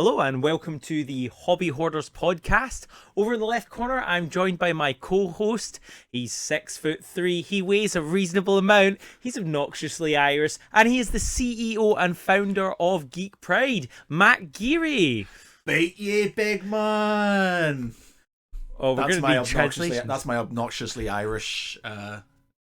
Hello and welcome to the Hobby Hoarders podcast. Over in the left corner, I'm joined by my co-host. He's 6'3", he weighs a reasonable amount, he's obnoxiously Irish, and he is the CEO and founder of Geek Pride, Matt Geary. Beat ye, big man! Oh, we're going to do translations. That's my obnoxiously Irish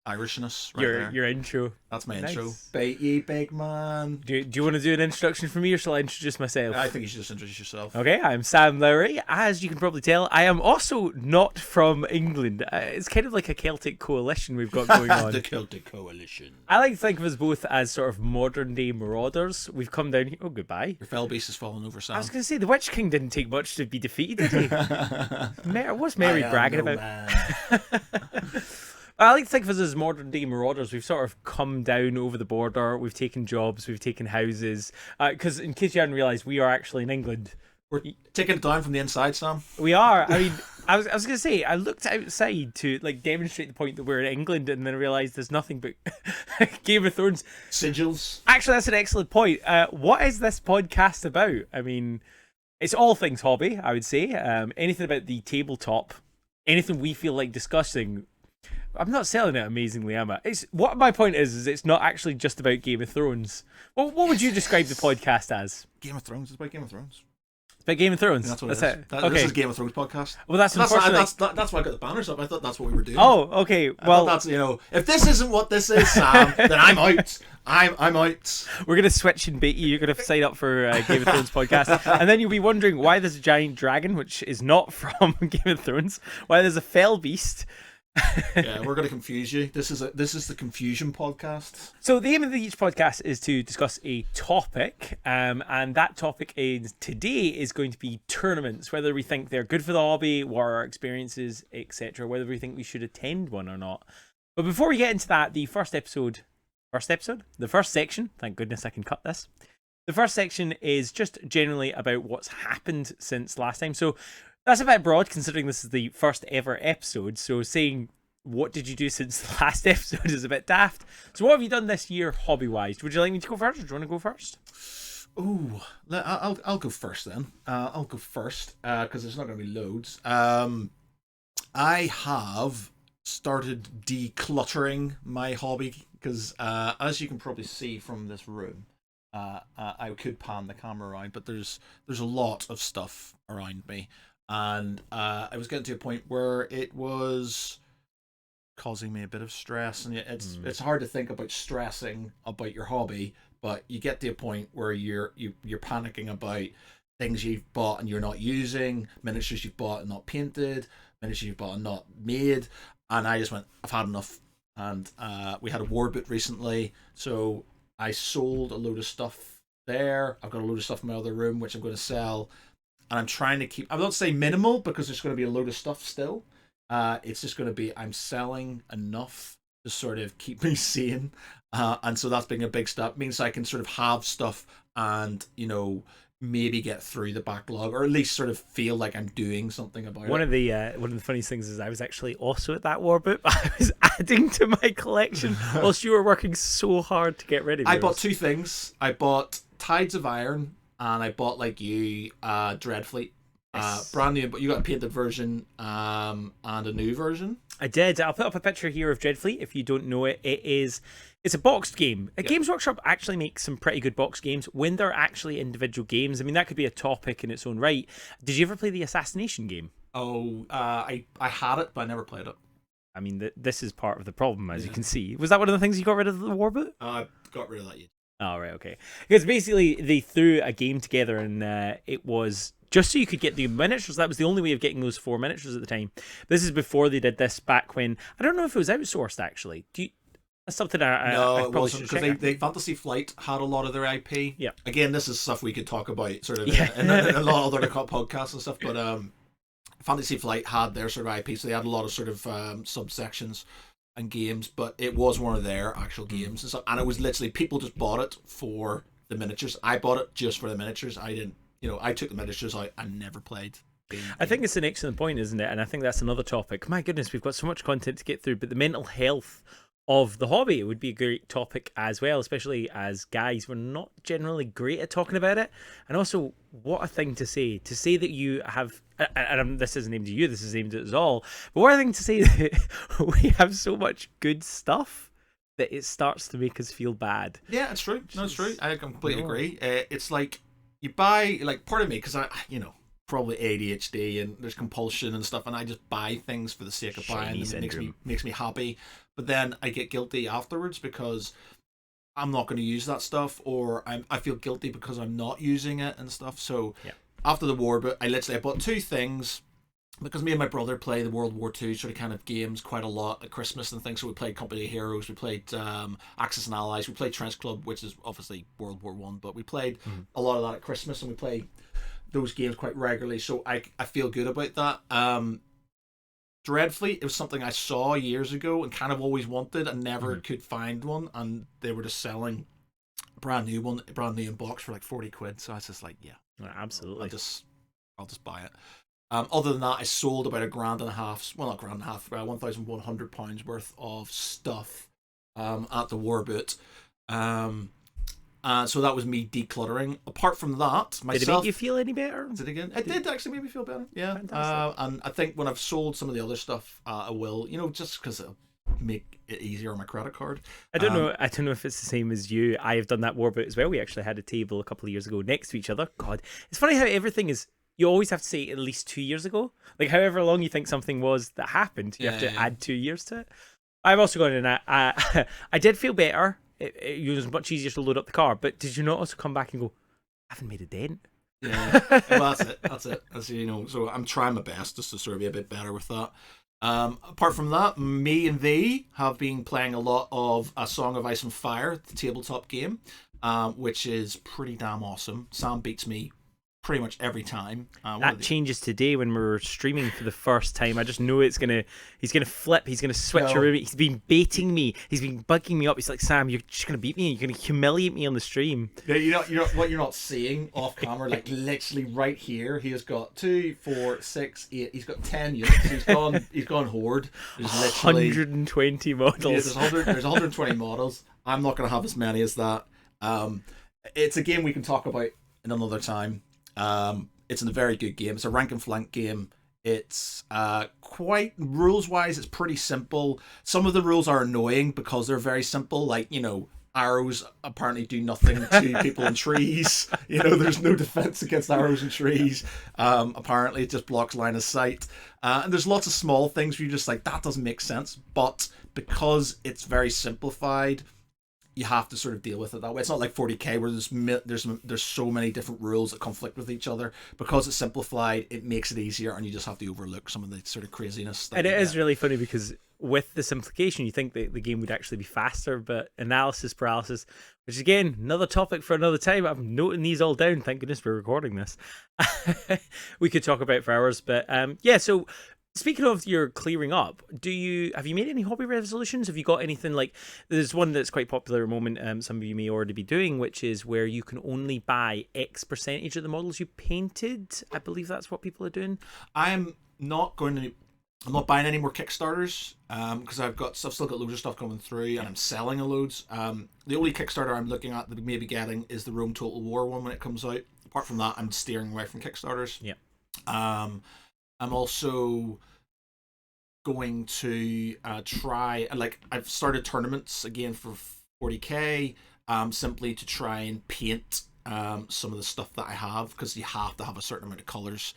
Irishness right there. Your intro. That's my Nice. intro. Beat ye, big man. Do you want to do an introduction for me, or shall I introduce myself? I think you should just introduce yourself. Okay, I'm Sam Lowry. As you can probably tell, I am also not from England. It's kind of like a Celtic coalition we've got going on. The Celtic Coalition. I like to think of us both as sort of modern day marauders. We've come down here. Oh, goodbye. Your fell beast has fallen over, Sam. I was going to say, the Witch King didn't take much to be defeated, did he? What's Mary bragging about? I like to think of us as modern day marauders. We've sort of come down over the border. We've taken jobs. We've taken houses. Because in case you hadn't realised, we are actually in England. We're taking it down from the inside, Sam. We are. I mean, I was going to say, I looked outside to like demonstrate the point that we're in England, and then I realised there's nothing but Game of Thrones Sigils. Actually, that's an excellent point. What is this podcast about? I mean, it's all things hobby, I would say. Anything about the tabletop, anything we feel like discussing. I'm not selling it amazingly, am I? What my point is it's not actually just about Game of Thrones. What would you describe the podcast as? Game of Thrones. It's about Game of Thrones. It's about Game of Thrones. Yeah, that's what it is. Okay. This is Game of Thrones podcast. Well, that's why I got the banners up. I thought that's what we were doing. Oh, okay. Well, that's if this isn't what this is, Sam, then I'm out. I'm out. We're gonna switch and bait you. You're gonna sign up for Game of Thrones podcast, and then you'll be wondering why there's a giant dragon, which is not from Game of Thrones. Why there's a fell beast. Yeah, we're going to confuse you. This is the confusion podcast. So the aim of each podcast is to discuss a topic, and that topic today is going to be tournaments. Whether we think they're good for the hobby, what are our experiences, etc. Whether we think we should attend one or not. But before we get into that, the first section. Thank goodness I can cut this. The first section is just generally about what's happened since last time. So that's a bit broad considering this is the first ever episode. So saying what did you do since the last episode is a bit daft. So what have you done this year hobby-wise? Would you like me to go first, or do you want to go first? Ooh, I'll go first then. I'll go first because there's not going to be loads. I have started decluttering my hobby because as you can probably see from this room, I could pan the camera around, but there's a lot of stuff around me. And I was getting to a point where it was causing me a bit of stress, and it's hard to think about stressing about your hobby, but you get to a point where you're panicking about things you've bought and you're not using, miniatures you've bought and not painted, miniatures you've bought and not made, and I just went, I've had enough. And we had a war boot recently, so I sold a load of stuff there. I've got a load of stuff in my other room which I'm going to sell. And I'm trying to keep, I'm not saying minimal because there's going to be a load of stuff still. It's just going to be, I'm selling enough to sort of keep me sane. And so that's being a big step. It means I can sort of have stuff and, maybe get through the backlog, or at least sort of feel like I'm doing something about it. One of the funniest things is I was actually also at that war boot. I was adding to my collection whilst you were working so hard to get rid of yours. I bought two things. I bought Tides of Iron, and I bought, like you, Dreadfleet. Yes. Brand new, but you got a painted version and a new version. I did. I'll put up a picture here of Dreadfleet if you don't know it. It's a boxed game. Games Workshop actually makes some pretty good boxed games when they're actually individual games. I mean, that could be a topic in its own right. Did you ever play the Assassination game? Oh, I had it, but I never played it. I mean, this is part of the problem, as you can see. Was that one of the things you got rid of the war boot? I got rid of that. Oh, right, okay. Because basically they threw a game together, and it was just so you could get the miniatures. That was the only way of getting those 4 miniatures at the time. This is before they did this, back when, I don't know if it was outsourced actually. That's something I it probably wasn't, should because check. they Fantasy Flight had a lot of their IP. Yeah. Again, this is stuff we could talk about sort of in a lot of other podcasts and stuff, but Fantasy Flight had their sort of IP, so they had a lot of sort of subsections and games, but it was one of their actual games and stuff, and it was literally people just bought it for the miniatures. I bought it just for the miniatures. I didn't, I took the miniatures out and never played. I think it's an excellent point, isn't it? And I think that's another topic. My goodness, we've got so much content to get through, but the mental health of the hobby. It would be a great topic as well, especially as guys, we're not generally great at talking about it. And also, what a thing to say that you have, and this isn't aimed at you, this is aimed at us all, but what a thing to say that we have so much good stuff that it starts to make us feel bad. Yeah, it's true. No, it's true. I completely agree. It's like you buy, like, part of me, because probably ADHD and there's compulsion and stuff, and I just buy things for the sake of buying them. It makes me happy, but then I get guilty afterwards because I'm not going to use that stuff, or I feel guilty because I'm not using it and stuff. So after the war, but I bought two things because me and my brother play the World War II sort of kind of games quite a lot at Christmas and things. So we played Company of Heroes, we played Axis and Allies, we played Trench Club, which is obviously World War One, but we played a lot of that at Christmas, and we play those games quite regularly. So I feel good about that. Dreadfleet, it was something I saw years ago and kind of always wanted and never could find one, and they were just selling a brand new in box for like 40 quid. So I was just like, absolutely, I'll just buy it. Other than that, I sold about not grand and a half, about £1,100 worth of stuff at the war boot. So that was me decluttering. Apart from that, myself... Did it make you feel any better? It did actually make me feel better, yeah. And I think when I've sold some of the other stuff, I will, just because it'll make it easier on my credit card. I don't know if it's the same as you. I have done that war boot as well. We actually had a table a couple of years ago next to each other. God, it's funny how everything is... You always have to say at least 2 years ago. Like, however long you think something was that happened, you have to add 2 years to it. I've also gone in I did feel better. It was much easier to load up the car, but did you not also come back and go, I haven't made a dent? Yeah, well, that's it. So I'm trying my best just to sort of be a bit better with that. Apart from that, me and they have been playing a lot of A Song of Ice and Fire, the tabletop game, which is pretty damn awesome. Sam beats me pretty much every time. That changes today when we're streaming for the first time. I just know he's gonna flip, he's gonna switch around. He's been baiting me, he's been bugging me up. He's like, Sam, you're just gonna beat me, you're gonna humiliate me on the stream. Yeah, what you're not seeing off camera, like literally right here, he has got 2, 4, 6, 8, he's got 10 units. He's gone Horde. There's 120 models. Yeah, there's 120 models. I'm not gonna have as many as that. It's a game we can talk about in another time. It's a very good game. It's a rank and flank game. It's quite rules-wise, it's pretty simple. Some of the rules are annoying because they're very simple. Like, arrows apparently do nothing to people in trees. There's no defense against arrows in trees. Apparently, it just blocks line of sight. And there's lots of small things where you're just like, that doesn't make sense. But because it's very simplified, you have to sort of deal with it that way. It's not like 40k where there's so many different rules that conflict with each other. Because it's simplified, it makes it easier, and you just have to overlook some of the sort of craziness. And it is really funny because with the simplification, you think that the game would actually be faster, but analysis paralysis, which again, another topic for another time. I'm noting these all down. Thank goodness we're recording this. We could talk about it for hours, but so speaking of your clearing up, have you made any hobby resolutions? Have you got anything like, there's one that's quite popular at the moment, some of you may already be doing, which is where you can only buy X percentage of the models you painted. I believe that's what people are doing. I'm not buying any more Kickstarters because I've still got loads of stuff coming through, and I'm selling loads. The only Kickstarter I'm looking at that maybe getting is the Rome Total War one when it comes out. Apart from that, I'm steering away from Kickstarters. Yeah. I'm also going to try, I've started tournaments again for 40k, simply to try and paint some of the stuff that I have, because you have to have a certain amount of colors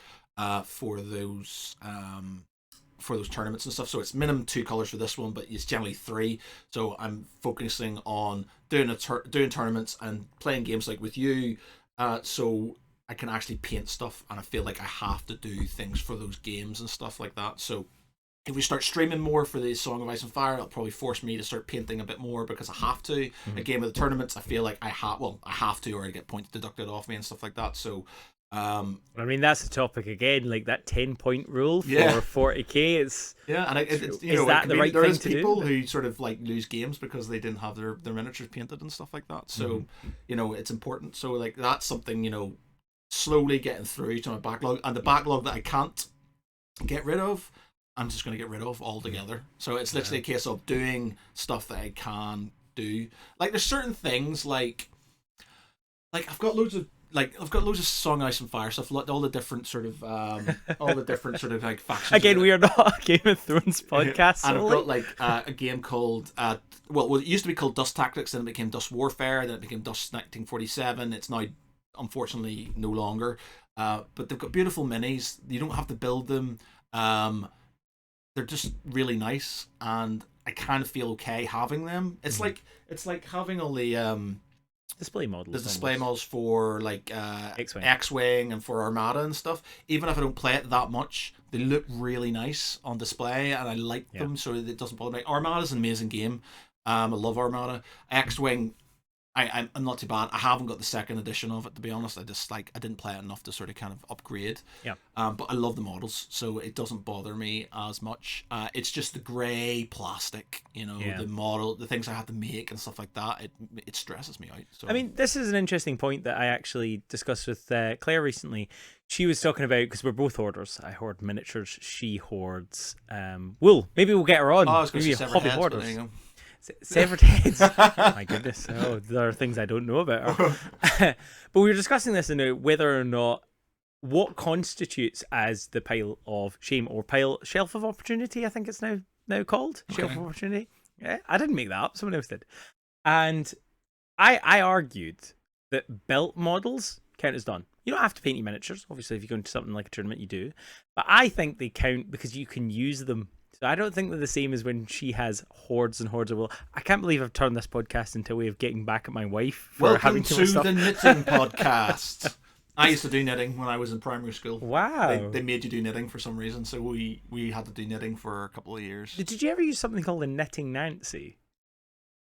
for those tournaments and stuff. So it's minimum 2 colors for this one, but it's generally 3. So I'm focusing on doing tournaments and playing games like with you, so I can actually paint stuff, and I feel like I have to do things for those games and stuff like that. So if we start streaming more for the Song of Ice and Fire, it'll probably force me to start painting a bit more because I have to. Mm-hmm. Again, with the tournaments, I feel like I have to, or I get points deducted off me and stuff like that. So I mean, that's the topic again, like that 10-point rule for 40k. Is that the right thing to do? There is people who sort of like lose games because they didn't have their miniatures painted and stuff like that. So it's important. So like that's something slowly getting through to my backlog, and the backlog that I can't get rid of, I'm just going to get rid of altogether. So it's literally a case of doing stuff that I can do. Like there's certain things like I've got loads of Song Ice and Fire stuff, all the different sort of like factions. Again, we are not a Game of Thrones podcast. And I've got like a game called well, it used to be called Dust Tactics, then it became Dust Warfare, then it became Dust 1947. It's now unfortunately no longer. But they've got beautiful minis. You don't have to build them. They're just really nice, and I kind of feel okay having them. It's like having all the display models. The display models for like X-Wing. X-Wing and for Armada and stuff. Even if I don't play it that much, they look really nice on display, and I like them, so it doesn't bother me. Armada's an amazing game. I love Armada. X-Wing, I'm not too bad. I haven't got the second edition of it, to be honest. I didn't play it enough to sort of kind of upgrade. Yeah. But I love the models, so it doesn't bother me as much. It's just the grey plastic, the model, the things I have to make and stuff like that. It stresses me out. So. I mean, this is an interesting point that I actually discussed with Claire recently. She was talking about, because we're both hoarders. I hoard miniatures. She hoards wool. Maybe we'll get her on. Oh, I was going to Maybe say hobby heads, hoarders. but there you go. Severed heads. My goodness. Oh, there are things I don't know about her. But we were discussing this and whether or not what constitutes as the pile of shame or shelf of opportunity, I think it's now called. Okay. Shelf of opportunity. Yeah, I didn't make that up, someone else did. And I argued that built models count as done. You don't have to paint your miniatures. Obviously, if you go into something like a tournament, you do. But I think they count because you can use them. So I don't think they're the same as when she has hordes and hordes of wool. I can't believe I've turned this podcast into a way of getting back at my wife for having too much stuff. Welcome to the knitting podcast. I used to do knitting when I was in primary school. Wow. They made you do knitting for some reason, so we had to do knitting for a couple of years. Did you ever use something called a knitting Nancy?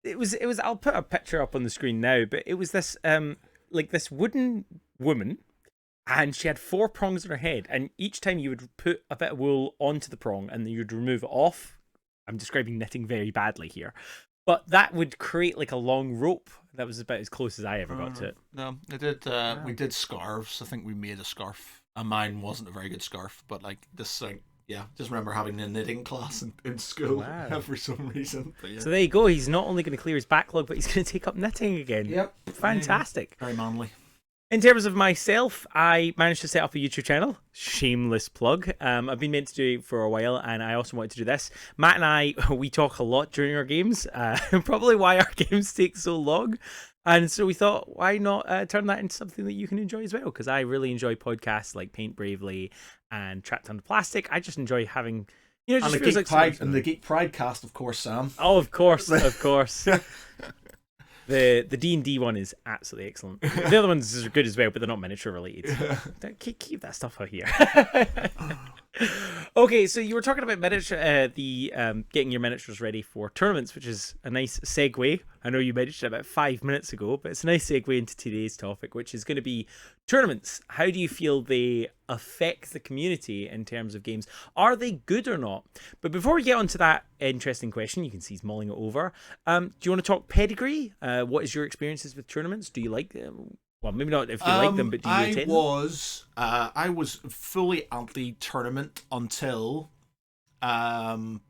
It was. I'll put a picture up on the screen now, but it was this this wooden woman. And she had 4 prongs on her head, and each time you would put a bit of wool onto the prong and then you'd remove it off. I'm describing knitting very badly here. But that would create like a long rope. That was about as close as I ever got to it. No, I did. We did scarves. I think we made a scarf. And mine wasn't a very good scarf, but like this thing. Yeah, just remember having a knitting class in school for some reason. But yeah. So there you go. He's not only going to clear his backlog, but he's going to take up knitting again. Yep. Fantastic. Very manly. In terms of myself, I managed to set up a YouTube channel. Shameless plug. I've been meant to do it for a while, and I also wanted to do this. Matt and I, we talk a lot during our games. Probably why our games take so long. And so we thought, why not turn that into something that you can enjoy as well? Because I really enjoy podcasts like Paint Bravely and Trapped Under Plastic. I just enjoy having... just and the feels Geek like Pride, and the Geek Pride cast, of course, Sam. Oh, of course. The D&D one is absolutely excellent. The other ones are good as well, but they're not miniature related. Keep that stuff out here. Okay, so you were talking about miniature, getting your miniatures ready for tournaments, which is a nice segue. I know you mentioned it about 5 minutes ago, but it's a nice segue into today's topic, which is going to be tournaments. How do you feel they affect the community in terms of games? Are they good or not? But before we get on to that interesting question, you can see he's mulling it over. Do you want to talk pedigree? What is your experiences with tournaments? Do you like them? Well, maybe not if you like them, but do you attend them? I was fully anti-tournament until 4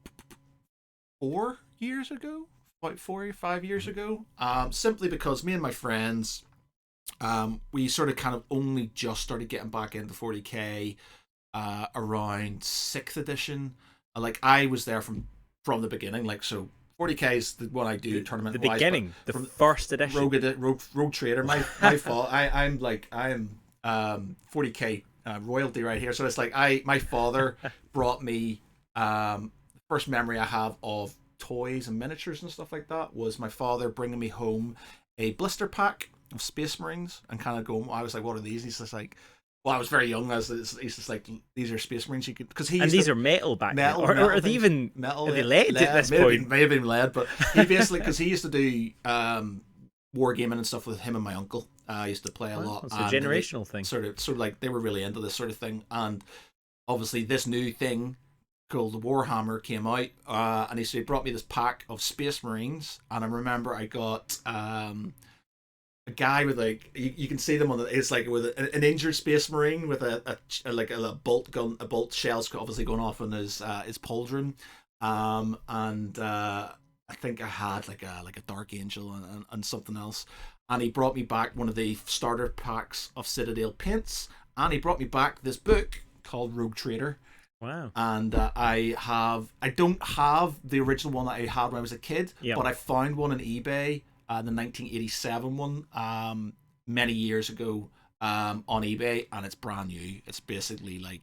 years ago, about 4 or 5 years ago. Simply because me and my friends, we sort of kind of only just started getting back into 40k around 6th edition. Like I was there from the beginning, like so. 40k is the one I do tournament. The beginning, the first edition. Rogue Trader. My fault. I am 40k royalty right here. So it's like my father brought me the first memory I have of toys and miniatures and stuff like that was my father bringing me home a blister pack of Space Marines and kind of going. I was like, what are these? And he's just like. Well, I was very young. He's just like, these are Space Marines you could because he. And these are metal back then, or are they even metal? Are they lead at this point? May have been lead, but he basically because he used to do wargaming and stuff with him and my uncle. I used to play a lot. It's a generational thing. Sort of like they were really into this sort of thing, and obviously this new thing called the Warhammer came out, and he brought me this pack of Space Marines, and I remember I got a guy with like you can see them on the it's like with an injured space marine with a bolt gun, a bolt shell's obviously going off in his pauldron, and I think I had like a dark angel and something else, and he brought me back one of the starter packs of Citadel paints, and he brought me back this book called Rogue Trader. Wow. And I don't have the original one that I had when I was a kid, but I found one on eBay, the 1987 one, many years ago, on eBay, and it's brand new. It's basically like,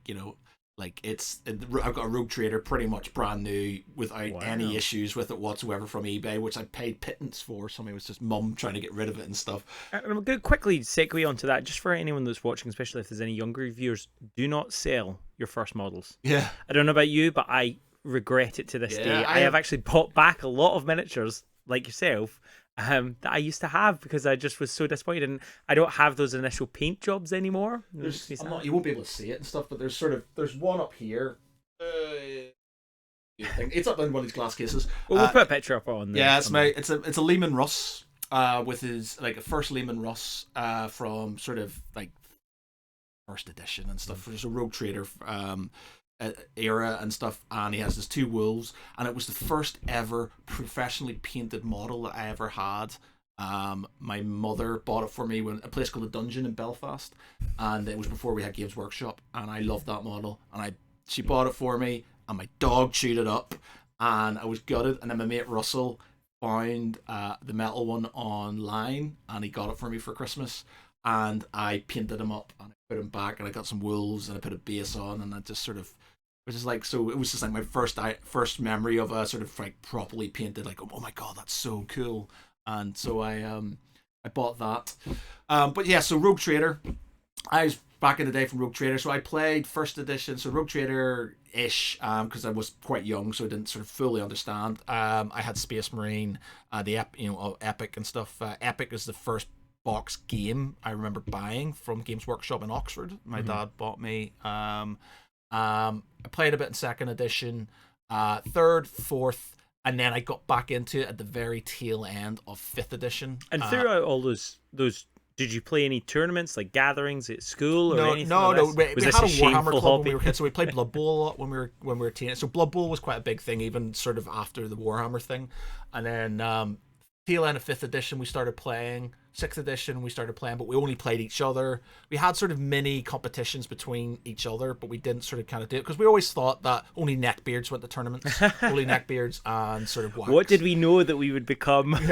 I've got a Rogue Trader pretty much brand new without any issues with it whatsoever from eBay, which I paid pittance for. Somebody was just mum trying to get rid of it and stuff. I'm going to quickly segue onto that, just for anyone that's watching, especially if there's any younger viewers. Do not sell your first models. Yeah. I don't know about you, but I regret it to this day. I have actually bought back a lot of miniatures, like yourself, that I used to have because I just was so disappointed, and I don't have those initial paint jobs anymore. You won't be able to see it and stuff, but there's one up here. It's up in one of these glass cases. Well, we'll put a picture up on there. Yeah, it's a Lehman Russ, with his like a first Lehman Russ, from sort of like first edition and stuff. There's a Rogue Trader era and stuff, and he has his two wolves, and it was the first ever professionally painted model that I ever had. My mother bought it for me when a place called the Dungeon in Belfast, and it was before we had Games Workshop, and I loved that model, and she bought it for me, and my dog chewed it up, and I was gutted. And then my mate Russell found the metal one online, and he got it for me for Christmas, and I painted him up and I put him back, and I got some wolves and I put a base on, and I just sort of it was just like my first memory of a sort of like properly painted, like, oh my god, that's so cool. And so I bought that. But yeah, so Rogue Trader, I was back in the day from Rogue Trader, so I played first edition, so Rogue Trader ish, because I was quite young, so I didn't sort of fully understand. I had Space Marine, the Epic and stuff. Epic is the first box game I remember buying from Games Workshop in Oxford. My dad bought me. I played a bit in second edition, third, fourth, and then I got back into it at the very tail end of fifth edition. And throughout all those, did you play any tournaments, like gatherings at school or anything? No. We had a Warhammer club when we were kids, so we played Blood Bowl a lot when we were teenagers. So Blood Bowl was quite a big thing, even sort of after the Warhammer thing. And then tail end of fifth edition, we started playing. Sixth edition, we started playing, but we only played each other. We had sort of mini competitions between each other, but we didn't sort of kind of do it because we always thought that only neckbeards went to tournaments. Only neckbeards and sort of wax. What did we know that we would become? Only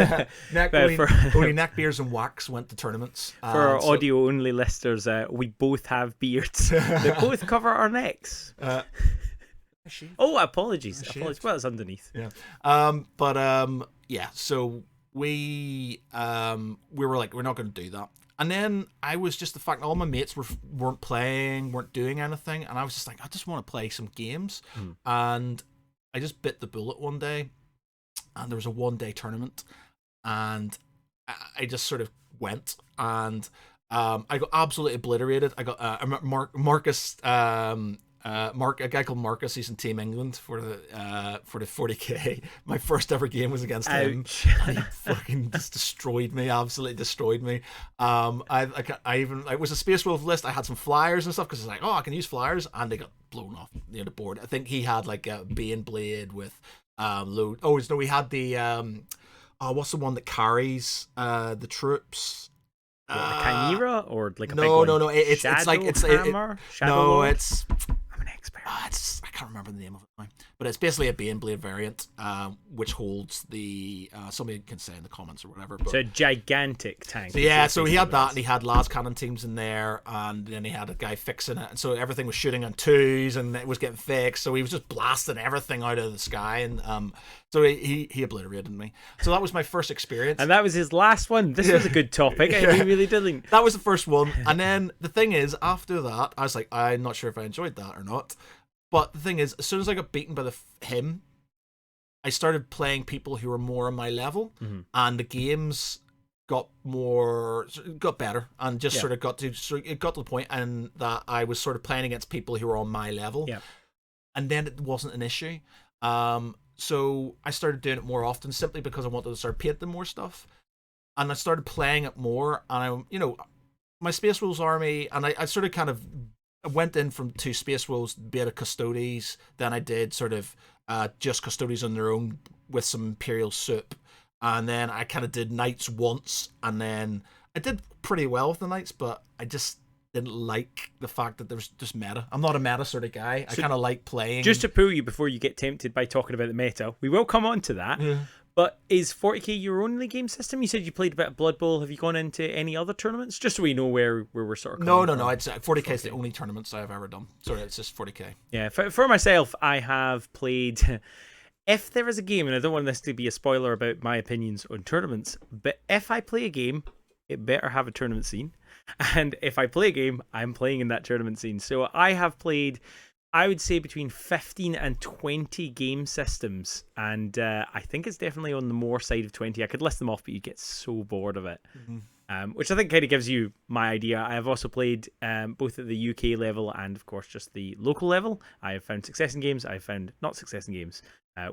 neckbeards and wax went to tournaments. For our audio-only listeners, we both have beards that both cover our necks. Apologies. Well, it's underneath. Yeah. So we were like, we're not going to do that. And then I was just the fact that all my mates weren't playing, weren't doing anything, and I was just like, I just want to play some games. And I just bit the bullet one day, and there was a one-day tournament, and I just sort of went, and I got absolutely obliterated. I got Marcus. A guy called Marcus, he's in Team England for the 40k. My first ever game was against him. And he fucking just destroyed me, absolutely destroyed me. It was a Space Wolf list. I had some flyers and stuff because I was like, I can use flyers, and they got blown off near the board. I think he had like a Bane Blade with load. We had the what's the one that carries the troops? What, a chimera or like a big no. one? It's like hammer? I'm an expert. I can't remember the name of it now, but it's basically a Bane Blade variant, which holds the somebody can say in the comments or whatever. But, so a gigantic tank. So he had that, and he had las cannon teams in there, and then he had a guy fixing it, and so everything was shooting on twos, and it was getting fixed. So he was just blasting everything out of the sky, and so he obliterated me. So that was my first experience, and that was his last one. This was a good topic. Yeah. He really didn't. That was the first one, and then the thing is, after that, I was like, I'm not sure if I enjoyed that or not. But the thing is, as soon as I got beaten by him, I started playing people who were more on my level, and the games got better, and just sort of got to the point, and that I was sort of playing against people who were on my level, and then it wasn't an issue. So I started doing it more often, simply because I wanted to start painting more stuff. and I started playing it more, and my Space Wolves army, and I sort of kind of went in to Space Wolves, bit of Custodes, then I did sort of just Custodes on their own with some Imperial soup, and then I kind of did Knights once, and then I did pretty well with the Knights, but I just didn't like the fact that there was just meta. I'm not a meta sort of guy. I kind of like playing. Just to pull you before you get tempted by talking about the meta, we will come on to that. Yeah. But is 40k your only game system? You said you played a bit of Blood Bowl. Have you gone into any other tournaments? Just so we know where we're sort of No. from. I'd say 40k is the only tournaments I've ever done. Sorry, it's just 40k. Yeah, for myself, I have played. If there is a game, and I don't want this to be a spoiler about my opinions on tournaments, but if I play a game, it better have a tournament scene. And if I play a game, I'm playing in that tournament scene. So I have played, I would say, between 15 and 20 game systems. And I think it's definitely on the more side of 20. I could list them off, but you get so bored of it. Mm-hmm. Which I think kind of gives you my idea. I have also played both at the UK level and, of course, just the local level. I have found success in games. I have found not success in games.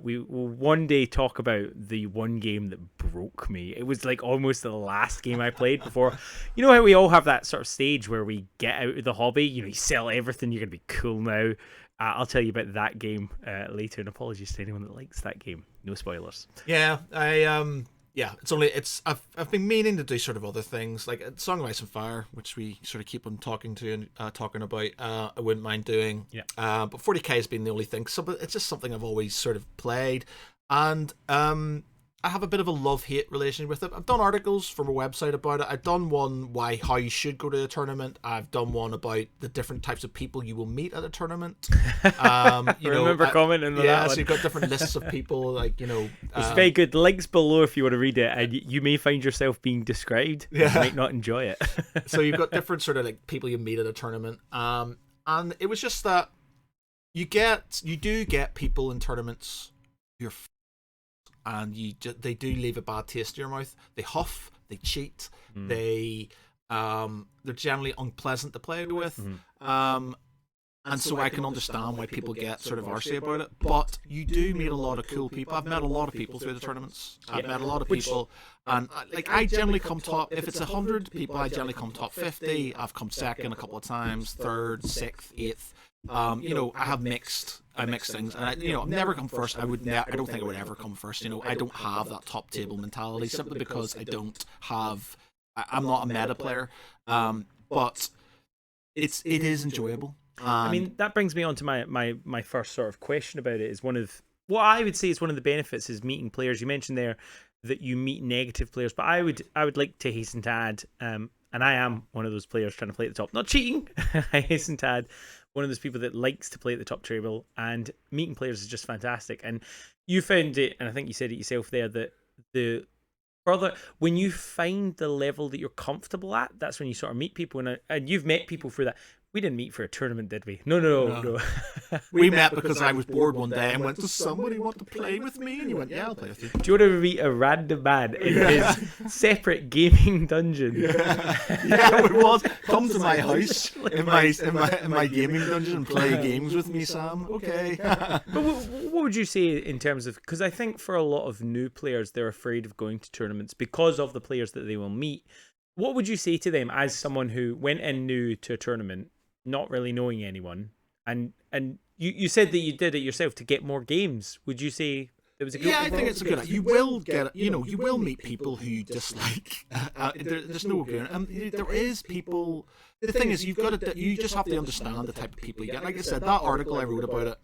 We will one day talk about the one game that broke me. It was like almost the last game I played before. You know how we all have that sort of stage where we get out of the hobby? You know, you sell everything, you're going to be cool now. I'll tell you about that game later, and apologies to anyone that likes that game. No spoilers. Yeah, I've been meaning to do sort of other things like Song of Ice and Fire, which we sort of keep on talking about. I wouldn't mind doing. Yeah. But 40k has been the only thing. So it's just something I've always sort of played, and I have a bit of a love-hate relationship with it. I've done articles from a website about it. I've done one how you should go to a tournament. I've done one about the different types of people you will meet at a tournament. I remember commenting on that Yeah, one. so you've got different lists of people, like, It's very good. Links below if you want to read it, and you may find yourself being described. Yeah. You might not enjoy it. So you've got different sort of like people you meet at a tournament. And it was just that you do get people in tournaments who are and they do leave a bad taste in your mouth. They huff, they cheat, they're generally unpleasant to play with. And so I can understand why people get sort of arsey about it. But you do meet a lot of cool people. I've met a lot of people through the tournaments. I've met a lot of people, and I generally come top. If it's 100 people, I generally come top 50. I've come second a couple of times, third, sixth, eighth. I have mixed things, and I've never come first. I don't think I would ever come first. I don't have that top table mentality simply because I'm not a meta player. But it is enjoyable. I mean, that brings me on to my first sort of question about it. Is one of what I would say is one of the benefits is meeting players. You mentioned there that you meet negative players, but I would like to hasten to add, and I am one of those players trying to play at the top, not cheating. I hasten to add, one of those people that likes to play at the top table, and meeting players is just fantastic. And you found it, and I think you said it yourself there, that when you find the level that you're comfortable at, that's when you sort of meet people, and you've met people through that. We didn't meet for a tournament, did we? No. We met because I was bored one day and went, does somebody want to play with me? And you went, yeah, I'll play with you. Do you want to meet a random man in his separate gaming dungeon? Yeah, it was. Come to my house in my gaming dungeon and play games with me, Sam. Okay. But what would you say in terms of, because I think for a lot of new players, they're afraid of going to tournaments because of the players that they will meet. What would you say to them as someone who went in new to a tournament, not really knowing anyone, and you said that you did it yourself to get more games? Would you say it was a good? Yeah, I think it's a good. You will get, you will meet people who you dislike. There's no good. There is people. The thing is, you just have to understand the type of people you get. Like I said, that article I wrote about it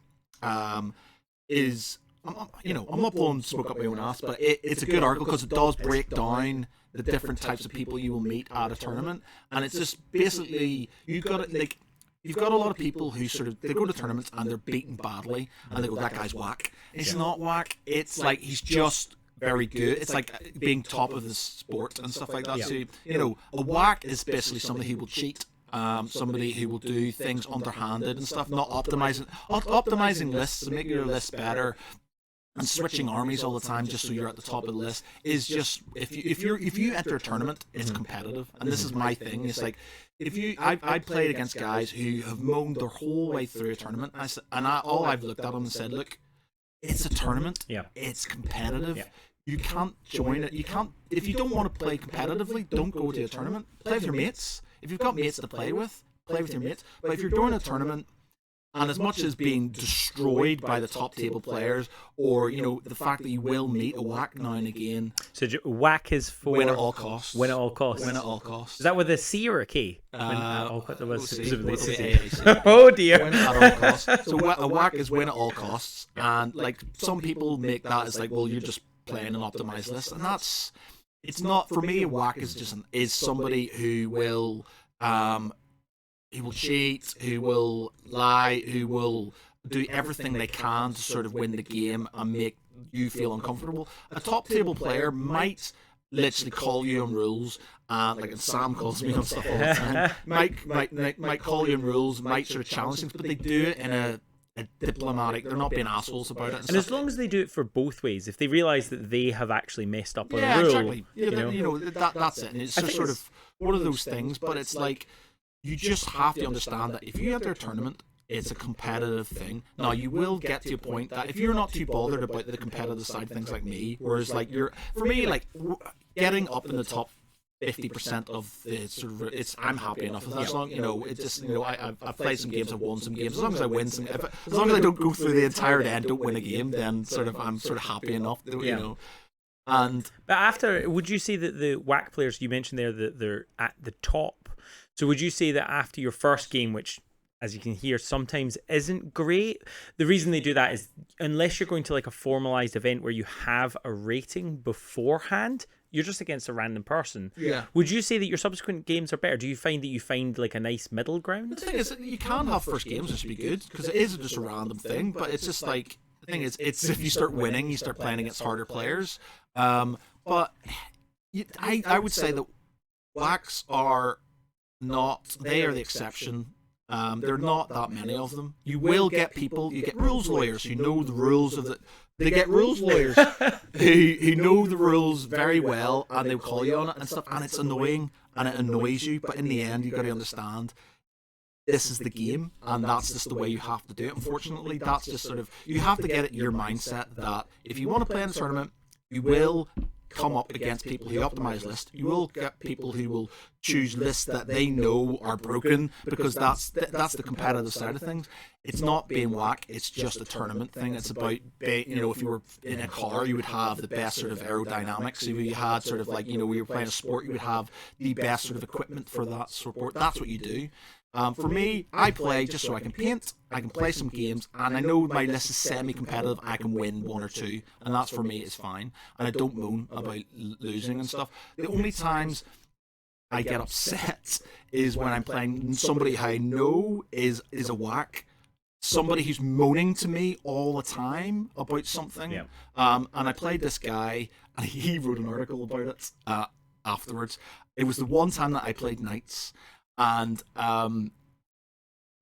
is. I'm not blowing smoke up my own ass, but it's a good article because it does break down the different types of people you will meet at a tournament, and it's just basically you've got a lot of people who they go to tournaments and they're beaten badly, and they go, that guy's whack. It's not whack. It's like he's just very good. It's like being top of the sport and stuff like that. Yeah. So a whack is basically somebody who will cheat. Somebody who will do things underhanded and stuff, not optimizing lists to make your list better, and switching armies all the time just so you're at the top of the list is just if you enter a tournament, it's competitive, and this is my thing. It's like I played against guys who have moaned their whole way through a tournament, and all I've looked at them and said, look, it's a tournament, it's competitive. Yeah. You can't join it. You can't if you don't want to play competitively. Don't go to a tournament. Play with your mates. If you've got mates to play with your mates. But if you're doing a tournament, and as much as being destroyed by the top table players, or the fact that you will meet a whack now and again. So whack is for win at all costs. Win at all costs. Win at all costs. Is that with a C or a K? Oh dear. Win at all costs. So a whack is win at all costs, and like some people make that as like, well, you're just playing an optimized list, and it's not for me. A whack is somebody who will cheat, who will lie, who will do everything they can to sort of win the game and make you feel uncomfortable. A top table player might literally call you on rules, and Sam calls me on stuff all the time. might call you on rules, might sort of challenge things, but they do it in a diplomatic. They're not being assholes about it. And as long as they do it for both ways, if they realise that they have actually messed up on a rule, exactly. That's it. And it's just sort of one of those things. But it's like, you just have to understand that if you enter a tournament, it's a competitive thing. Now, you will get to a point that if you're not too bothered about the competitive side of things like me, whereas for me, getting up in the top 50% of the sort of, I'm happy enough with that. As long, I've played some games, I've won some games. As long as I win some, as long as I don't go through the entire day and don't win a game, then I'm sort of happy enough. But after, would you say that the whack players you mentioned there, that they're at the top? So would you say that after your first game, which, as you can hear, sometimes isn't great, the reason they do that is unless you're going to like a formalized event where you have a rating beforehand, you're just against a random person. Yeah. Would you say that your subsequent games are better? Do you find that you find like a nice middle ground? The thing is, you can have first games just be good because it is just a random thing, but it's just like, the thing is, it's if you start winning, you start playing against harder players. But I would say that whacks are not, they are the exception. There are not that many of them. You will get people, you get rules lawyers who know the rules of they get rules lawyers who know the rules very well, and they'll call you on it and stuff, and it's annoying and it annoys you, but in the end you got to understand this is the game, and that's just the way you have to do it. Unfortunately, that's just sort of, you have to get it in your mindset that if you want to play in a tournament, you will come up against people who optimize lists. You will get people who will choose lists that they know are broken, because that's the competitive side of things. It's not being whack, it's just a tournament thing. It's about, if you were in a car, you would have the best sort of aerodynamics. If you had sort of like, we were playing a sport, you would have the best sort of equipment for that sport. That's what you do. For me, I play just so I can paint, I can play some games, and I know my list is semi-competitive, I can win one or two, and that's, for me, is fine. And I don't moan about losing and stuff. The only times I get upset is when I'm playing somebody I know is a whack, somebody who's moaning to me all the time about something. Yeah. And I played this guy, and he wrote an article about it afterwards. It was the one time that I played Knights, and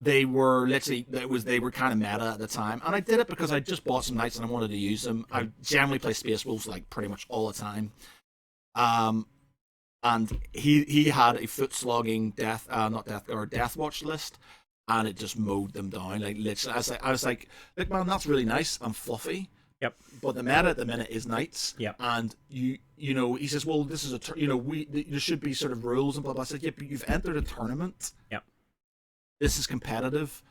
they were literally, they were kind of meta at the time, and I did it because I just bought some Knights and I wanted to use them. I generally play Space Wolves like pretty much all the time, and he had a foot slogging death watch list, and it just mowed them down. Like literally, I was like, look man, that's really nice and fluffy. Yep. But the meta at the minute is Knights. Yep. And he says, well, this is there should be sort of rules and blah blah. I said, yeah, but you've entered a tournament. Yep. This is competitive.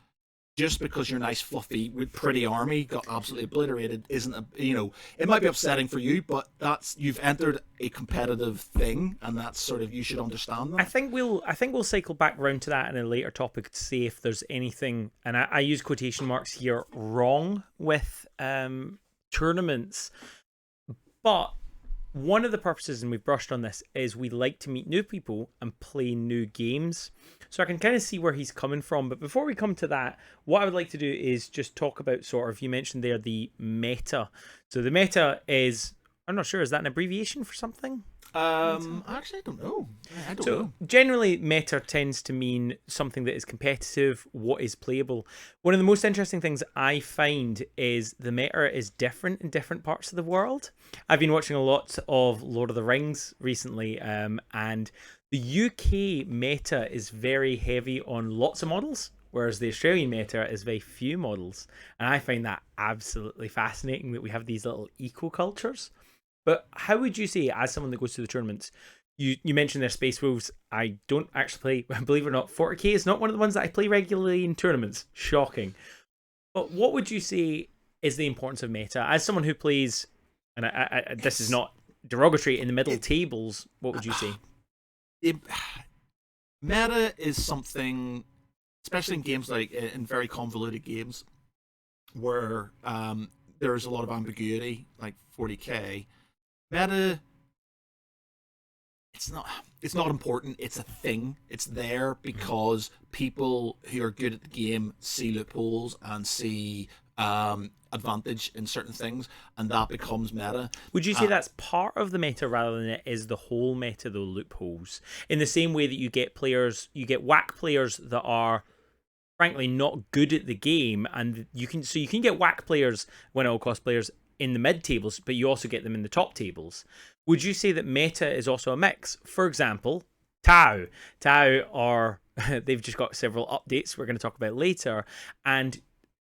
Just because your nice fluffy with pretty army got absolutely obliterated isn't it might be upsetting for you, but you've entered a competitive thing, and that's sort of, you should understand that. I think we'll cycle back round to that in a later topic to see if there's anything, and I use quotation marks here, wrong with tournaments. But one of the purposes, and we've brushed on this, is we like to meet new people and play new games. So I can kind of see where he's coming from. But before we come to that, what I would like to do is just talk about sort of, you mentioned there, the meta. So the meta is, I'm not sure, is that an abbreviation for something? Actually, I don't know. So generally, meta tends to mean something that is competitive, what is playable. One of the most interesting things I find is the meta is different in different parts of the world. I've been watching a lot of Lord of the Rings recently, and the UK meta is very heavy on lots of models, whereas the Australian meta is very few models. And I find that absolutely fascinating, that we have these little eco cultures. But how would you say, as someone that goes to the tournaments, you mentioned their Space Wolves. I don't actually play, believe it or not, 40k is not one of the ones that I play regularly in tournaments. Shocking. But what would you say is the importance of meta? As someone who plays, and this is not derogatory, in the middle tables, what would you say? Meta is something, especially in games like in very convoluted games, where there's a lot of ambiguity, like 40k. Meta, it's not important. It's a thing. It's there because people who are good at the game see loopholes and see advantage in certain things, and that becomes meta. Would you say that's part of the meta rather than it is the whole meta, the loopholes? In the same way that you get whack players that are frankly not good at the game, and you can get whack players, win all cost players in the mid tables, but you also get them in the top tables. Would you say that meta is also a mix? For example, Tao are they've just got several updates we're going to talk about later, and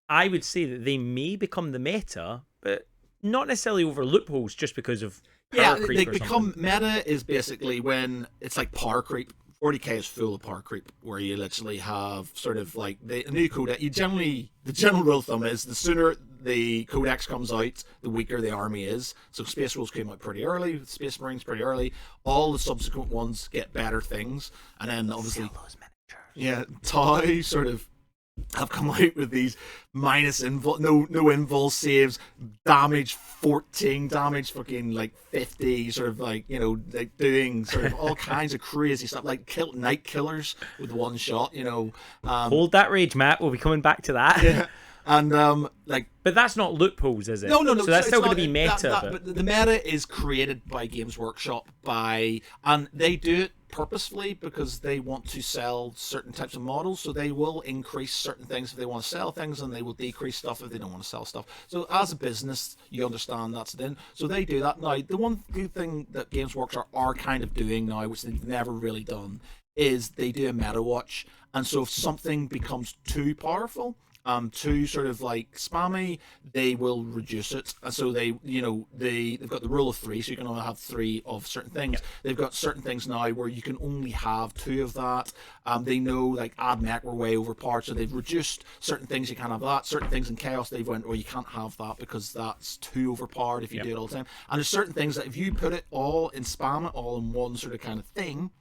I would say that they may become the meta, but not necessarily over loopholes, just because of power creep. They or become something. meta is basically when it's like power creep. 40k is full of power creep, where you literally have sort of like the new codex. The general rule of thumb is the sooner the codex comes out, the weaker the army is. So Space Wolves came out pretty early, Space Marines pretty early. All the subsequent ones get better things, and then obviously, Tau sort of have come out with these minus invul, no invul saves, damage 14, damage fucking like 50, sort of like, like doing sort of all kinds of crazy stuff, like night killers with one shot, Hold that rage, Matt. We'll be coming back to that. Yeah. And but that's not loopholes, is it? No. So that's still going to be meta. But the meta is created by Games Workshop and they do it purposefully because they want to sell certain types of models. So they will increase certain things if they want to sell things, and they will decrease stuff if they don't want to sell stuff. So as a business, you understand that's then. So they do that now. The one good thing that Games Workshop are kind of doing now, which they've never really done, is they do a meta watch. And so if something becomes too powerful, too sort of like spammy, they will reduce it. And so they've got the rule of 3, so you can only have 3 of certain things. Yep. They've got certain things now where you can only have 2 of that. They know like ad mech were way overpowered, so they've reduced certain things. You can't have that. Certain things in chaos they've went, you can't have that because that's too overpowered if you do it all the time. And there's certain things that if you put it all in spam it all in one sort of kind of thing,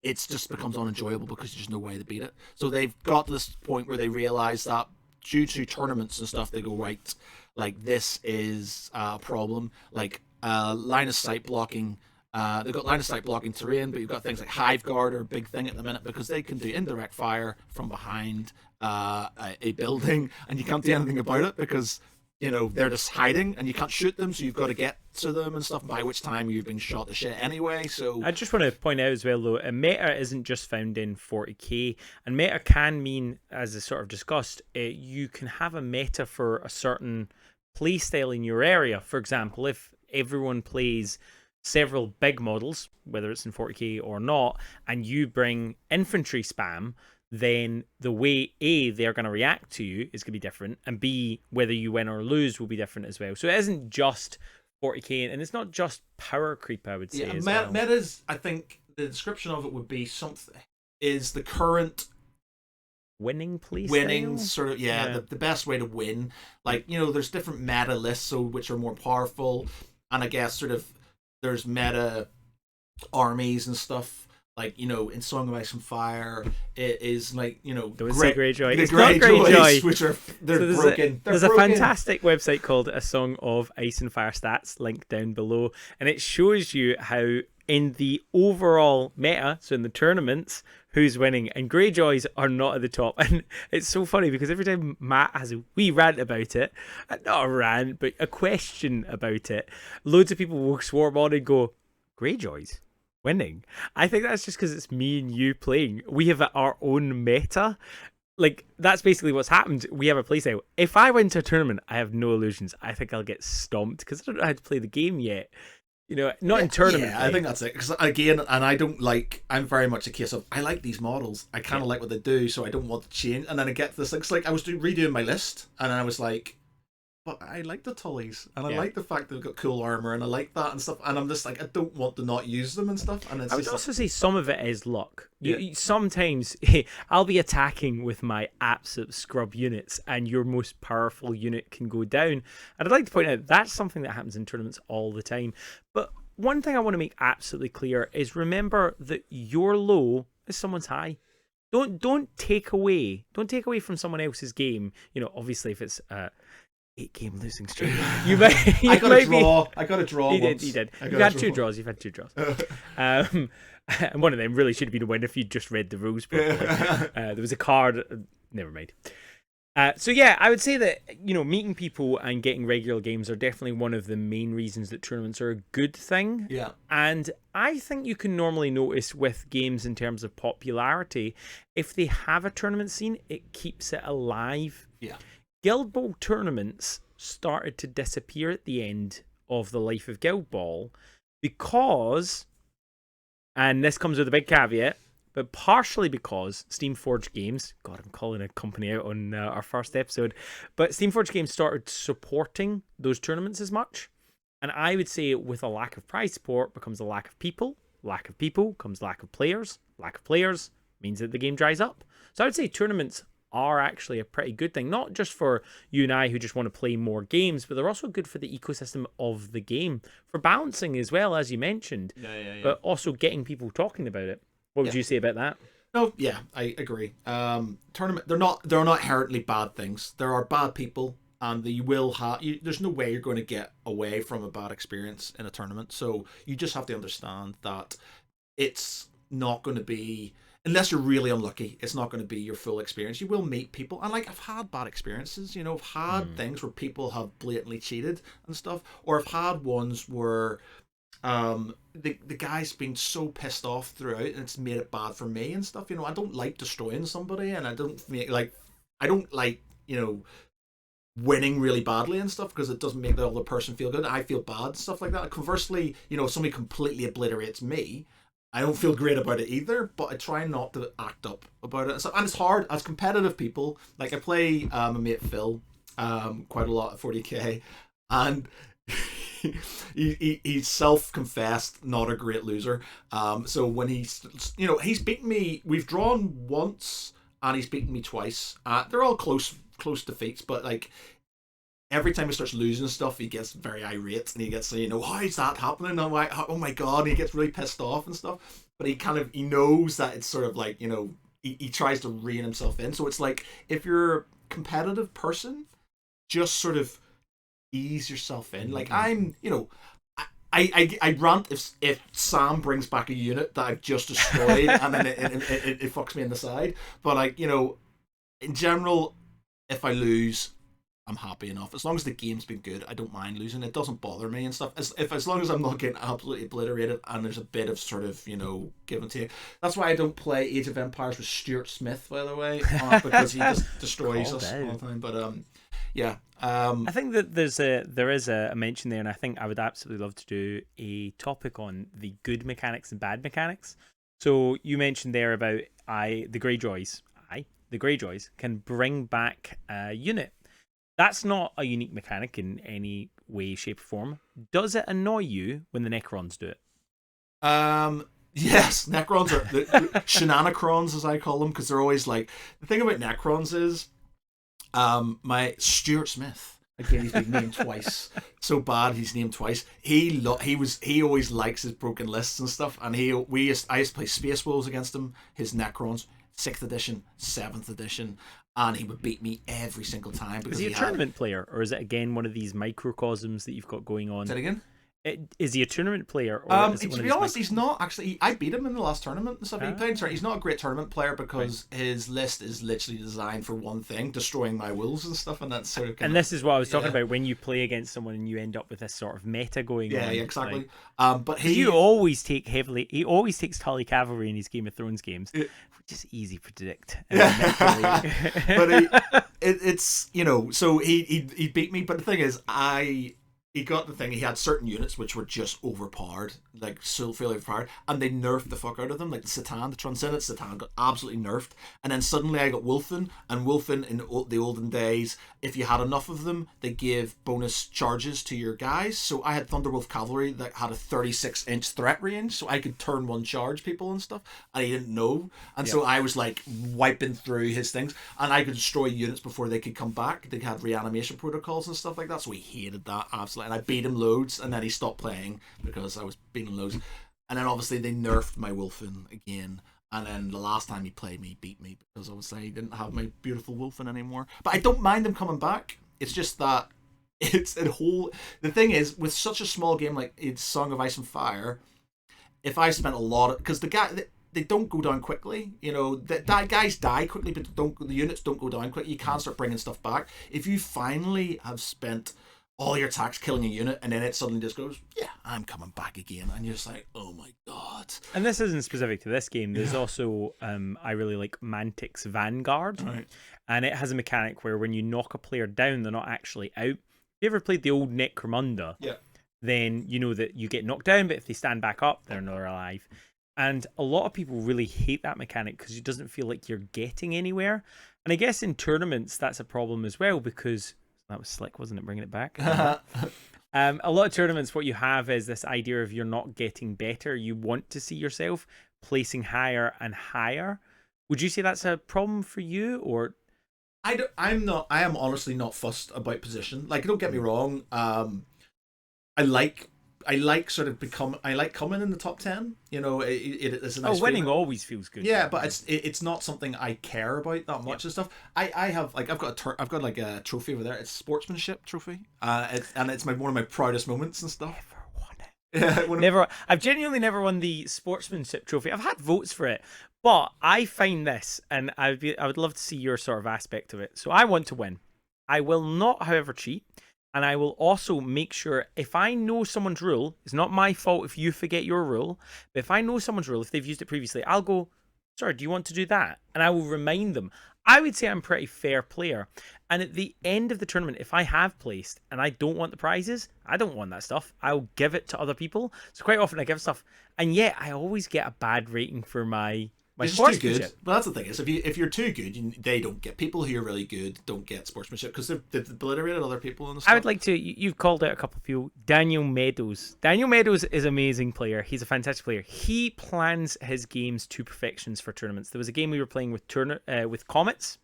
it just becomes unenjoyable because there's just no way to beat it. So they've got to this point where they realize that due to tournaments and stuff, they go, right, like this is a problem. Like line of sight blocking. They've got line of sight blocking terrain, but you've got things like Hive Guard are a big thing at the minute because they can do indirect fire from behind a building, and you can't do anything about it because they're just hiding and you can't shoot them, so you've got to get to them and stuff, by which time you've been shot to shit anyway. So I just want to point out as well, though, a meta isn't just found in 40k, and meta can mean, as is sort of discussed, you can have a meta for a certain play style in your area. For example, if everyone plays several big models, whether it's in 40k or not, and you bring infantry spam, then the way A, they're going to react to you is going to be different, and B, whether you win or lose will be different as well. So it isn't just 40k, and it's not just power creep, I would say. Yeah, as well. Meta's, I think the description of it would be something, is the current winning play winning style? sort of, the best way to win. Like, there's different meta lists, so which are more powerful, and I guess sort of there's meta armies and stuff. Like, in Song of Ice and Fire, it is like, Don't say Greyjoy. The It's not Greyjoy. which are, they're So broken. There's a fantastic website called A Song of Ice and Fire Stats, linked down below, and it shows you how in the overall meta, so in the tournaments, who's winning, and Greyjoys are not at the top. And it's so funny because every time Matt has a wee rant about it, not a rant, but a question about it, loads of people will swarm on and go, Greyjoys winning. I think that's just because it's me and you playing. We have our own meta. Like, that's basically what's happened. We have a playstyle. If I went to a tournament, I have no illusions. I think I'll get stomped because I don't know how to play the game yet. Not in tournament. Yeah, I think that's it. Because again, and I'm very much a case of, I like these models. I kind of like what they do, so I don't want to change. And then I get to this, it's like I was redoing my list, and I was like, but I like the Tullies, and I Yeah. like the fact they've got cool armor, and I like that and stuff. And I'm just like, I don't want to not use them and stuff. And it's I would just also say some of it is luck. Yeah. Sometimes I'll be attacking with my absolute scrub units, and your most powerful unit can go down. And I'd like to point out that's something that happens in tournaments all the time. But one thing I want to make absolutely clear is remember that your low is someone's high. Don't take away from someone else's game. Obviously if it's 8-game losing streak, you might. I got a draw. I got a draw. He once. did. I You've got a had draw. two draws. You've had two draws. And one of them really should have been a win if you'd just read the rules properly. There was a card. Never mind. So yeah, I would say that meeting people and getting regular games are definitely one of the main reasons that tournaments are a good thing. Yeah. And I think you can normally notice with games in terms of popularity, if they have a tournament scene, it keeps it alive. Yeah. Guild Ball tournaments started to disappear at the end of the life of Guild Ball because, and this comes with a big caveat, but partially because Steamforged Games, God, I'm calling a company out on our first episode, but Steamforged Games started supporting those tournaments as much. And I would say with a lack of prize support becomes a lack of people comes lack of players means that the game dries up. So I would say tournaments are actually a pretty good thing, not just for you and I who just want to play more games, but they're also good for the ecosystem of the game, for balancing as well, as you mentioned, but also getting people talking about it. What would you say about that? No, yeah, I agree. Tournament, they're not inherently bad things. There are bad people, and you will have. There's no way you're going to get away from a bad experience in a tournament. So you just have to understand that it's not going to be, unless you're really unlucky, it's not going to be your full experience. You will meet people, and like I've had bad experiences. I've had things where people have blatantly cheated and stuff, or I've had ones where the guy's been so pissed off throughout, and it's made it bad for me and stuff. I don't like destroying somebody, and I don't like winning really badly and stuff, because it doesn't make the other person feel good. I feel bad and stuff like that. Conversely, if somebody completely obliterates me, I don't feel great about it either, but I try not to act up about it. And it's hard as competitive people. Like I play my mate Phil quite a lot at 40k, and he's self-confessed not a great loser. So when he's beaten me, we've drawn once and he's beaten me twice. They're all close defeats, but like every time he starts losing stuff, he gets very irate, and he gets how is that happening? I'm like, oh my god, and he gets really pissed off and stuff. But he knows that it's sort of like he tries to rein himself in. So it's like, if you're a competitive person, just sort of ease yourself in. Like I'm, I rant if Sam brings back a unit that I've just destroyed and then it fucks me in the side. But like, in general, if I lose, I'm happy enough. As long as the game's been good, I don't mind losing. It doesn't bother me and stuff. As long as I'm not getting absolutely obliterated and there's a bit of sort of, give and take. That's why I don't play Age of Empires with Stuart Smith, by the way, because he just destroys us all the time. But yeah. I think that there is a mention there, and I think I would absolutely love to do a topic on the good mechanics and bad mechanics. So you mentioned there about the Greyjoys. The Greyjoys can bring back a unit. That's not a unique mechanic in any way, shape, or form. Does it annoy you when the Necrons do it? Yes, Necrons are the Shenanacrons, as I call them, because they're always like, the thing about Necrons is my Stuart Smith, again, he's been named twice. So bad he's named twice. He always likes his broken lists and stuff, and I used to play Space Wolves against him, his Necrons, 6th edition, 7th edition, and he would beat me every single time. Because is he a tournament player, or is it again one of these microcosms that you've got going on? Say it again? Is he a tournament player? Or to be honest, he's not actually. I beat him in the last tournament and stuff. He played. He's not a great tournament player because his list is literally designed for one thing: destroying my wolves and stuff. And that's sort of. And this is what I was talking about when you play against someone and you end up with this sort of meta going on. Yeah, exactly. But he always take heavily. He always takes Tully Cavalry in his Game of Thrones games, which is easy to predict. But it's So he beat me. But the thing is, he got the thing. He had certain units which were just overpowered, like so fairly overpowered, and they nerfed the fuck out of them. Like the Satan, the Transcendent Satan got absolutely nerfed, and then suddenly I got Wolfen, and Wolfen in the olden days, if you had enough of them, they gave bonus charges to your guys. So I had Thunderwolf Cavalry that had a 36-inch threat range, so I could turn one charge people and stuff, and he didn't know, and so I was like wiping through his things, and I could destroy units before they could come back. They had reanimation protocols and stuff like that, so he hated that absolutely. And I beat him loads, and then he stopped playing because I was beating him loads. And then obviously they nerfed my Wolfen again. And then the last time he played me, he beat me because obviously he didn't have my beautiful Wolfen anymore. But I don't mind him coming back. It's just that it's a whole. The thing is, with such a small game like it's Song of Ice and Fire, if I spent a lot of, because the guy. They don't go down quickly, you know. The guys die quickly, but the units don't go down quickly. You can't start bringing stuff back. If you finally have spent all your attacks killing a unit, and then it suddenly just goes, yeah, I'm coming back again, and you're just like, oh my god. And this isn't specific to this game. There's also I really like Mantic's Vanguard, Right. and it has a mechanic where when you knock a player down, they're not actually out. If you ever played the old Necromunda, Yeah. then you know that you get knocked down, but if they stand back up, they're not alive. And a lot of people really hate that mechanic because it doesn't feel like you're getting anywhere. And I guess in tournaments, that's a problem as well because that was slick, wasn't it? Bringing it back. A lot of tournaments, what you have is this idea of you're not getting better. You want to see yourself placing higher and higher. Would you say that's a problem for you, or? I am honestly not fussed about position. Like, don't get me wrong. I like sort of coming in the top 10. You know, it's a nice winning feeling. always feels good. Yeah, but it's not something I care about that much and stuff. I have like I've got like a trophy over there. It's a sportsmanship trophy. It's one of my proudest moments and stuff. Never won it. Never. I've genuinely never won the sportsmanship trophy. I've had votes for it, but I find this, and I would love to see your sort of aspect of it. So I want to win. I will not, however, cheat. And I will also make sure if I know someone's rule, it's not my fault if you forget your rule, but if I know someone's rule, if they've used it previously, I'll go, sorry, do you want to do that? And I will remind them. I would say I'm a pretty fair player. And at the end of the tournament, if I have placed and I don't want the prizes, I don't want that stuff. I'll give it to other people. So quite often I give stuff. And yet I always get a bad rating for my sportsmanship. Too good. But that's the thing is, if you're too good, they don't get. People who are really good don't get sportsmanship because they've obliterated other people and stuff. I would like to. You've called out a couple of people. Daniel Meadows. Daniel Meadows is an amazing player. He's a fantastic player. He plans his games to perfections for tournaments. There was a game we were playing with comets,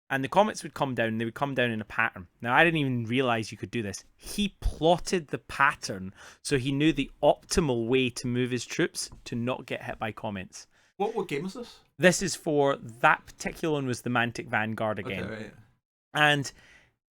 and the comets would come down. And they would come down in a pattern. Now I didn't even realize you could do this. He plotted the pattern so he knew the optimal way to move his troops to not get hit by comets. What game is this? This is for that particular one was the Mantic Vanguard again. Okay, right. And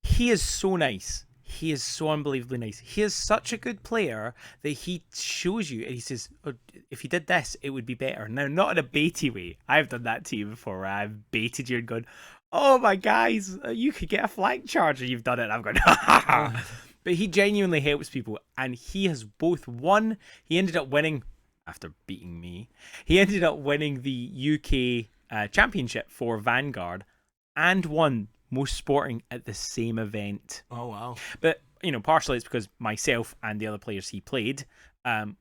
he is so nice. He is so unbelievably nice. He is such a good player that he shows you and he says, oh, if you did this, it would be better. Now, not in a baity way. I've done that to you before where I've baited you and gone, oh my guys, you could get a flank charge and you've done it. And I've gone, ha ha ha. But he genuinely helps people and he has both won. He ended up winning. After beating me, he ended up winning the UK championship for Vanguard and won most sporting at the same event. Oh, wow. But, you know, partially it's because myself and the other players he played, we're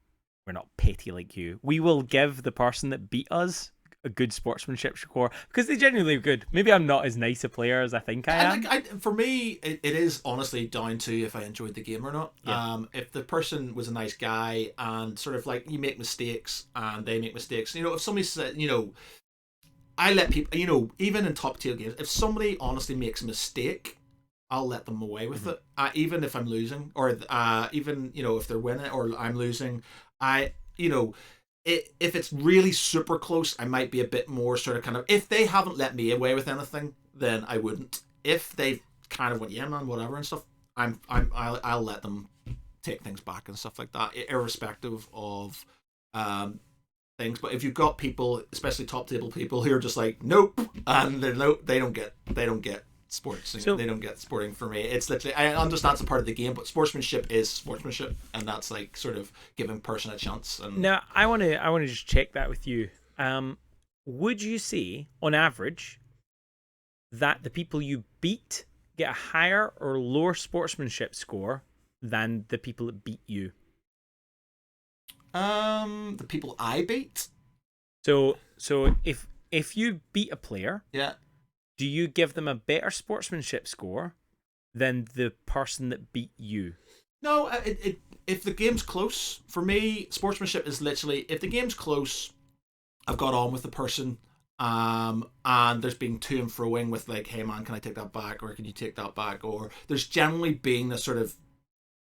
not petty like you. We will give the person that beat us a good sportsmanship score because they genuinely good. Maybe I'm not as nice a player as I think I am. For me, it is honestly down to if I enjoyed the game or not. Yeah. If the person was a nice guy and sort of like you make mistakes and they make mistakes, you know, if somebody said, you know, I let people, you know, even in top tier games, if somebody honestly makes a mistake, I'll let them away with it, even if I'm losing or even, you know, if they're winning or I'm losing, you know. If it's really super close, I might be a bit more sort of kind of. If they haven't let me away with anything, then I wouldn't. If they kind of went, yeah, man, whatever and stuff, I'll let them take things back and stuff like that, irrespective of things. But if you've got people, especially top table people, who are just like, nope, and they don't get sports. So, they don't get sporting for me. It's literally, I understand it's a part of the game, but sportsmanship is sportsmanship, and that's like sort of giving person a chance. And now I want to just check that with you. Would you say, on average, that the people you beat get a higher or lower sportsmanship score than the people that beat you? The people I beat. So if you beat a player, Yeah. do you give them a better sportsmanship score than the person that beat you? No, if the game's close, for me, sportsmanship is literally if the game's close, I've got on with the person, and there's been to and froing with like, hey man, can I take that back, or can you take that back, or there's generally been a sort of,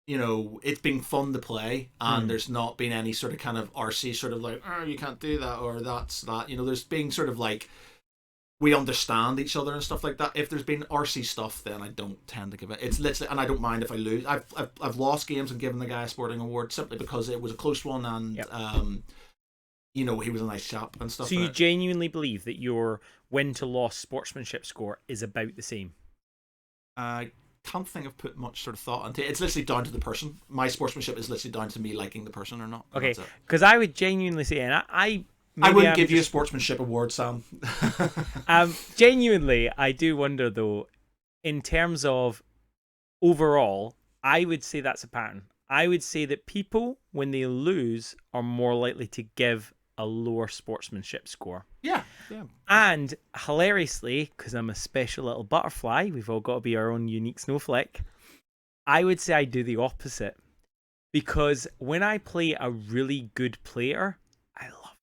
it's been fun to play, and there's not been any sort of kind of RC sort of like, oh, you can't do that, or that's that. There's being sort of like, we understand each other and stuff like that. If there's been RC stuff, then I don't tend to give it. It's literally, and I don't mind if I lose. I've lost games and given the guy a sporting award simply because it was a close one, and he was a nice chap and stuff. So you genuinely believe that your win to loss sportsmanship score is about the same? I can't think I've put much sort of thought into it. It's literally down to the person. My sportsmanship is literally down to me liking the person or not. Okay, because I would genuinely say, and I wouldn't give you a sportsmanship award, Sam. Genuinely, I do wonder though, in terms of overall, I would say that's a pattern. I would say that people, when they lose, are more likely to give a lower sportsmanship score. Yeah. And hilariously, because I'm a special little butterfly, we've all got to be our own unique snowflake, I would say I do the opposite. Because when I play a really good player, I love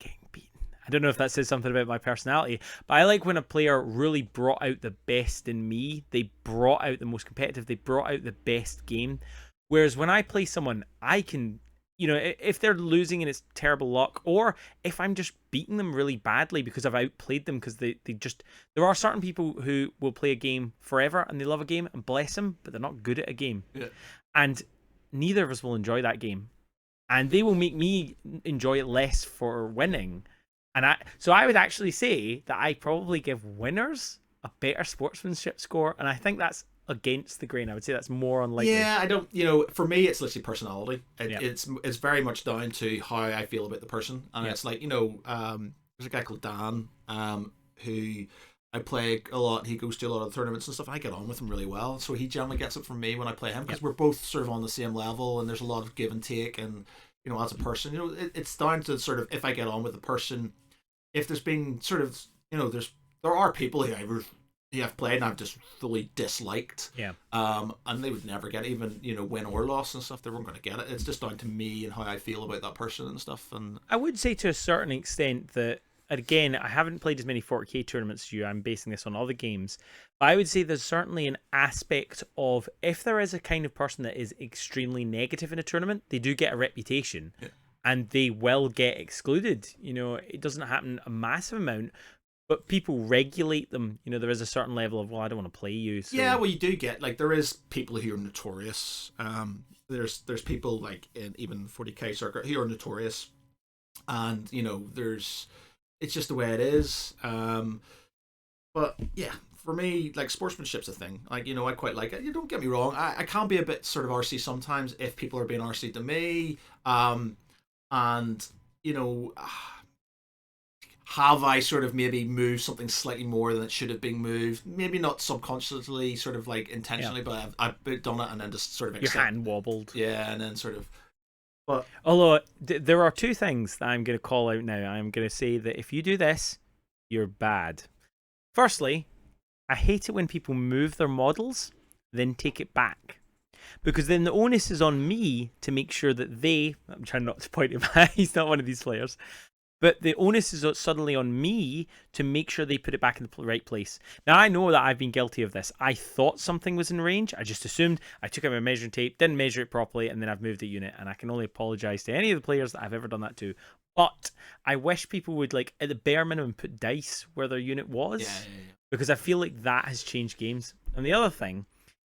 getting beaten. I don't know if that says something about my personality, but I like when a player really brought out the best in me. They brought out the most competitive. They brought out the best game. Whereas when I play someone, I can, if they're losing and it's terrible luck, or if I'm just beating them really badly because I've outplayed them, because there are certain people who will play a game forever and they love a game and bless them, but they're not good at a game. Yeah. And neither of us will enjoy that game. And they will make me enjoy it less for winning. So I would actually say that I probably give winners a better sportsmanship score, and I think that's against the grain. I would say that's more unlikely. Yeah, I don't. For me, it's literally personality. It's very much down to how I feel about the person, and it's like there's a guy called Dan, who I play a lot. He goes to a lot of tournaments and stuff. And I get on with him really well, so he generally gets it from me when I play him because we're both sort of on the same level, and there's a lot of give and take, and as a person, it's down to sort of if I get on with the person. If there's been sort of there are people who I've played and I've just fully disliked. Yeah. And they would never get it, even, win or loss and stuff. They weren't going to get it. It's just down to me and how I feel about that person and stuff. And I would say to a certain extent that, again, I haven't played as many 40k tournaments as you. I'm basing this on other games. But I would say there's certainly an aspect of, if there is a kind of person that is extremely negative in a tournament, they do get a reputation. Yeah. And they will get excluded. It doesn't happen a massive amount, but people regulate them. There is a certain level of, well, I don't want to play you. So. Yeah, well, you do get, like, there is people who are notorious. There's people, like, in even 40k circuit who are notorious. And, it's just the way it is. But, yeah, for me, like, sportsmanship's a thing. Like, I quite like it. You don't get me wrong. I can be a bit sort of RC sometimes if people are being RC to me. And, have I sort of maybe moved something slightly more than it should have been moved? Maybe not subconsciously, sort of like intentionally, but I've done it and then just sort of your hand wobbled. Yeah, and then sort of. But although there are two things that I'm going to call out now. I'm going to say that if you do this, you're bad. Firstly, I hate it when people move their models, then take it back. Because then the onus is on me to make sure that I'm trying not to point him at, he's not one of these players, but the onus is suddenly on me to make sure they put it back in the right place. Now, I know that I've been guilty of this. I thought something was in range. I just assumed. I took out my measuring tape, didn't measure it properly, and then I've moved the unit. And I can only apologise to any of the players that I've ever done that to. But I wish people would, like, at the bare minimum, put dice where their unit was. Yeah. Because I feel like that has changed games. And the other thing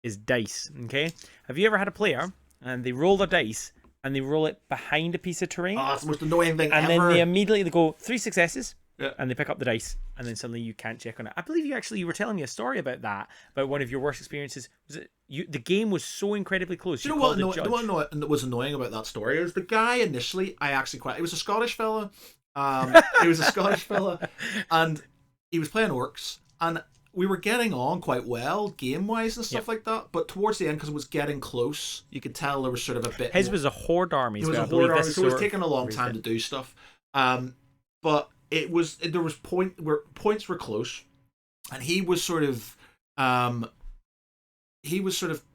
is dice, okay? Have you ever had a player and they roll their dice and they roll it behind a piece of terrain? Oh, it's the most annoying thing and ever. Then they immediately go 3 successes, yeah, and they pick up the dice, and then suddenly you can't check on it. I believe you were telling me a story about that, about one of your worst experiences. Was it the game was so incredibly close? Do you know what was annoying about that story? It was the guy initially. It was a Scottish fella. He was a Scottish fella, and he was playing orcs. And we were getting on quite well game wise and stuff like that. But towards the end, because it was getting close, you could tell there was sort of a bit. His was a horde army. It was a horde army, so it was taking a long time to do stuff. But there was points were close, and he was sort of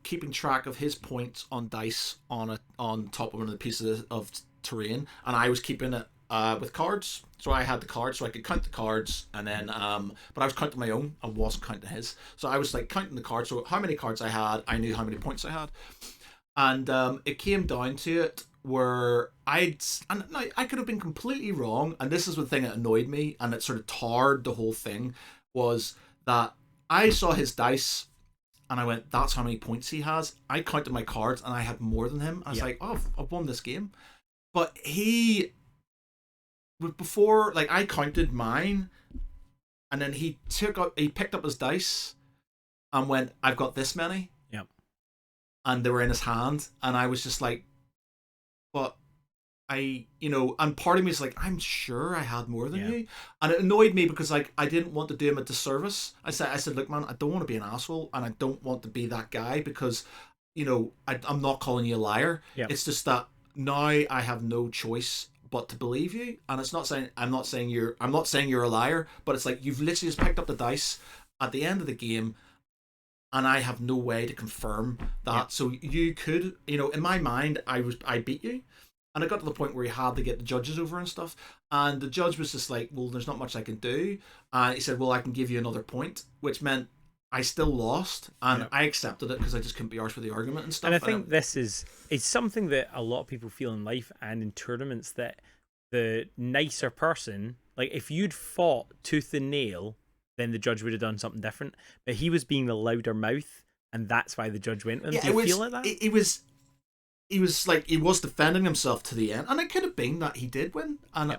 keeping track of his points on dice on top of one of the pieces of terrain, and I was keeping it with cards. So I had the cards, so I could count the cards, and then but I was counting my own. I wasn't counting his. So I was like counting the cards. So how many cards I had, I knew how many points I had, and it came down to it where I could have been completely wrong, and this is the thing that annoyed me, and it sort of tarred the whole thing, was that I saw his dice. And I went, that's how many points he has. I counted my cards and I had more than him. I was like, oh, I've won this game. But he, before, like, I counted mine, and then he picked up his dice and went, I've got this many. Yep. And they were in his hand. And I was just like, but and part of me is like, I'm sure I had more than you. And it annoyed me because, like, I didn't want to do him a disservice. I said, look, man, I don't want to be an asshole, and I don't want to be that guy because, I'm not calling you a liar. Yep. It's just that now I have no choice but to believe you. And it's not saying I'm not saying you're a liar, but it's like you've literally just picked up the dice at the end of the game, and I have no way to confirm that. Yep. So you could, in my mind, I beat you. And I got to the point where he had to get the judges over and stuff. And the judge was just like, well, there's not much I can do. And he said, well, I can give you another point, which meant I still lost. And I accepted it because I just couldn't be arsed with the argument and stuff. And I think it's something that a lot of people feel in life and in tournaments, that the nicer person, like if you'd fought tooth and nail, then the judge would have done something different. But he was being the louder mouth, and that's why the judge went with him. Do you feel like that? He was defending himself to the end, and it could have been that he did win. And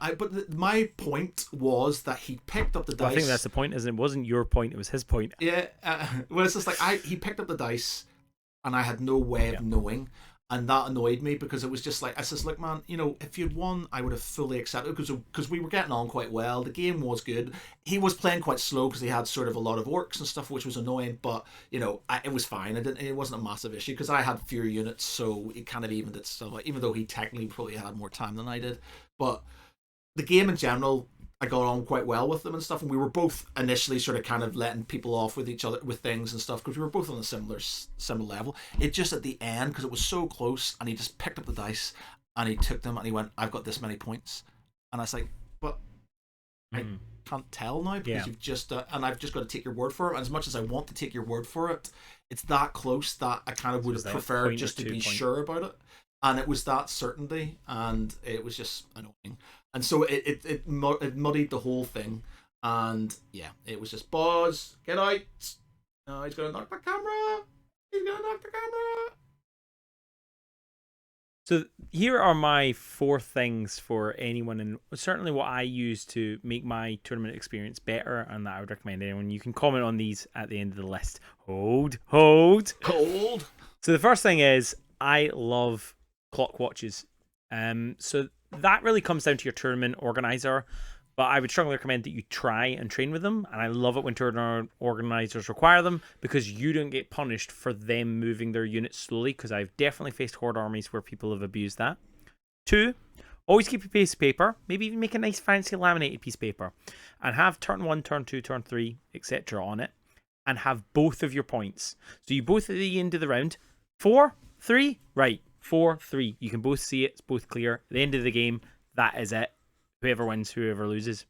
my point was that he picked up the dice. I think that's the point, isn't it? It wasn't your point; it was his point. Yeah, well, it's just like he picked up the dice, and I had no way of knowing, and that annoyed me because it was just like I says, look, man, if you'd won, I would have fully accepted because we were getting on quite well. The game was good. He was playing quite slow because he had sort of a lot of orcs and stuff, which was annoying. But it was fine. It wasn't a massive issue because I had fewer units, so it kind of evened itself. Even though he technically probably had more time than I did, but the game in general, I got on quite well with them and stuff, and we were both initially sort of kind of letting people off with each other with things and stuff because we were both on a similar level. It just at the end, because it was so close, and he just picked up the dice and he took them and he went, I've got this many points, and I was like, but I can't tell now because you've just and I've just got to take your word for it. And as much as I want to take your word for it, it's that close that I kind of would have preferred just to be sure about it. And it was that certainty, and it was just annoying. And so it muddied the whole thing. And yeah, it was just, Boz, get out. No, he's going to knock the camera. He's going to knock the camera. So here are my 4 things for anyone, and certainly what I use to make my tournament experience better, and that I would recommend anyone. You can comment on these at the end of the list. Hold. So the first thing is, I love clock watches. So that really comes down to your tournament organizer, but I would strongly recommend that you try and train with them. And I love it when tournament organizers require them, because you don't get punished for them moving their units slowly, because I've definitely faced horde armies where people have abused that. 2, always keep a piece of paper, maybe even make a nice fancy laminated piece of paper, and have turn 1, turn 2, turn 3, etc. on it, and have both of your points. So you both at the end of the round, 4, 3, right. 4, 3. You can both see it. It's both clear. At the end of the game, that is it. Whoever wins, whoever loses.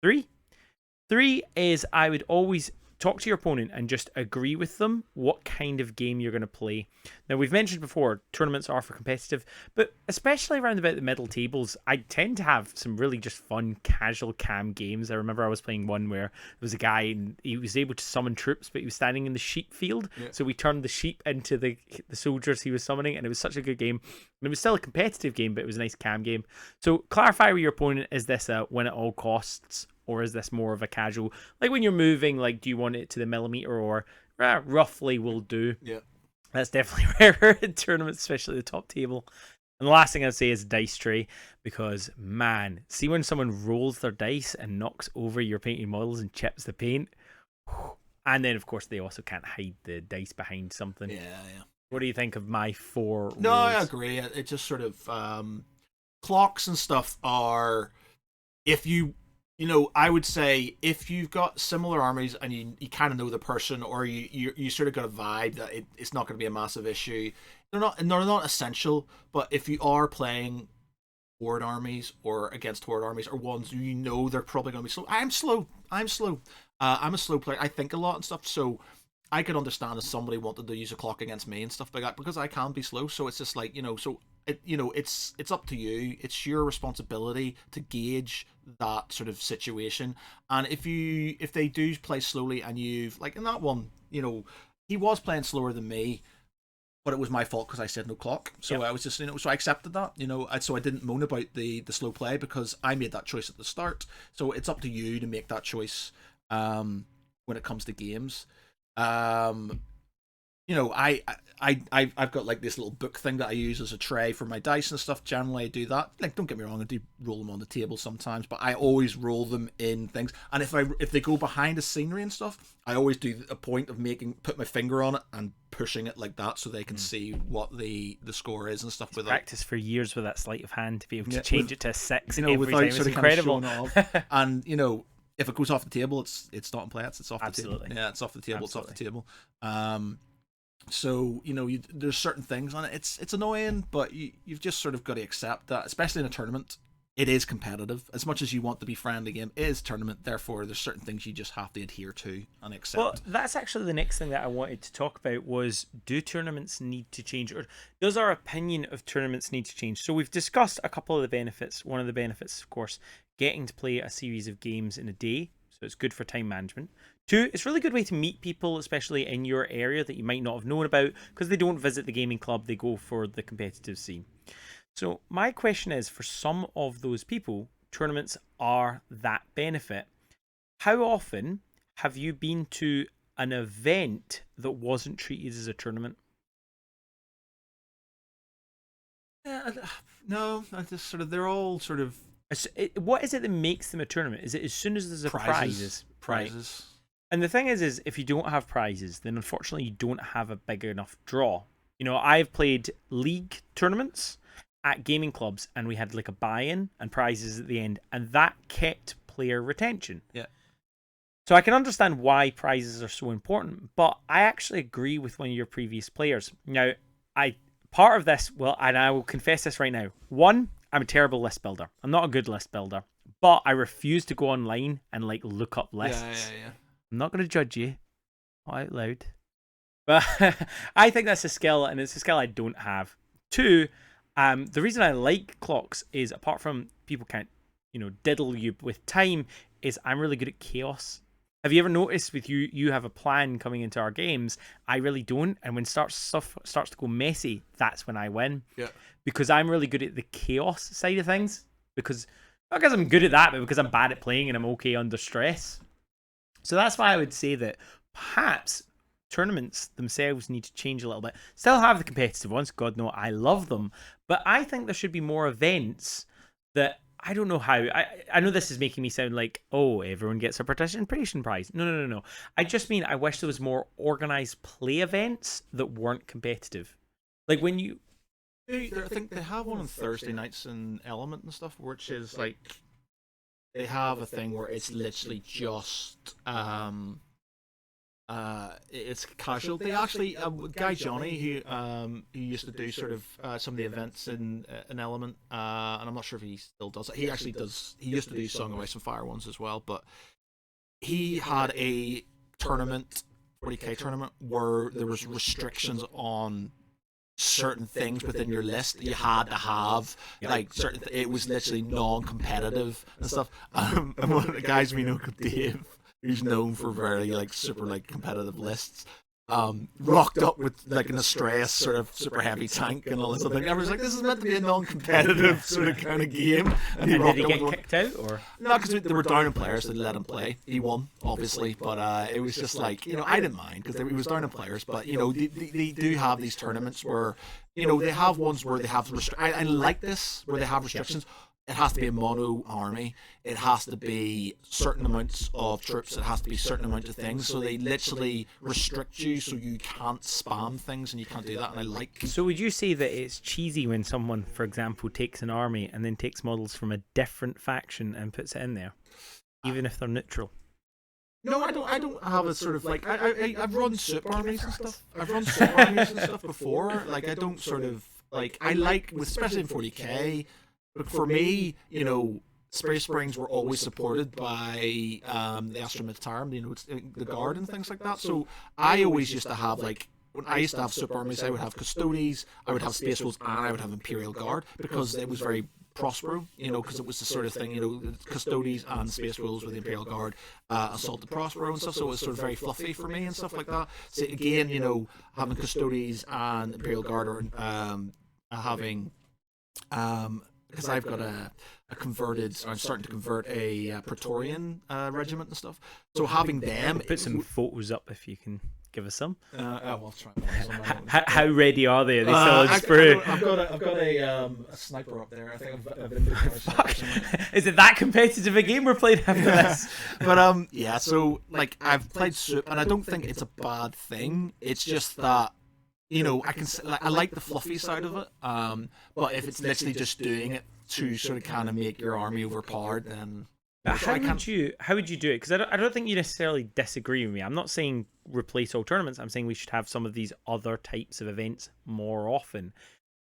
3 is, I would always talk to your opponent and just agree with them what kind of game you're going to play. Now, we've mentioned before, tournaments are for competitive, but especially around about the middle tables, I tend to have some really just fun, casual cam games. I remember I was playing one where there was a guy and he was able to summon troops, but he was standing in the sheep field. Yeah. So we turned the sheep into the soldiers he was summoning, and it was such a good game. And it was still a competitive game, but it was a nice cam game. So clarify with your opponent, is this a win at all costs? Or is this more of a casual, like when you're moving, like, do you want it to the millimeter, or roughly will do? Yeah. That's definitely rarer in tournaments, especially the top table. And the last thing I'd say is dice tray, because, man, see when someone rolls their dice and knocks over your painted models and chips the paint? And then, of course, they also can't hide the dice behind something. Yeah. What do you think of my 4 No, rules? I agree. It just sort of clocks and stuff are, if I would say if you've got similar armies and you kind of know the person, or you sort of got a vibe that it's not going to be a massive issue. They're not essential, but if you are playing horde armies or against horde armies, or ones they're probably going to be slow. I'm slow. I'm a slow player. I think a lot and stuff, so I could understand if somebody wanted to use a clock against me and stuff like that, because I can be slow. So it's just like, so it's up to you. It's your responsibility to gauge that sort of situation. And if they do play slowly, and you've, like in that one, he was playing slower than me, but it was my fault because I said no clock. So I was just, so I accepted that, so I didn't moan about the slow play because I made that choice at the start. So it's up to you to make that choice when it comes to games. I've got like this little book thing that I use as a tray for my dice and stuff. Generally, I do that. Like, don't get me wrong, I do roll them on the table sometimes, but I always roll them in things. And if they go behind a scenery and stuff, I always do a point of put my finger on it and pushing it like that so they can see what the score is and stuff. With practice for years with that sleight of hand to be able to change it to a 6 every without time. It's incredible. And if it goes off the table, it's not in play. It's off Absolutely. the table. Yeah, it's off the table. Absolutely. It's off the table. So there's certain things on it. It's annoying, but you've just sort of got to accept that, especially in a tournament. It is competitive. As much as you want to be friendly game, it is a tournament. Therefore, there's certain things you just have to adhere to and accept. Well, that's actually the next thing that I wanted to talk about was, do tournaments need to change, or does our opinion of tournaments need to change? So we've discussed a couple of the benefits. One of the benefits, of course, getting to play a series of games in a day. So it's good for time management. 2, it's a really good way to meet people, especially in your area that you might not have known about, because they don't visit the gaming club, they go for the competitive scene. So my question is, for some of those people, tournaments are that benefit. How often have you been to an event that wasn't treated as a tournament? No, I just sort of, they're all sort of. What is it that makes them a tournament? Is it as soon as there's a prizes? Prizes. And the thing is if you don't have prizes, then unfortunately you don't have a big enough draw. I've played league tournaments at gaming clubs, and we had like a buy-in and prizes at the end, and that kept player retention. Yeah. So I can understand why prizes are so important, but I actually agree with one of your previous players. Now, part of this, and I will confess this right now. 1, I'm a terrible list builder. I'm not a good list builder, but I refuse to go online and like look up lists. Yeah. I'm not going to judge you, not out loud, but I think that's a skill, and it's a skill I don't have. 2, the reason I like clocks is, apart from people can't, diddle you with time, is I'm really good at chaos. Have you ever noticed with you have a plan coming into our games? I really don't, and when stuff starts to go messy, that's when I win. Yeah. Because I'm really good at the chaos side of things. Because not because I'm good at that, but because I'm bad at playing and I'm okay under stress. So that's why I would say that perhaps tournaments themselves need to change a little bit. Still have the competitive ones, God no, I love them, but I think there should be more events that, I don't know how, I know this is making me sound like, oh, everyone gets a participation prize. No. I just mean, I wish there was more organized play events that weren't competitive. Like when you... I think they have one on Thursday nights in Element and stuff, which is like, they have a thing where it's literally just it's casual. They actually, guy Johnny, who used to do sort of some of the events in an Element, and I'm not sure if he still does it. He actually does. He used to do Song of Ice and Fire ones as well, but he had a tournament, 40k tournament, where there was restrictions on certain things within your list you had to have, like certain. It was literally non-competitive and stuff. And one of the guys we know, Dave, who's known for very like super like competitive lists, rocked up with like an Astraeus sort of super heavy tank and all this other thing. Everyone's like, this is meant to be a non-competitive sort of kind of game. And he did he get kicked out, or no? Because they were down in players, so they let him play. He won, obviously, but it was just like, I didn't mind because he was down in players. But they do have these tournaments where they have ones where they have I like this, where they have restrictions. it has to be a mono army. It has to be certain amounts of troops. It has to be certain amount of things. So they literally restrict you, so you can't spam things and you can't do that. And I like. So would you say that it's cheesy when someone, for example, takes an army and then takes models from a different faction and puts it in there, even if they're neutral? No, I don't have a sort of like I've run soup armies and stuff. I've run soup armies and stuff before. Like I don't sort of like I like, especially in 40k. But for me, Space Springs were always supported by the Astra Militarum, it's the Guard and things like that. So I always used to have, like, when I used to have super armies, I would have Custodes, I would have Space Wolves, and I would have Imperial Guard, because it was very Prospero, because it was the sort of thing, Custodes and Space Wolves with the Imperial Guard assaulted Prospero and stuff, so it was sort of very fluffy for me and stuff like that. So again, having Custodes and Imperial Guard, or having... because I've got a converted, or I'm starting to convert a Praetorian regiment and stuff. So having them... Put some photos up if you can give us some. I'll try. How ready are they? Are they still in sprue? I've got a sniper up there. I think I've been... Is it that competitive a game we're playing after this? But yeah, so like I've played Soup, and I don't think it's a bad thing. It's just that I like the fluffy side of it, but if it's literally just doing it to sort of kind of make your army overpowered, then how would you do it? Because I don't think you necessarily disagree with me. I'm not saying replace all tournaments. I'm saying we should have some of these other types of events more often.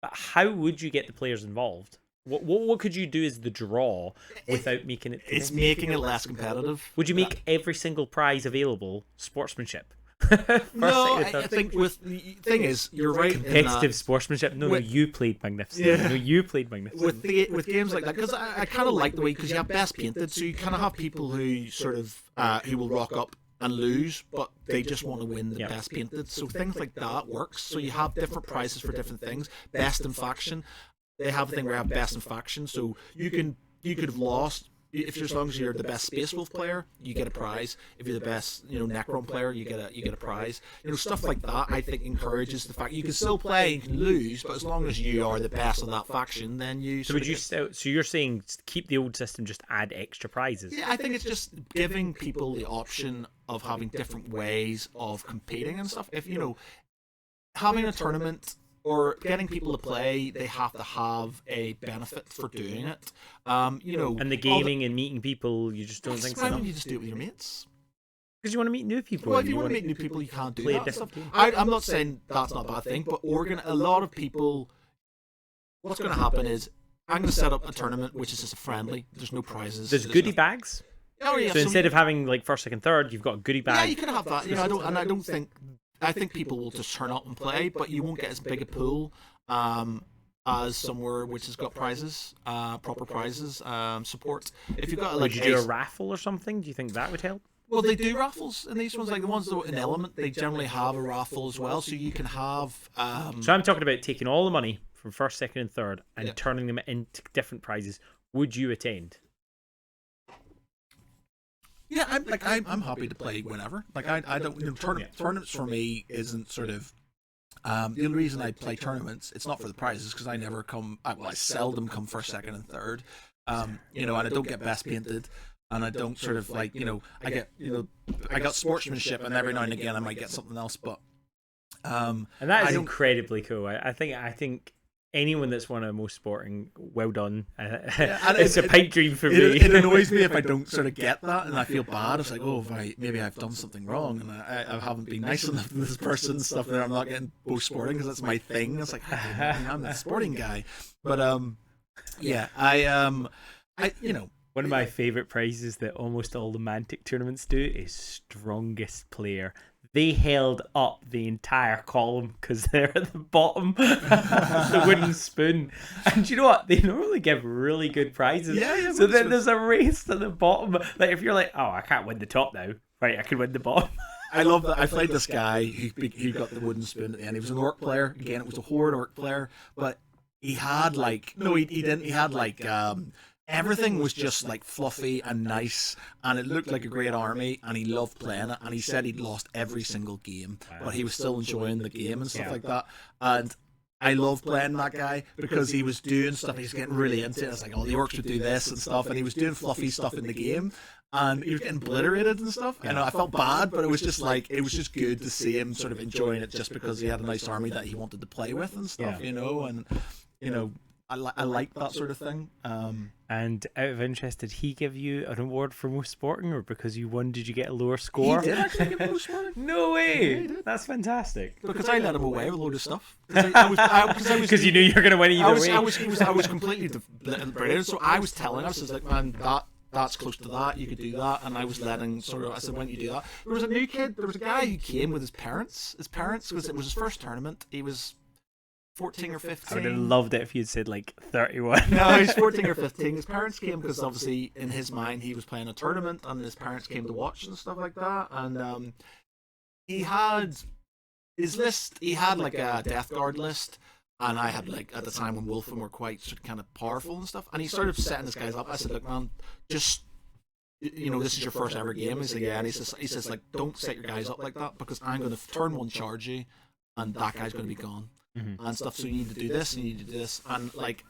But how would you get the players involved? What could you do as the draw without making it? It's making it less competitive. Would you make every single prize available sportsmanship? No, I think with the thing is, you're right. Competitive sportsmanship. No, you played magnificent. Yeah. No, you played magnificent. With games like that, because I kind of like the way, because you have best painted, so you kind of have people who sort of who will rock up and lose, but they just want to win the best painted. So things like that works. So you have different prizes for different things. Best in faction, they have a thing where you have best in faction, so you could have lost. If you're, as long as you're the best Space Wolf player, you get a prize. If you're the best, Necron player, you get a prize. Stuff like that. I think encourages the fact you can still play, you can lose, but as long as you are the best of that faction, then you. So you're saying keep the old system, just add extra prizes? Yeah, I think it's just giving people the option of having different ways of competing and stuff. If having a tournament, or getting people to play, they have to have a benefit for doing it. And the gaming and meeting people, you just don't think so? Why don't you just do it with your mates? Because you want to meet new people. Well, if you want to meet new people, you can't do that. I'm not saying that's not a bad thing, but a lot of people... What's going to happen is, I'm going to set up a tournament which is just a friendly. There's no prizes. There's goodie bags? Oh, yeah, so instead of having like first, second, third, you've got a goodie bag. Yeah, you can have that. I think people will just turn up and play, but you won't get as big a pool as somewhere which has got prizes, proper prizes, support. If you've got would you do a raffle or something? Do you think that would help? Well, they do raffles in these ones, like the ones that in Element, they generally have a raffle as well, so you can have. So I'm talking about taking all the money from first, second, and third and turning them into different prizes. Would you attend? Yeah, I'm happy to play whenever. Like I don't tournaments for me isn't sort of the only reason I play tournaments. It's not for the prizes, because I never come. I seldom come first, second, and third. And I don't get best painted, and I don't sort of like I get I got sportsmanship, and every now and again I might get something else. But and that is incredibly cool. I think. Anyone that's won a most sporting, well done. It's a pipe dream for me. It annoys me if I don't sort of get that, and I feel bad. It's like, maybe I've done something wrong, and I haven't been nice enough to this person and stuff. And I'm not getting most sporting because that's my thing. It's like I'm the sporting guy, but yeah, One of my favourite prizes that almost all the Mantic tournaments do is strongest player. They held up the entire column because they're at the bottom. The wooden spoon. And you know what? They normally give really good prizes. Yeah, so then there's a race to the bottom. Like if you're like, oh, I can't win the top now. Right, I can win the bottom. I love that. I played this guy who got the wooden spoon at the end. He was an orc player. Again, it was a horde orc player. But he had he didn't. He had everything was just like fluffy and nice, and it looked like a great army, and he loved playing it, and he said he'd lost every single game, but he was still enjoying the game and stuff like that. And I love playing that guy because he was doing stuff. He's getting really into it. It's like, oh, the orcs would do this and stuff, and he was doing fluffy stuff in the game, and he was getting obliterated and stuff. I know I felt bad, but it was just like it was just good to see him sort of enjoying it just because he had a nice army that he wanted to play with and stuff, you know, and you know. I like that sort of thing. And out of interest, did he give you an award for most sporting, or because you won, did you get a lower score? He did actually give me most sporting. No way! Yeah, he did. That's fantastic. Because I let him away with a load of stuff. Because you knew you were going to win either way. I was completely brilliant. So I was telling us, I was like, man, that's close to that. You could do that, and I was letting sort of. I said, when you do that, there was a new kid. There was a guy who came with his parents. His parents, because it was his first tournament. He was 14 or 15. I would have loved it if you'd said like 31. No, he's 14 or 15. His parents came because obviously in his mind he was playing a tournament, and his parents came to watch and stuff like that. And he had his list. He had like a Death Guard list, and I had like at the time when Wolfen were quite sort of kind of powerful and stuff. And he started setting his guys up. I said, look, man, just you know, this is your first ever game. He's like, yeah, and he says like, don't set your guys up like that because I'm going to turn one charge you, and that guy's going to be gone. And stuff, so you need to do this, and you need to do this, and like,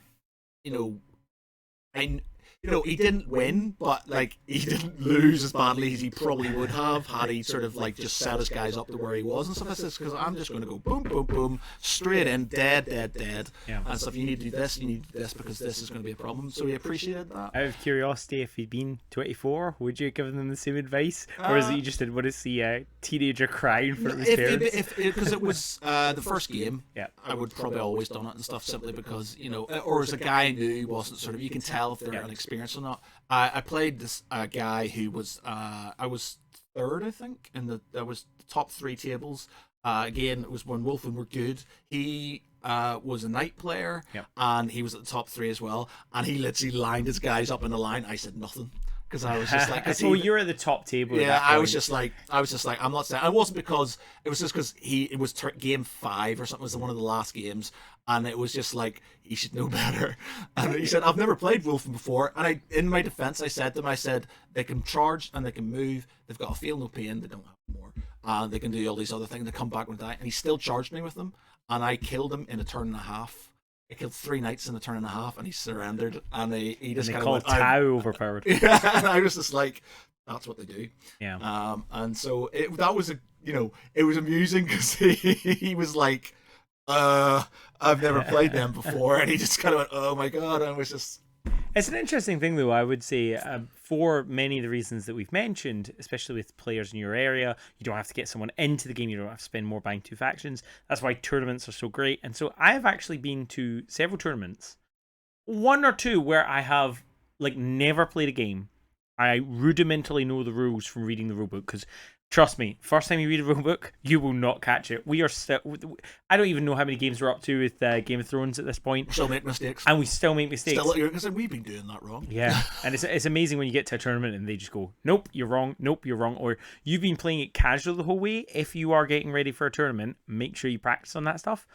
you know, he didn't win, but like he didn't lose as badly as he probably would have had he sort of like just set his guys up to where he was and stuff. I said, because I'm just going to go boom, boom, boom, straight in, dead, and stuff. You need to do this, you need to do this because this is going to be a problem. So he appreciated that. Out of curiosity, if he'd been 24, would you have given them the same advice, or is it you just didn't want to see a teenager crying for his parents? Because it was the first game, I would probably always done it and stuff simply because, you know, or as a guy I knew wasn't sort of, you can tell if they're inexperienced or not. I played this guy who was I was third, I think, in there was the top 3 tables. Again, it was when Wolfen were good. He was a knight player, and he was at the top 3 as well. And he literally lined his guys up in a line. I said nothing. Because I was just like, so you're at the top table. Yeah, I was just like, I'm not saying. It wasn't because it was just because it was game 5 or something. It was one of the last games, and it was just like he should know better. And he said, I've never played Wolfen before, and in my defense, I said to them, I said they can charge and they can move. They've got a feel no pain. They don't have more. They can do all these other things. They come back and die. And he still charged me with them, and I killed him in a turn and a half. I killed 3 knights in a turn and a half, and he surrendered. And he just kind of went, Tao overpowered. Yeah, and I was just like, that's what they do. Yeah. And so that was it was amusing because he was like, I've never played them before, and he just kind of went, oh my god, and I was just. It's an interesting thing, though, I would say, for many of the reasons that we've mentioned, especially with players in your area. You don't have to get someone into the game. You don't have to spend more buying 2 factions. That's why tournaments are so great. And so I've actually been to several tournaments, 1 or 2 where I have like never played a game. I rudimentally know the rules from reading the rulebook, because trust me, first time you read a rulebook, you will not catch it. We are still. I don't even know how many games we're up to with Game of Thrones at this point. We still make mistakes. And we still make mistakes. Because we've been doing that wrong. Yeah, and it's amazing when you get to a tournament and they just go, nope, you're wrong, nope, you're wrong. Or you've been playing it casual the whole way. If you are getting ready for a tournament, make sure you practice on that stuff.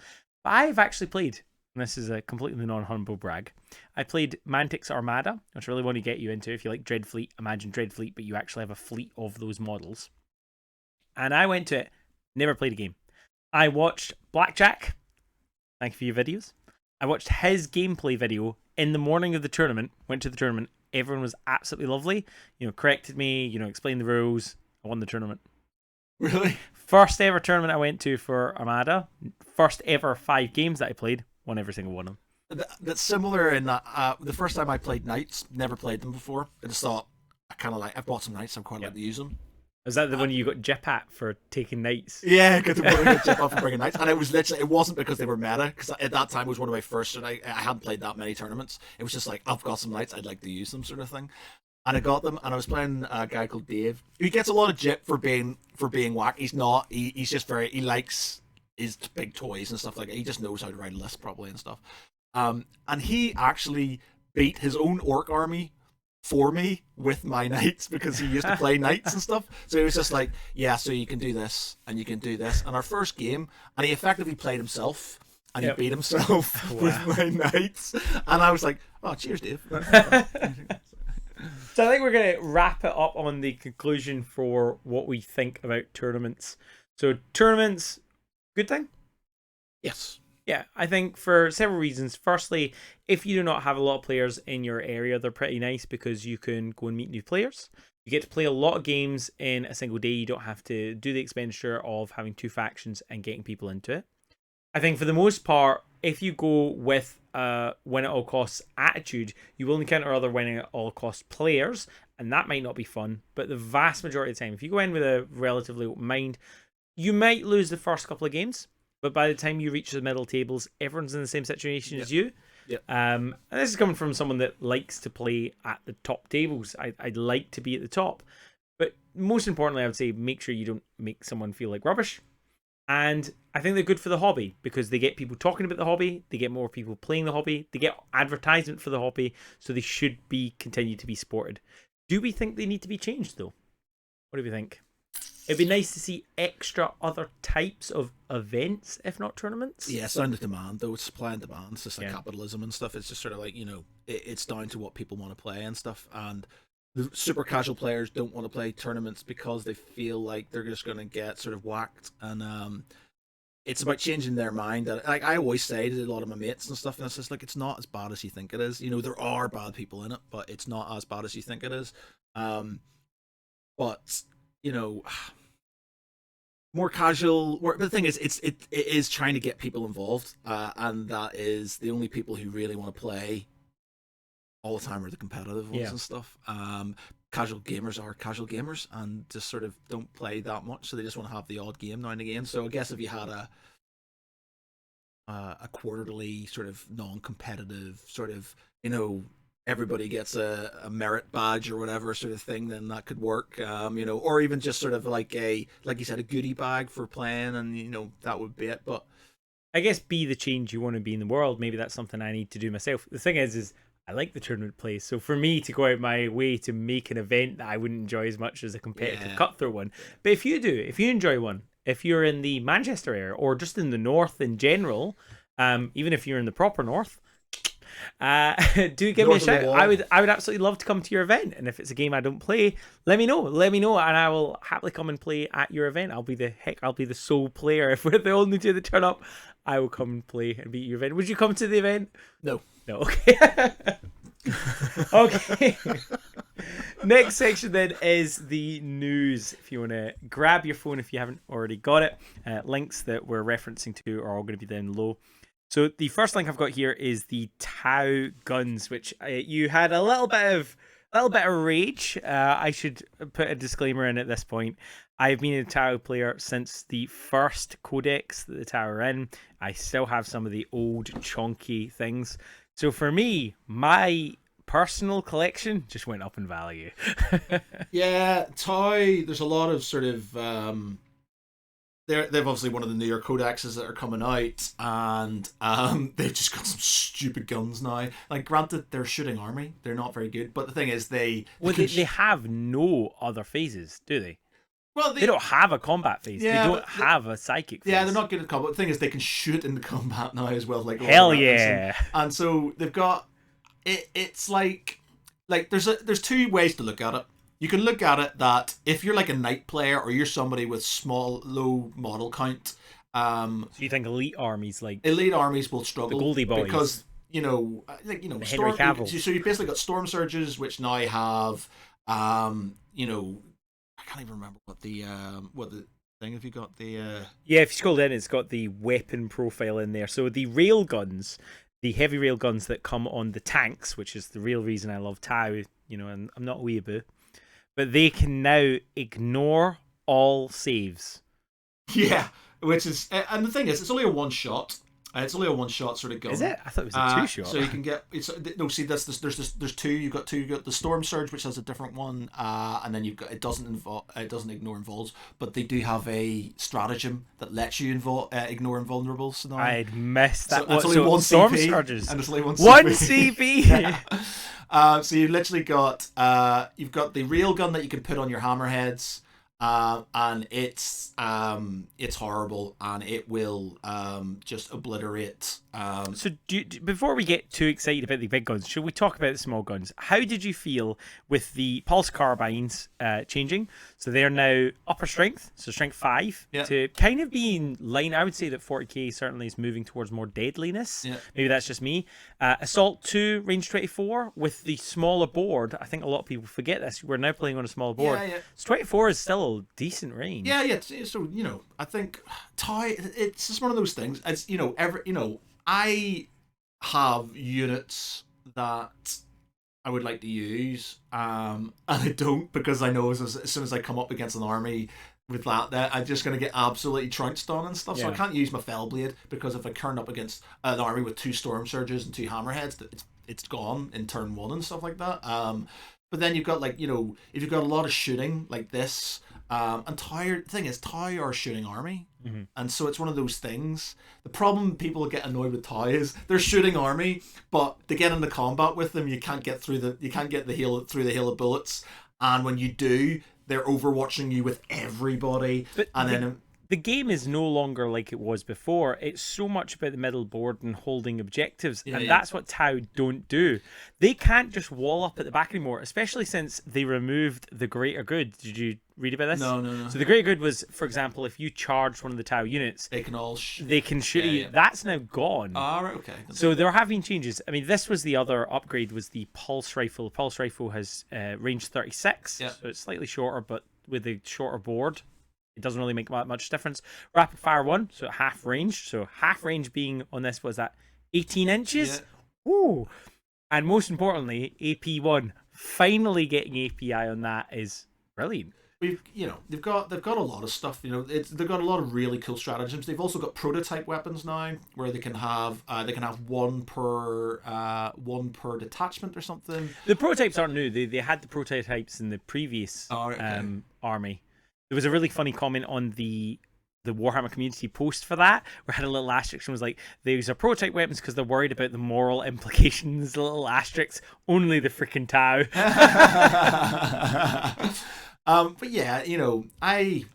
But I've actually played, and this is a completely non-humble brag, I played Mantic's Armada, which I really want to get you into. If you like Dreadfleet, imagine Dreadfleet, but you actually have a fleet of those models. And I went to it, never played a game. I watched Blackjack. Thank you for your videos. I watched his gameplay video in the morning of the tournament, went to the tournament. Everyone was absolutely lovely. You know, corrected me, explained the rules. I won the tournament. Really? First ever tournament I went to for Armada. First ever 5 games that I played. Won every single one of them. That's similar in that the first time I played Knights, never played them before. I just thought, I've bought some Knights, I'm quite like to use them. Is that the one you got Jip at for taking Knights? Yeah, got Jip off for bringing Knights. And it was literally, it wasn't because they were meta, because at that time it was one of my first, and I hadn't played that many tournaments. It was just like, I've got some Knights, I'd like to use them, sort of thing. And I got them, and I was playing a guy called Dave, who gets a lot of Jip for being whack. He's not, he's just he likes his big toys and stuff like that. He just knows how to write a list properly and stuff. And he actually beat his own orc army for me with my knights, because he used to play knights and stuff. So he was just like, yeah, so you can do this and you can do this. And our first game, and he effectively played himself, and he beat himself with my knights. And I was like, oh, cheers, Dave. So I think we're going to wrap it up on the conclusion for what we think about tournaments. So tournaments, good thing? Yes. Yeah, I think for several reasons. Firstly, if you do not have a lot of players in your area, they're pretty nice because you can go and meet new players. You get to play a lot of games in a single day. You don't have to do the expenditure of having two factions and getting people into it. I think for the most part, if you go with win at all costs attitude, you will encounter other winning at all costs players, and that might not be fun. But the vast majority of the time, if you go in with a relatively open mind, you might lose the first couple of games, but by the time you reach the middle tables, everyone's in the same situation as you. Yep. And this is coming from someone that likes to play at the top tables. I'd like to be at the top. But most importantly, I would say make sure you don't make someone feel like rubbish. And I think they're good for the hobby because they get people talking about the hobby, they get more people playing the hobby, they get advertisement for the hobby, so they should be continue to be supported. Do we think they need to be changed though? What do we think? It'd be nice to see extra other types of events, if not tournaments. Yeah, it's down to demand, though. It's supply and demand. It's just like capitalism and stuff. It's just sort of like, it's down to what people want to play and stuff. And the super casual players don't want to play tournaments because they feel like they're just going to get sort of whacked. And it's about changing their mind. Like I always say to a lot of my mates and stuff, and it's just like, it's not as bad as you think it is. There are bad people in it, but it's not as bad as you think it is. But more casual. But the thing is, it is trying to get people involved, and that is the only people who really want to play all the time are the competitive ones and stuff. Casual gamers are casual gamers and just sort of don't play that much, so they just want to have the odd game now and again. So I guess if you had a quarterly sort of non-competitive sort of everybody gets a merit badge or whatever sort of thing, then that could work. Or even just sort of like you said, a goodie bag for playing, and that would be it. But I guess be the change you want to be in the world. Maybe that's something I need to do myself. The thing is I like the tournament play, so for me to go out my way to make an event that I wouldn't enjoy as much as a competitive cutthroat one. But if you enjoy one, if you're in the Manchester area or just in the north in general, even if you're in the proper north, do give me a shout. I would absolutely love to come to your event, and if it's a game I don't play, let me know, and I will happily come and play at your event. I'll be the sole player. If we're the only two that turn up, I will come and play and be at your event. Would you come to the event? No, okay. Okay. Next section then is the news. If you want to grab your phone, if you haven't already got it, links that we're referencing to are all going to be down low. So the first link I've got here is the Tao Guns, which you had a little bit of rage. I should put a disclaimer in at this point. I've been a Tao player since the first codex that the Tao are in. I still have some of the old chunky things. So for me, my personal collection just went up in value. Yeah, Tao, there's a lot of sort of they've obviously one of the newer codexes that are coming out, and they've just got some stupid guns now. Like, granted, they're shooting army, they're not very good, but the thing is, they have no other phases, do they? Well, they don't have a combat phase. Yeah, they don't have a psychic phase. Yeah, they're not good at combat. The thing is, they can shoot into combat now as well. Like, hell yeah! And so they've got it. It's like there's two ways to look at it. You can look at it that if you're like a knight player or you're somebody with low model count, so you think elite armies will struggle, the Goldie Boys, because Henry Cavill. So you've basically got storm surges, which now have I can't even remember what the thing. Have you got the yeah, if you scroll down, it's got the weapon profile in there. So the rail guns, the heavy rail guns that come on the tanks, which is the real reason I love Tau, and I'm not a weeaboo, but they can now ignore all saves. Yeah, which is, and the thing is, it's only a one shot. It's only a one shot sort of gun. Is it? I thought it was a two shot. So you can get there's two. You've got the storm surge, which has a different one, and then you've got it doesn't ignore involves, but they do have a stratagem that lets you ignore invulnerables. Now I'd missed that. So it's only one storm CP, surges, and it's only one CP. Yeah. So you've literally got you've got the rail gun that you can put on your hammerheads. and it's horrible, and it will just obliterate. So before we get too excited about the big guns, should we talk about the small guns? How did you feel with the pulse carbines changing? So they're now upper strength, so strength 5, to kind of be in line. I would say that 40k certainly is moving towards more deadliness. Yeah. Maybe that's just me. Assault 2, range 24, with the smaller board. I think a lot of people forget this. We're now playing on a smaller board. Yeah. So 24 is still a decent range. Yeah. So I think it's just one of those things. It's I have units that I would like to use, and I don't, because I know as soon as I come up against an army with that I'm just going to get absolutely trounced on and stuff. So I can't use my Fellblade, because if I turn up against an army with 2 Storm Surges and 2 Hammerheads, it's gone in turn 1 and stuff like that. But then you've got if you've got a lot of shooting like this, and Tau are a shooting army. Mm-hmm. And so it's one of those things. The problem people get annoyed with Tau is they're shooting army, but to get into combat with them, you can't get through the hail of bullets. And when you do, they're overwatching you with everybody. But the game is no longer like it was before. It's so much about the middle board and holding objectives, and that's what Tau don't do. They can't just wall up at the back anymore, especially since they removed the greater good. Did you read about this? No. So the greater good was, for example, if you charged one of the Tau units, they can shoot you. Yeah. That's now gone. Right, okay. So there have been changes. I mean, this was the other upgrade, was the pulse rifle. The pulse rifle has range 36, so it's slightly shorter, but with a shorter board, it doesn't really make that much difference. Rapid fire 1, so half range. So half range being on this was at 18 inches. Yeah. Ooh. And most importantly, AP1, finally getting API on that is brilliant. They've got a lot of stuff. They've got a lot of really cool stratagems. They've also got prototype weapons now, where they can have one per detachment or something. The prototypes aren't new. They had the prototypes in the previous army. There was a really funny comment on the Warhammer community post for that, where it had a little asterisk and was like, these are prototype weapons because they're worried about the moral implications. Little asterisks, only the freaking Tau. But yeah,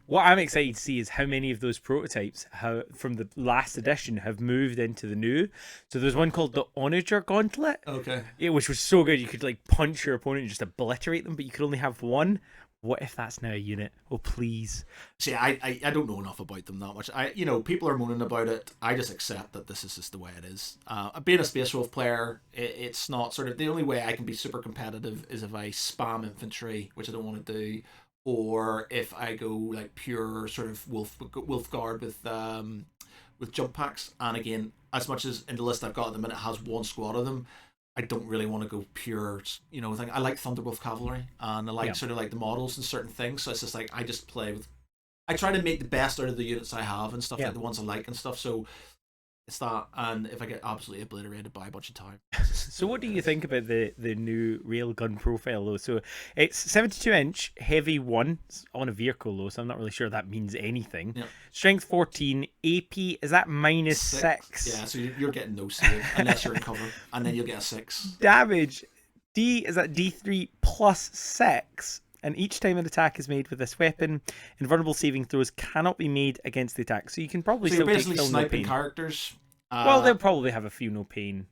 what I'm excited to see is how many of those prototypes from the last edition have moved into the new. So there's one called the Onager Gauntlet. Okay. Yeah, which was so good. You could punch your opponent and just obliterate them, but you could only have one. What if that's now a unit? Oh, please. See, I don't know enough about them that much. People are moaning about it. I just accept that this is just the way it is. Being a Space Wolf player, it's not sort of the only way I can be super competitive is if I spam infantry, which I don't want to do, or if I go pure sort of wolf guard with jump packs. And again, as much as in the list I've got at the minute has 1 squad of them, I don't really want to go pure, thing. I like Thunderwolf Cavalry, and I like sort of the models and certain things. So it's just I just play with. I try to make the best out of the units I have and stuff, like the ones I like and stuff. So it's that, and if I get absolutely obliterated by a bunch of time. So what do you think about the new railgun profile though? So it's 72-inch, heavy 1 on a vehicle though, so I'm not really sure that means anything. Yeah. Strength 14, AP, is that minus 6? Yeah, so you're getting no save unless you're in cover, and then you'll get a 6. Damage, is that D3 plus 6? And each time an attack is made with this weapon, invulnerable saving throws cannot be made against the attack. So you can probably still basically take sniping no pain. Characters. Well, they'll probably have a few no pain,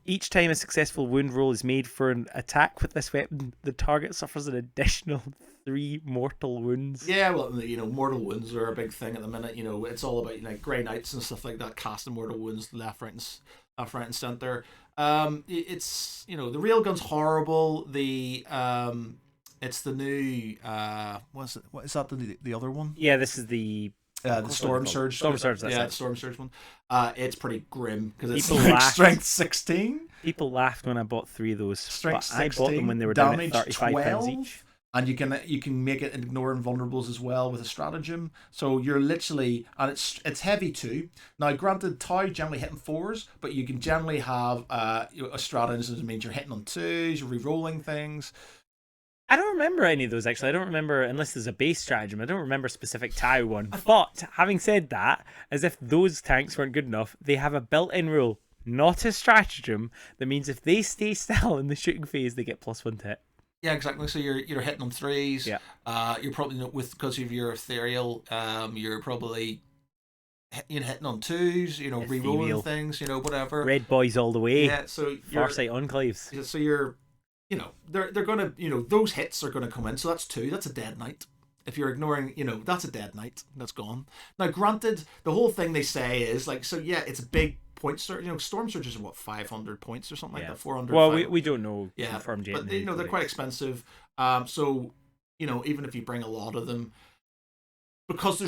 Each time a successful wound roll is made for an attack with this weapon, the target suffers an additional 3 mortal wounds. Yeah, well, mortal wounds are a big thing at the minute. It's all about Grey Knights and stuff like that, casting mortal wounds left, right, and center. It's the railgun's horrible. It's the new what is that the other one? Yeah, this is the Storm Surge. Storm Surge, that's the Storm Surge one. It's pretty grim because it's strength 16. People laughed when I bought 3 of those. Strength 16. I bought them when they were down at £35 each. And you can make it ignore invulnerables as well with a stratagem. So you're literally, and it's heavy too. Now, granted, Tau generally hitting 4s, but you can generally have a stratagem that means you're hitting on 2s, you're re-rolling things. I don't remember any of those actually. I don't remember, unless there's a base stratagem, I don't remember a specific Tau one. But having said that, as if those tanks weren't good enough, they have a built-in rule, not a stratagem, that means if they stay still in the shooting phase, they get +1 to hit. Yeah, exactly. So you're hitting on threes. Yeah. You're probably not with because of your ethereal. You're probably hitting on twos. Re-rolling Ethereal. things. Whatever. Red boys all the way. Yeah. So Farsight enclaves. So you're they're gonna those hits are gonna come in. So that's two. That's a dead knight. If you're ignoring, that's a dead knight. That's gone. Now, granted, the whole thing they say is like, so yeah, it's a big point surge. Storm surges are what 500 points or something like that. 400. Well, we don't know. Yeah, confirmed yet. But they're quite expensive. So even if you bring a lot of them, because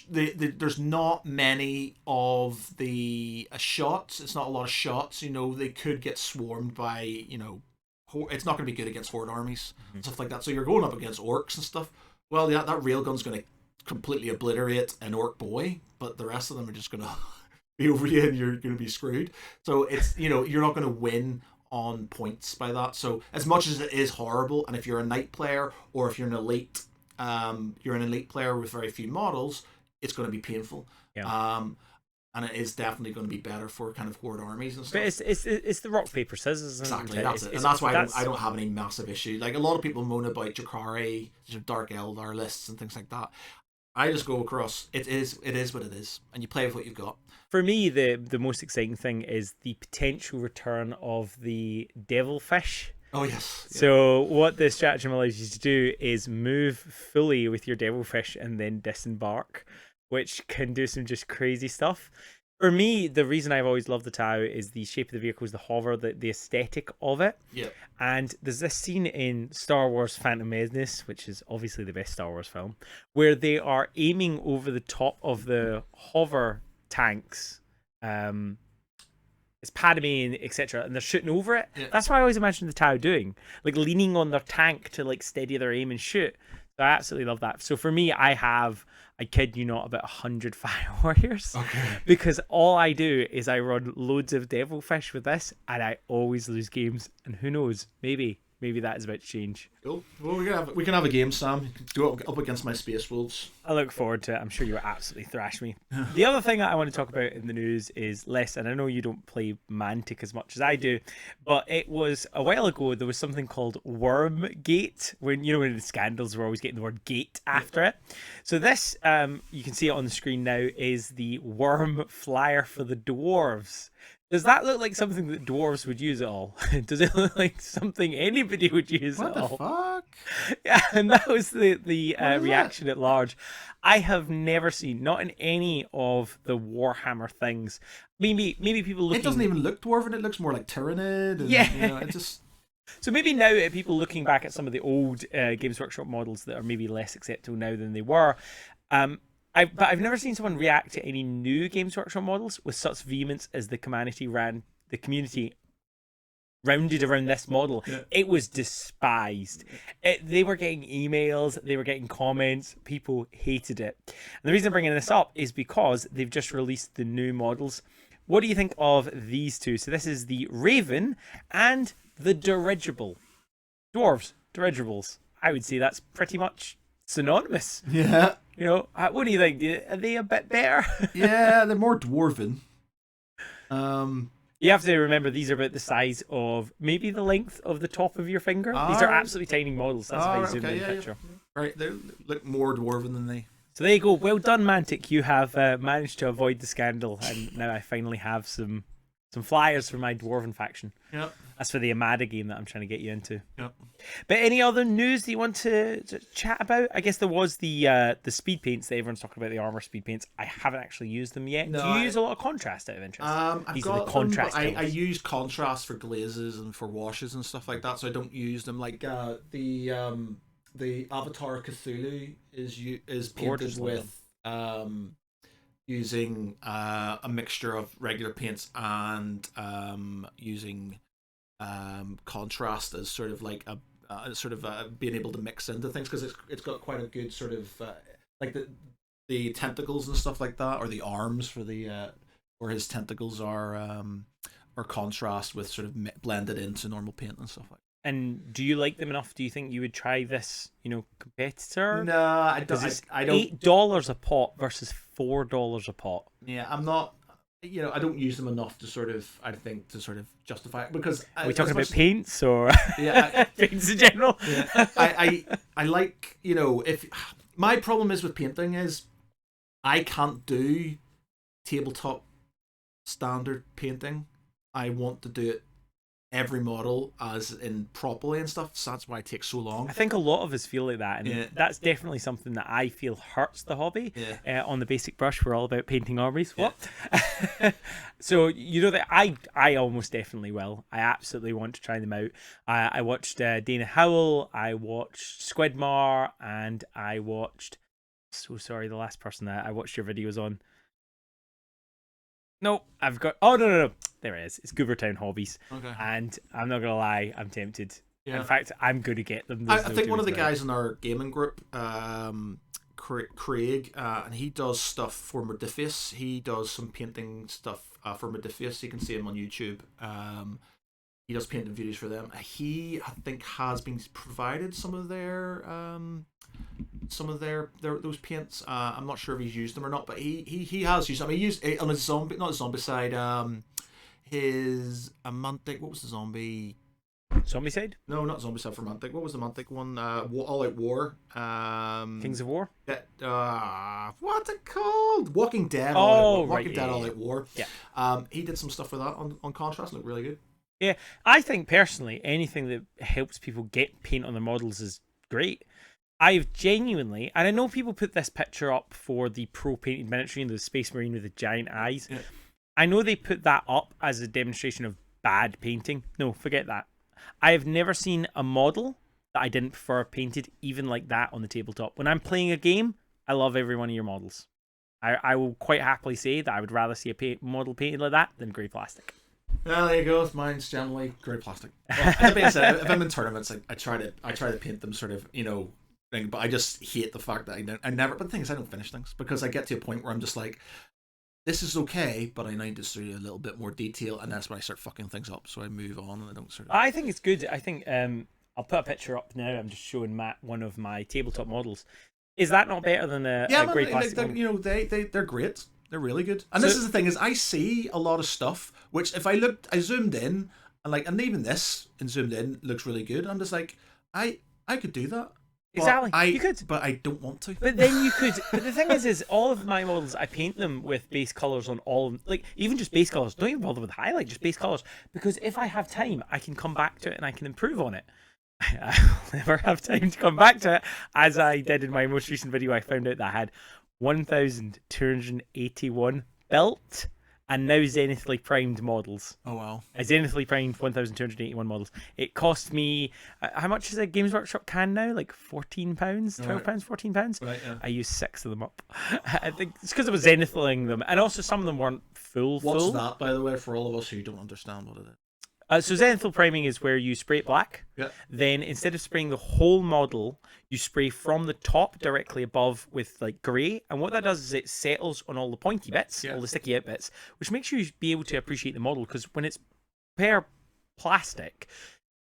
there's not many of the shots. It's not a lot of shots. They could get swarmed by it's not going to be good against horde armies and stuff like that. So you're going up against orcs and stuff. Well, yeah, that railgun's going to completely obliterate an orc boy, but the rest of them are just going to be over you, and you're going to be screwed. So it's you're not going to win on points by that. So as much as it is horrible, and if you're a knight player or if you're an elite player with very few models, it's going to be painful. Yeah. And it is definitely going to be better for kind of horde armies and stuff. But it's the rock paper scissors. Exactly, that's it. And that's why I don't have any massive issue. Like a lot of people moan about Drakari, Dark Eldar lists and things like that. I just go across. It is what it is, and you play with what you've got. For me, the most exciting thing is the potential return of the devilfish. Oh yes. So what this stratagem allows you to do is move fully with your devilfish and then disembark, which can do some just crazy stuff. For me, the reason I've always loved the Tau is the shape of the vehicle, is the hover, the aesthetic of it. Yeah. And there's this scene in Star Wars Phantom Menace, which is obviously the best Star Wars film, where they are aiming over the top of the hover tanks. It's Padme and etc. and they're shooting over it. Yeah. That's what I always imagine the Tau doing, like leaning on their tank to like steady their aim and shoot. So I absolutely love that. So for me, I kid you not, about 100 Fire Warriors. Okay. Because all I do is I run loads of Devilfish with this, and I always lose games. And who knows? Maybe that is about to change. Cool. Well, we can have a game, Sam. You can do it up against my Space Wolves. I look forward to it. I'm sure you'll absolutely thrash me. The other thing that I want to talk about in the news is less, and I know you don't play Mantic as much as I do, but it was a while ago, there was something called Wormgate, when the scandals were always getting the word gate after it. So this, you can see it on the screen now, is the worm flyer for the dwarves. Does that look like something that dwarves would use at all? Does it look like something anybody would use at all? What the fuck? Yeah, and that was the reaction at large. I have never seen, not in any of the Warhammer things. Maybe people looking... It doesn't even look dwarven. It looks more like Tyranid. And, yeah. It just... So maybe now people looking back at some of the old Games Workshop models that are maybe less acceptable now than they were, but I've never seen someone react to any new Games Workshop models with such vehemence as the community rounded around this model. Yeah. It was despised. They were getting emails, they were getting comments, people hated it. And the reason I'm bringing this up is because they've just released the new models. What do you think of these two? So this is the Raven and the Dirigible. Dwarves, dirigibles. I would say that's pretty much synonymous. Yeah. What do you think? Are they a bit better? Yeah, they're more dwarven. You have to remember these are about the size of maybe the length of the top of your finger. These are absolutely tiny models. That's how you zoom in the picture. Yeah. Right, they look more dwarven than they. So there you go. Well done, Mantic. You have managed to avoid the scandal, and now I finally have some flyers for my dwarven faction. Yep. That's for the Amada game that I'm trying to get you into. Yep. But any other news that you want to chat about? I guess there was the speed paints that everyone's talking about, the armor speed paints. I haven't actually used them yet. No, do you use a lot of contrast out of interest? I've got contrast. I use contrast for glazes and for washes and stuff like that, so I don't use them. Like the Avatar Cthulhu is painted with using a mixture of regular paints and using contrast as sort of like being able to mix into things, because it's got quite a good sort of like the tentacles and stuff like that, or the arms for the where his tentacles are contrast with sort of blended into normal paint and stuff like that. And do you like them enough? Do you think you would try this, competitor? No, I don't. $8 a pot versus $4 a pot. Yeah, I'm not. I don't use them enough to sort of, I think, to sort of justify it, because Are we talking about paints or yeah, paints in general? yeah, I like, if my problem is with painting is I can't do tabletop standard painting. I want to do it every model as in properly and stuff, so that's why it takes so long. I think a lot of us feel like that, and that's definitely something that I feel hurts the hobby. On the basic brush, we're all about painting armies. What? So that I almost definitely will. I absolutely want to try them out. I watched Dana Howell, I watched Squidmar, and I watched. So sorry, the last person that I watched your videos on. No, I've got. Oh no! There it is. It's Goobertown Hobbies. Okay. And I'm not gonna lie, I'm tempted. Yeah. In fact, I'm going to get them. I think one of the guys in our gaming group, Craig, and he does stuff for Modiphius. He does some painting stuff for Modiphius. You can see him on YouTube. He does painting videos for them. He, I think, has been provided some of their those paints. I'm not sure if he's used them or not, but he has used them. He used on his zombie, not his zombie side. His Amantic. What was the zombie? Zombie side? No, not zombie side for Mantic. What was the Mantic one? All Out War. Kings of War. What's it called? Walking Dead. Walking Dead All Out War. Yeah. He did some stuff for that on Contrast. Looked really good. Yeah, I think personally anything that helps people get paint on their models is great. I've genuinely, and I know people put this picture up for the pro painted miniature in the Space Marine with the giant eyes. Yeah. I know they put that up as a demonstration of bad painting. No, forget that. I have never seen a model that I didn't prefer painted even like that on the tabletop. When I'm playing a game, I love every one of your models. I will quite happily say that I would rather see a model painted like that than grey plastic. Well, there you go. Mine's generally grey plastic. Well, that being said, if I'm in tournaments, I try to paint them sort of, but I just hate the fact that I never. But the thing is, I don't finish things because I get to a point where I'm just like, this is okay, but I need to see a little bit more detail, and that's when I start fucking things up. So I move on, and I don't sort of. I think it's good. I think I'll put a picture up now. I'm just showing Matt one of my tabletop models. Is that not better than a grey plastic one? They're great. They're really good. And this is the thing: is I see a lot of stuff which, if I zoomed in, and even this and zoomed in looks really good. I'm just like, I could do that. Exactly. You could, but I don't want to. But then you could. But the thing is all of my models, I paint them with base colors on all of them. Like even just base colors. Don't even bother with highlight. Just base colors. Because if I have time, I can come back to it and I can improve on it. I'll never have time to come back to it, as I did in my most recent video. I found out that I had 1,281 built and now zenithally primed models. Oh wow! I zenithally primed 1,281 models. It cost me how much is a Games Workshop can now? Like £14, £12, £14. Right, yeah. I used 6 of them up. I think it's because I was zenithaling them, and also some of them weren't full. What's that, by the way, for all of us who don't understand what it is? So Xanthel Priming is where you spray it black. Yeah. Then instead of spraying the whole model, you spray from the top directly above with like grey. And what that does is it settles on all the pointy bits, all the sticky out bits, which makes you be able to appreciate the model. Because when it's bare plastic,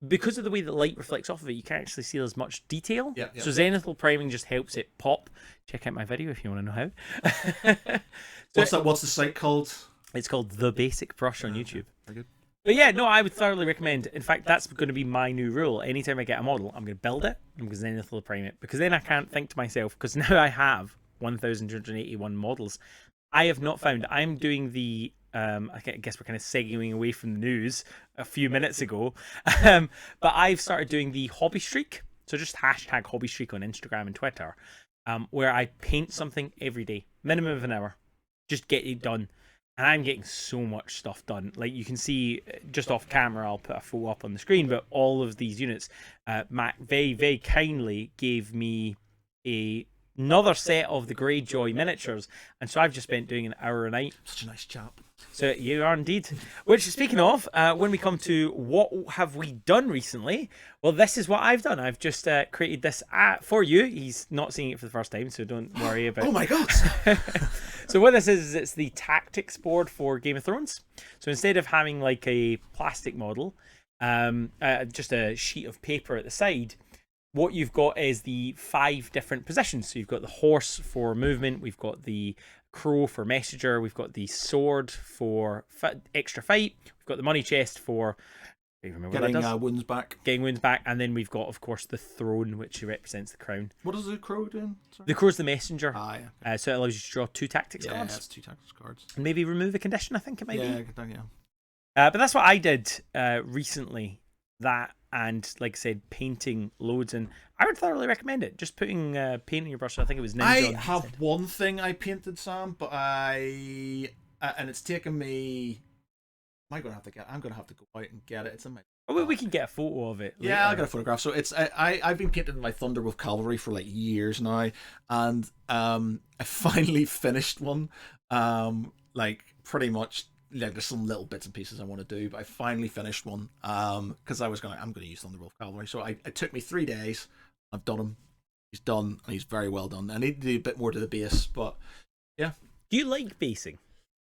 because of the way that light reflects off of it, you can't actually see as much detail. Yeah. So Xanthel Priming just helps it pop. Check out my video if you want to know how. What's the site called? It's called The Basic Brush on YouTube. Very good. But yeah, no, I would thoroughly recommend. In fact, that's going to be my new rule. Anytime I get a model, I'm going to build it. I'm going to Xanthel Prime it. Because then I can't think to myself, because now I have 1,281 models. I have not found. I'm doing the. I guess we're kind of segueing away from the news a few minutes ago. But I've started doing the hobby streak. So just hashtag hobby streak on Instagram and Twitter. Where I paint something every day. Minimum of an hour. Just get it done. And I'm getting so much stuff done. Like you can see just off camera, I'll put a photo up on the screen, but all of these units, Matt very, very kindly gave me another set of the Greyjoy miniatures. And so I've just spent doing an hour a night. Such a nice chap. So you are indeed. Which, speaking of, when we come to what have we done recently, well, this is what I've done. I've just created this for you. He's not seeing it for the first time, so don't worry about it. Oh my god! So what this is it's the tactics board for Game of Thrones. So instead of having like a plastic model, just a sheet of paper at the side, what you've got is the 5 different positions. So you've got the horse for movement, we've got the crow for messenger. We've got the sword for extra fight. We've got the money chest for getting wounds back. Getting wounds back, and then we've got, of course, the throne, which represents the crown. What does the crow do? The crow's the messenger. Yeah. So it allows you to draw 2 tactics cards. Yeah, that's 2 tactics cards. And maybe remove a condition, I think it might be. Yeah. But that's what I did recently. That, and like I said, painting loads, and I would thoroughly recommend it. Just putting paint on your brush. I think it was Ninja. I have one thing I painted, Sam, but and it's taken me. I'm gonna have to go out and get it. It's in my. Oh, we can get a photo of it. Later. Yeah, I'll get a photograph. So it's I've been painting my Thunderwolf Cavalry for like years now, and I finally finished one. Like pretty much. Like there's some little bits and pieces I want to do, but I finally finished one because I'm gonna use Thunderwolf Cavalry. So it took me 3 days. I've done him. He's done, and he's very well done. I need to do a bit more to the base, but yeah. Do you like basing?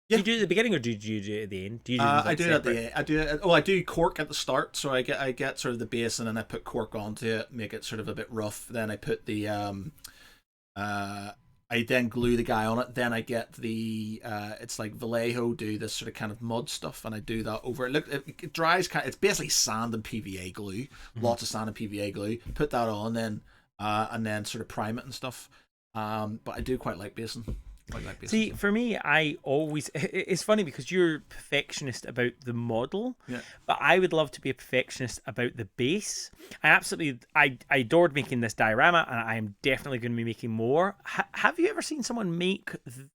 Yeah. Do you do it at the beginning or do you do it at the end? Do you do I do it at the end. I do cork at the start, so I get sort of the base, and then I put cork onto it, make it sort of a bit rough. Then I put the I then glue the guy on it. Then I get the it's like Vallejo do this sort of kind of mud stuff, and I do that over it. Look, it dries. It's basically sand and PVA glue. Lots of sand and PVA glue. Put that on, then and then sort of prime it and stuff. But I do quite like basing. See, for me, it's funny because you're a perfectionist about the model, but I would love to be a perfectionist about the base. I adored making this diorama, and I am definitely going to be making more. Have you ever seen someone make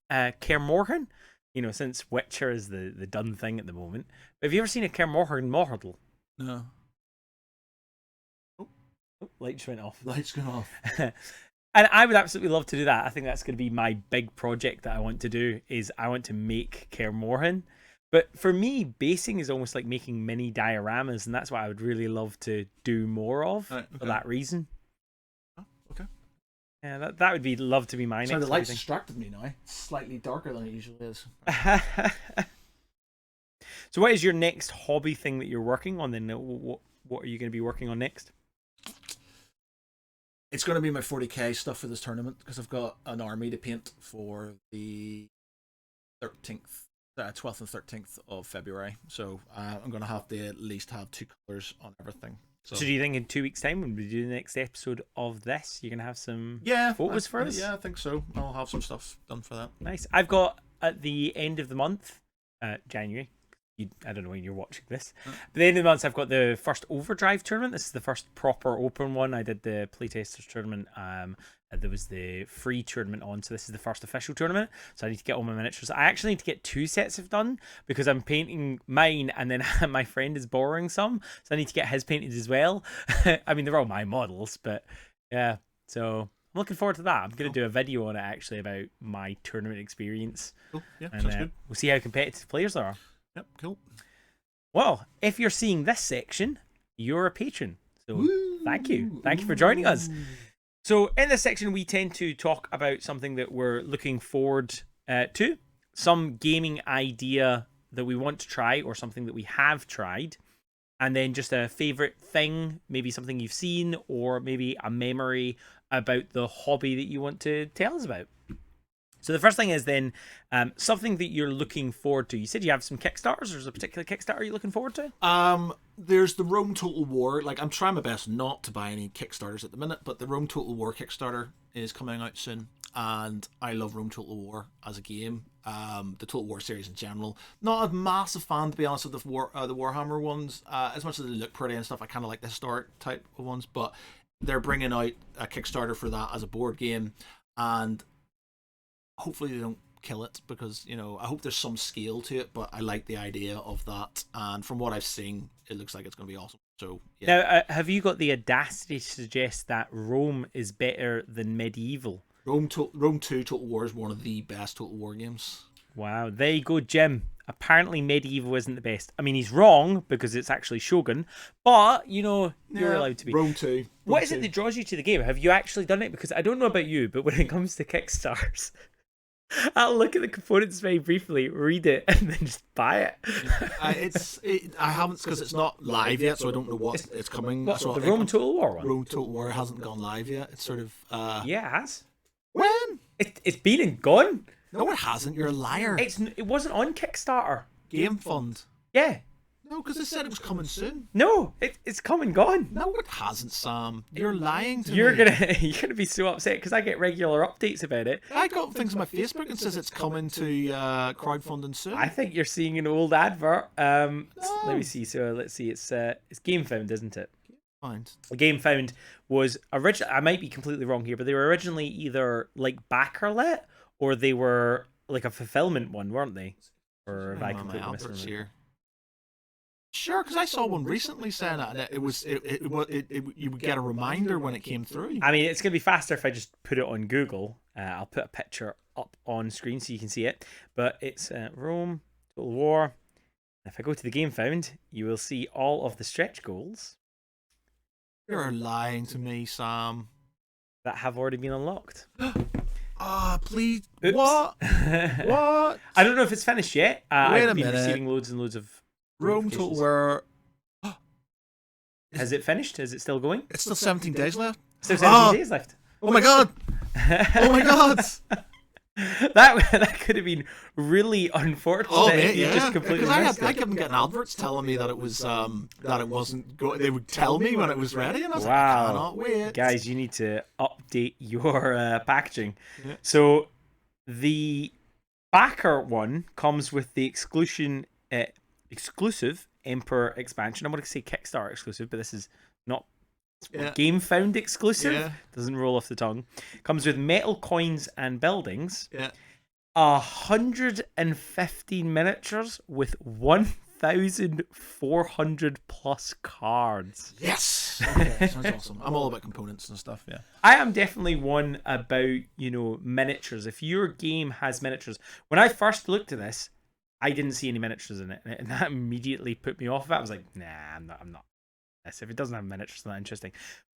Kaer Morhen? You know, since Witcher is the done thing at the moment. But have you ever seen a Kaer Morhen model? No. Oh, lights went off. Lights gone off. And I would absolutely love to do that. I think that's going to be my big project that I want to do, is I want to make Kaer Morhen. But for me, basing is almost like making mini dioramas, and that's what I would really love to do more of for that reason. Oh, okay. Yeah, that would be love to be my next. So the lights distracted me now. It's slightly darker than it usually is. So what is your next hobby thing that you're working on then? What are you going to be working on next? It's going to be my 40k stuff for this tournament, because I've got an army to paint for the 12th and 13th of February. So I'm going to have to at least have 2 colours on everything. So do you think in 2 weeks' time, when we do the next episode of this, you're going to have some photos for us? Yeah, I think so. I'll have some stuff done for that. Nice. I've got, at the end of the month, January, I don't know when you're watching this. But at the end of the month, I've got the first Overdrive tournament. This is the first proper open one. I did the playtesters tournament. There was the free tournament on, so this is the first official tournament. So I need to get all my miniatures. I actually need to get 2 sets of done, because I'm painting mine, and then my friend is borrowing some, so I need to get his painted as well. I mean, they're all my models, but yeah. So I'm looking forward to that. I'm going to do a video on it, actually, about my tournament experience. Cool. Yeah, and, sounds good. We'll see how competitive players there are. Yep, cool. Well, if you're seeing this section, you're a patron. So thank you. Thank you for joining us. So in this section, we tend to talk about something that we're looking forward to, some gaming idea that we want to try, or something that we have tried, and then just a favorite thing, maybe something you've seen, or maybe a memory about the hobby that you want to tell us about. So the first thing is then something that you're looking forward to. You said you have some Kickstarters. There's a particular Kickstarter you're looking forward to? There's the Rome Total War. Like, I'm trying my best not to buy any Kickstarters at the minute, but the Rome Total War Kickstarter is coming out soon, and I love Rome Total War as a game. The Total War series in general. Not a massive fan, to be honest, of the Warhammer ones. As much as they look pretty and stuff, I kind of like the historic type of ones, but they're bringing out a Kickstarter for that as a board game, and hopefully they don't kill it, because, you know, I hope there's some scale to it, but I like the idea of that, and from what I've seen, it looks like it's going to be awesome. So yeah. Now, have you got the audacity to suggest that Rome is better than medieval? Rome 2 Total War is one of the best Total War games. Wow, there you go, Jim. Apparently medieval isn't the best. I mean, he's wrong, because it's actually Shogun, but, you know, you're allowed to be. Rome 2. What is it that draws you to the game? Have you actually done it? Because I don't know about you, but when it comes to Kickstarters, I'll look at the components very briefly, read it, and then just buy it. I haven't, because it's not live yet, so I don't know what it's coming. What, so the Rome Total War one? Rome Total War hasn't gone live yet. It's sort of yeah, it has. When? It's been and gone. No, it hasn't. You're a liar. It wasn't on Kickstarter. Game Fund. Yeah. No, because it said it was coming soon. No, it's come and gone. No, it hasn't, Sam. You're lying to me. You're gonna be so upset because I get regular updates about it. I got things on my Facebook and says it's coming to crowdfunding soon. I think you're seeing an old advert. Let me see. So let's see. It's Game Found, isn't it? Find. Game Found was originally. I might be completely wrong here, but they were originally either like backer-lit or they were like a fulfillment one, weren't they? Or have I completely missed here? Sure, because I saw one recently saying that you would get a reminder when it came through. I mean, it's gonna be faster if I just put it on Google. I'll put a picture up on screen so you can see it. But it's Rome Total War. If I go to the Game Found, you will see all of the stretch goals. You're lying to me, Sam. That have already been unlocked. Please. Oops. What? What? I don't know if it's finished yet. Wait I've been a minute. receiving loads and loads of. Rome Total War. Has it finished? Is it still going? It's still 17 days left. Still 17 days left. Oh my god! Oh my god! that could have been really unfortunate. Oh mate, You yeah. just completely Because missed I it. kept getting adverts telling me that it was that it wasn't. They would tell me when it was ready, and I was like, I cannot wait. Guys, you need to update your packaging. Yeah. So the backer one comes with the exclusive Emperor expansion. I'm going to say Kickstarter exclusive, but this is not Game Found exclusive. Yeah. Doesn't roll off the tongue. Comes with metal coins and buildings. Yeah. 115 miniatures with 1,400 plus cards. Yes. Okay, sounds awesome. I'm all about components and stuff. Yeah. I am definitely one about, miniatures. If your game has miniatures, when I first looked at this, I didn't see any miniatures in it, and that immediately put me off of it. I was like, nah, I'm not. If it doesn't have miniatures, it's not interesting.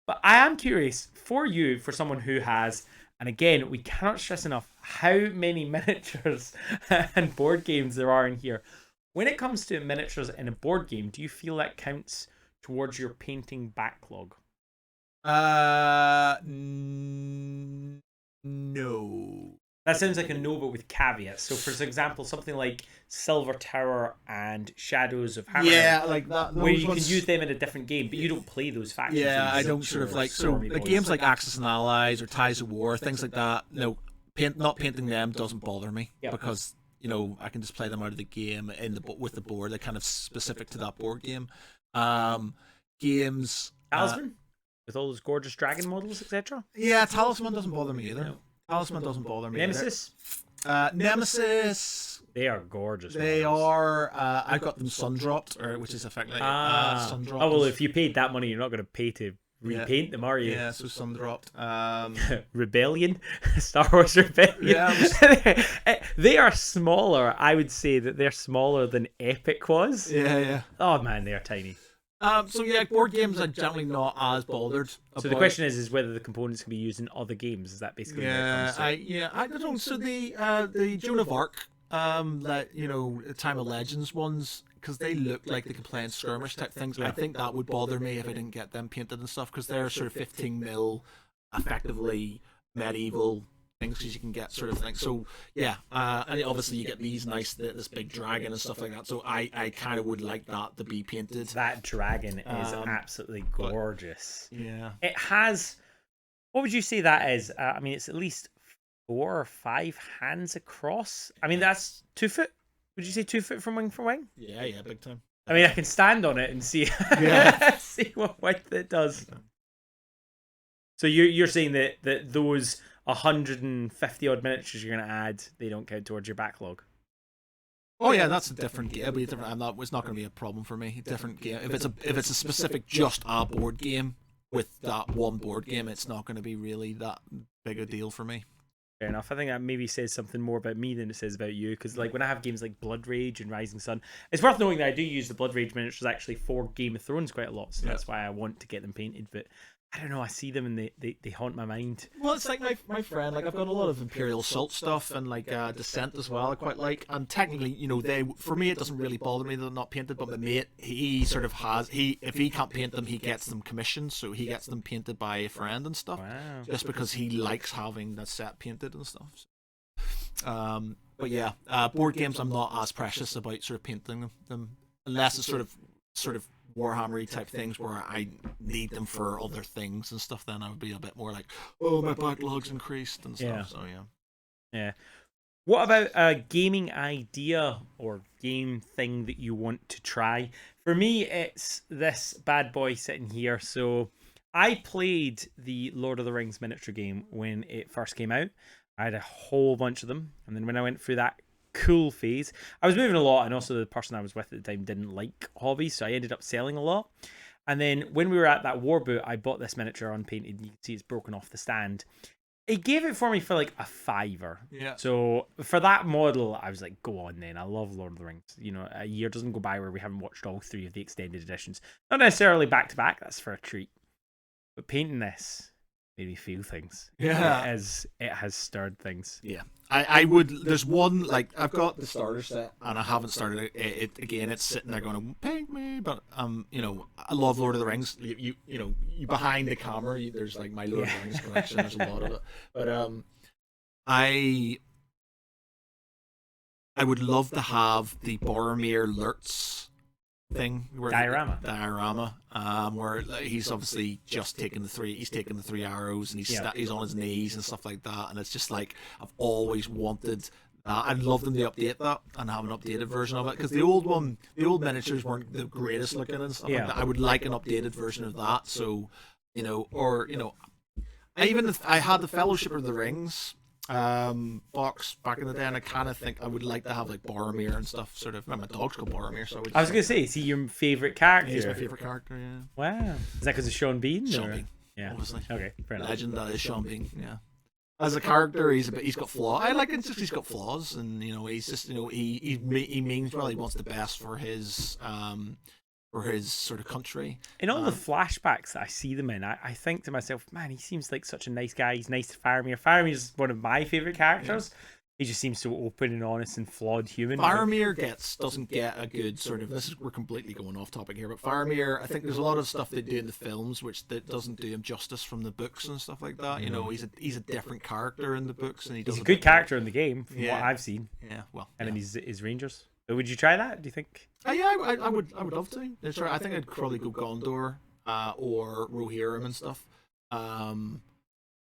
But I am curious for you, for someone who has, and again, we cannot stress enough how many miniatures and board games there are in here. When it comes to miniatures in a board game, do you feel that counts towards your painting backlog? No. That sounds like a no, but with caveats. So, for example, something like Silver Tower and Shadows of Hammer. Yeah, like that. Where you can use them in a different game, but you don't play those factions. Yeah, I don't sort of like games like Axis and Allies or Ties of War, things like that. No, not painting them doesn't bother me because I can just play them out of the game with the board. They're kind of specific to that board game. Games. Talisman with all those gorgeous dragon models, etc. Yeah, Talisman doesn't bother me either. No. Talisman doesn't bother me. Nemesis. Nemesis. They are gorgeous. They are. I got them sun dropped, which is effectively sun dropped. Oh well, if you paid that money, you're not going to pay to repaint them, are you? Yeah, so sun dropped. Rebellion, Star Wars Rebellion. Yeah, they are smaller. I would say that they're smaller than Epic was. Yeah. Oh man, they are tiny. So yeah, board games are generally not as bothered. So the question is whether the components can be used in other games. Is that basically? I don't know. So the Joan of Arc, Time of Legends ones, because they look like they can play in skirmish type things. Yeah. I think that would bother me if I didn't get them painted and stuff, because they're sort of 15 mil, effectively medieval things, because you can get sort of things. So yeah, and obviously you get these this big dragon and stuff like that. So I kind of would like that to be painted. That dragon is absolutely gorgeous. Yeah, it has. What would you say that is? I mean, it's at least 4 or 5 hands across. I mean, that's 2 foot. Would you say 2 foot from wing for wing? Yeah, big time. I mean, I can stand on it and see see what width it does. So you're saying that those 150 odd miniatures you're going to add, they don't count towards your backlog? Oh yeah, that's a different game. It's not going to be a problem for me. Different game. If it's a specific just a board game with that one board game, it's not going to be really that big a deal for me. Fair enough. I think that maybe says something more about me than it says about you, because like when I have games like Blood Rage and Rising Sun, it's worth knowing that I do use the Blood Rage miniatures actually for Game of Thrones quite a lot, so that's why I want to get them painted. But I don't know, I see them and they haunt my mind. Well, it's like my friend, like I've got a lot of Imperial Assault stuff and like Descent as well I quite like, and technically, for me it doesn't really bother me that they're not painted, but my mate, he sort of if he can't paint them, he gets them commissioned, so he gets them painted by a friend and stuff. Wow. Just because he likes having that set painted and stuff. But yeah, board games I'm not as precious about sort of painting them unless it's sort of Warhammer type things where I need them for other things and stuff. Then I would be a bit more like, oh, my backlog's increased and stuff. Yeah. So yeah. Yeah. What about a gaming idea or game thing that you want to try? For me, it's this bad boy sitting here. So I played the Lord of the Rings miniature game when it first came out. I had a whole bunch of them. And then when I went through that cool phase, I was moving a lot. And also the person I was with at the time didn't like hobbies. So I ended up selling a lot. And then when we were at that war boot, I bought this miniature unpainted. You can see it's broken off the stand. It gave it for me for like a $5. Yeah. So for that model, I was like, go on then. I love Lord of the Rings. You know, a year doesn't go by where we haven't watched all 3 of the extended editions. Not necessarily back to back. That's for a treat. But painting this made me feel things. Yeah. It has stirred things. Yeah. I would. There's one, like, I've got the starter set and I haven't started it again. It's sitting there going, paint me. But you know, I love Lord of the Rings. You know, you behind the camera, there's like my Lord of the Rings collection. There's a lot of it. But I would love to have the Boromir Lurtz thing diorama where he's obviously just taken the 3 arrows and he's on his knees and stuff like that, and it's just like I've always wanted that. I'd love them to update that and have an updated version of it, because the old miniatures weren't the greatest looking and stuff like that. I would like an updated version of that. So you know, or you know, I had the Fellowship of the Rings box back in the day, and I kind of think I would like to have like Boromir and stuff. Sort of, my dog's called Boromir, so I was gonna say, is he your favorite character? He's my favorite character. Yeah. Wow. Is that because of Sean Bean? Sean Bean. Yeah. Obviously. Okay. Fair enough. Legend that is Sean Bean. Yeah. As a character, he's got flaws. I like it just he's got flaws, and you know, he's just, you know, he means well. He wants the best for his sort of country. In all the flashbacks that I see them in, I think to myself, man, he seems like such a nice guy. He's nice to Faramir. Faramir is one of my favorite characters. Yeah. He just seems so open and honest and flawed human. Faramir doesn't get a good sort of, we're completely going off topic here, but Faramir, I think there's a lot of stuff they do in the films which that doesn't do him justice from the books and stuff like that. You know, he's a different character in the books, and he's a good character in the game from what I've seen. Yeah, well, and then his Rangers. But would you try that? Do you think? Yeah, I would love to. I think I'd probably go Gondor or Rohirrim and stuff.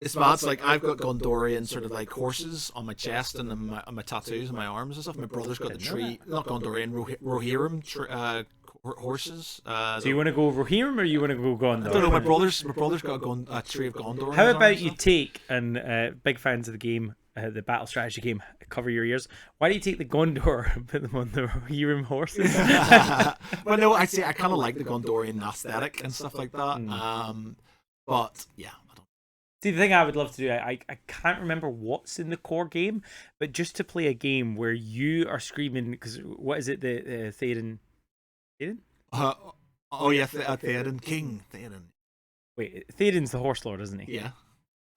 It's mad. It's like I've got Gondorian sort of like horses on my chest and on my tattoos and my arms and stuff. My brother's got the tree, not Gondorian, Rohirrim horses. So you want to go Rohirrim or you want to go Gondor? I don't know. My brother's got a tree of Gondor. How about you take, and big fans of the game, the battle strategy game, cover your ears. Why do you take the Gondor and put them on the Rohirrim horses? Well, no, I'd say I kind of like the Gondorian aesthetic and stuff like that. But yeah. See, the thing I would love to do, I can't remember what's in the core game, but just to play a game where you are screaming, because what is it, the Theoden? Theoden? Oh yeah, Theoden King. Theoden. Wait, Theoden's the horse lord, isn't he? Yeah.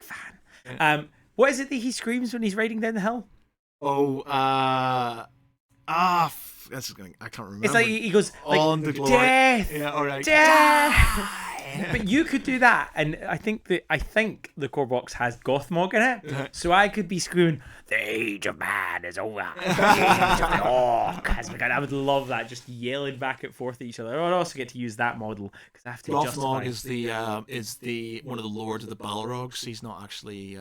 Fan. What is it that he screams when he's riding down the hill? Oh, this is going. I can't remember. It's like he goes on the glory. Death. Yeah, all right. Death. But you could do that, and I think the core box has Gothmog in it, so I could be screaming, "The age of man is over. The age of the orc has begun." I would love that, just yelling back and forth at each other. I would also get to use that model because I have to. Gothmog is the one of the lords of the Balrogs. He's not actually.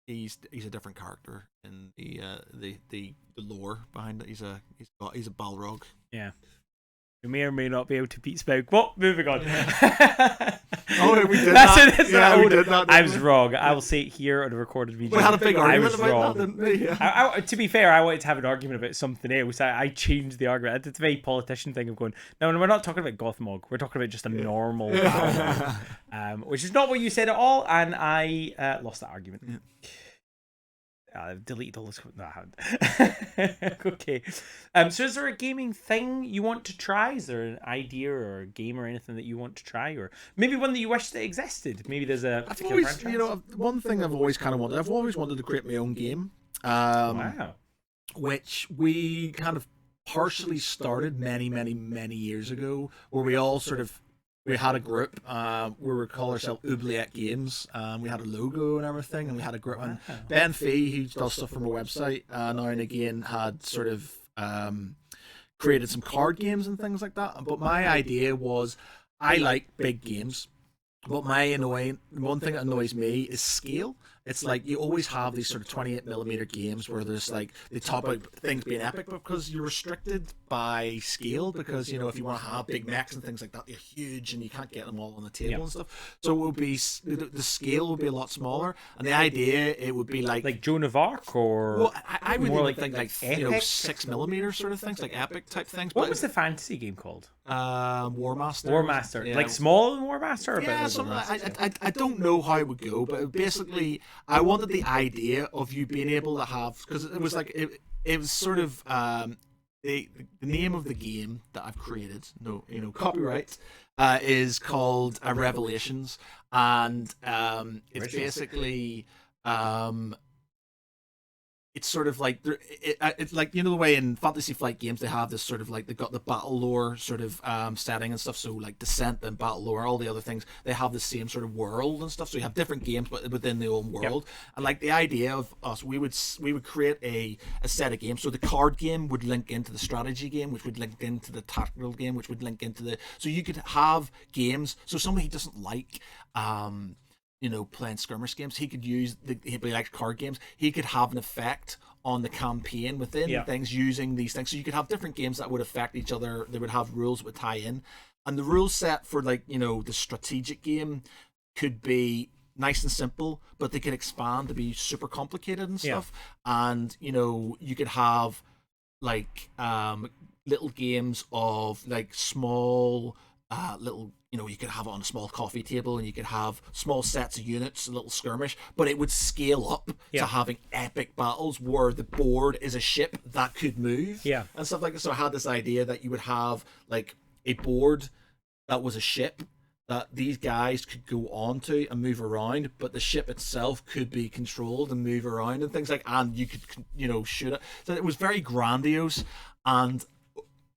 He's a different character in the lore behind it. He's a Balrog. Yeah. You may or may not be able to beat Smaug. Well, moving on. We did that. We did that. I was wrong. I will say it here on a recorded video. We had a big argument about wrong. That, didn't we? Yeah. To be fair, I wanted to have an argument about something else. I changed the argument. It's a very politician thing of going, no, we're not talking about Gothmog. We're talking about just a normal which is not what you said at all, and I lost that argument. Yeah. I've deleted all this. No, I haven't. Okay. So is there a gaming thing you want to try? Is there an idea or a game or anything that you want to try? Or maybe one that you wish that existed? Maybe there's a particular franchise? You know, one thing I've always kind of wanted. I've always wanted to create my own game. Wow. Which we kind of partially started many years ago, where we all sort of we had a group where we call ourselves Oubliette Games. We had a logo and everything, and we had a group. And Ben Fee, who does stuff from our website, now and again had sort of created some card games and things like that. But my idea was, I like big games, but one thing that annoys me is scale. It's like you always have these sort of 28mm games where there's like they talk about things being epic, but because you're restricted by scale, because you know if you want to have big mechs and things like that, they're huge and you can't get them all on the table and stuff. So it would be the scale would be a lot smaller, and the idea it would be like Joan of Arc, or well, I would more even think like epic? 6mm sort of things, like epic type things. What was the fantasy game called? Warmaster. Warmaster, yeah. Like smaller than Warmaster. Or Yeah, I don't know how it would go, but basically, I wanted the idea of you being able to have, because it was like it was sort of the name of the game that I've created. No, copyright is called Revelations, and it's basically it's sort of like it's like the way in Fantasy Flight games they have this sort of like they've got the battle lore sort of setting and stuff. So like Descent and battle lore, all the other things, they have the same sort of world and stuff. So you have different games, but within the own world. Yep. And like the idea of us, we would create a set of games. So the card game would link into the strategy game, which would link into the tactical game, which would link into the. So you could have games. So somebody who doesn't like playing skirmish games, he could use he likes card games. He could have an effect on the campaign within things using these things. So you could have different games that would affect each other. They would have rules that would tie in, and the rule set for the strategic game could be nice and simple, but they could expand to be super complicated and stuff. And you could have like little games of like small little. You could have it on a small coffee table, and you could have small sets of units, a little skirmish, but it would scale up to having epic battles where the board is a ship that could move and stuff like that. So I had this idea that you would have like a board that was a ship that these guys could go onto and move around, but the ship itself could be controlled and move around and things and you could shoot it. So it was very grandiose, and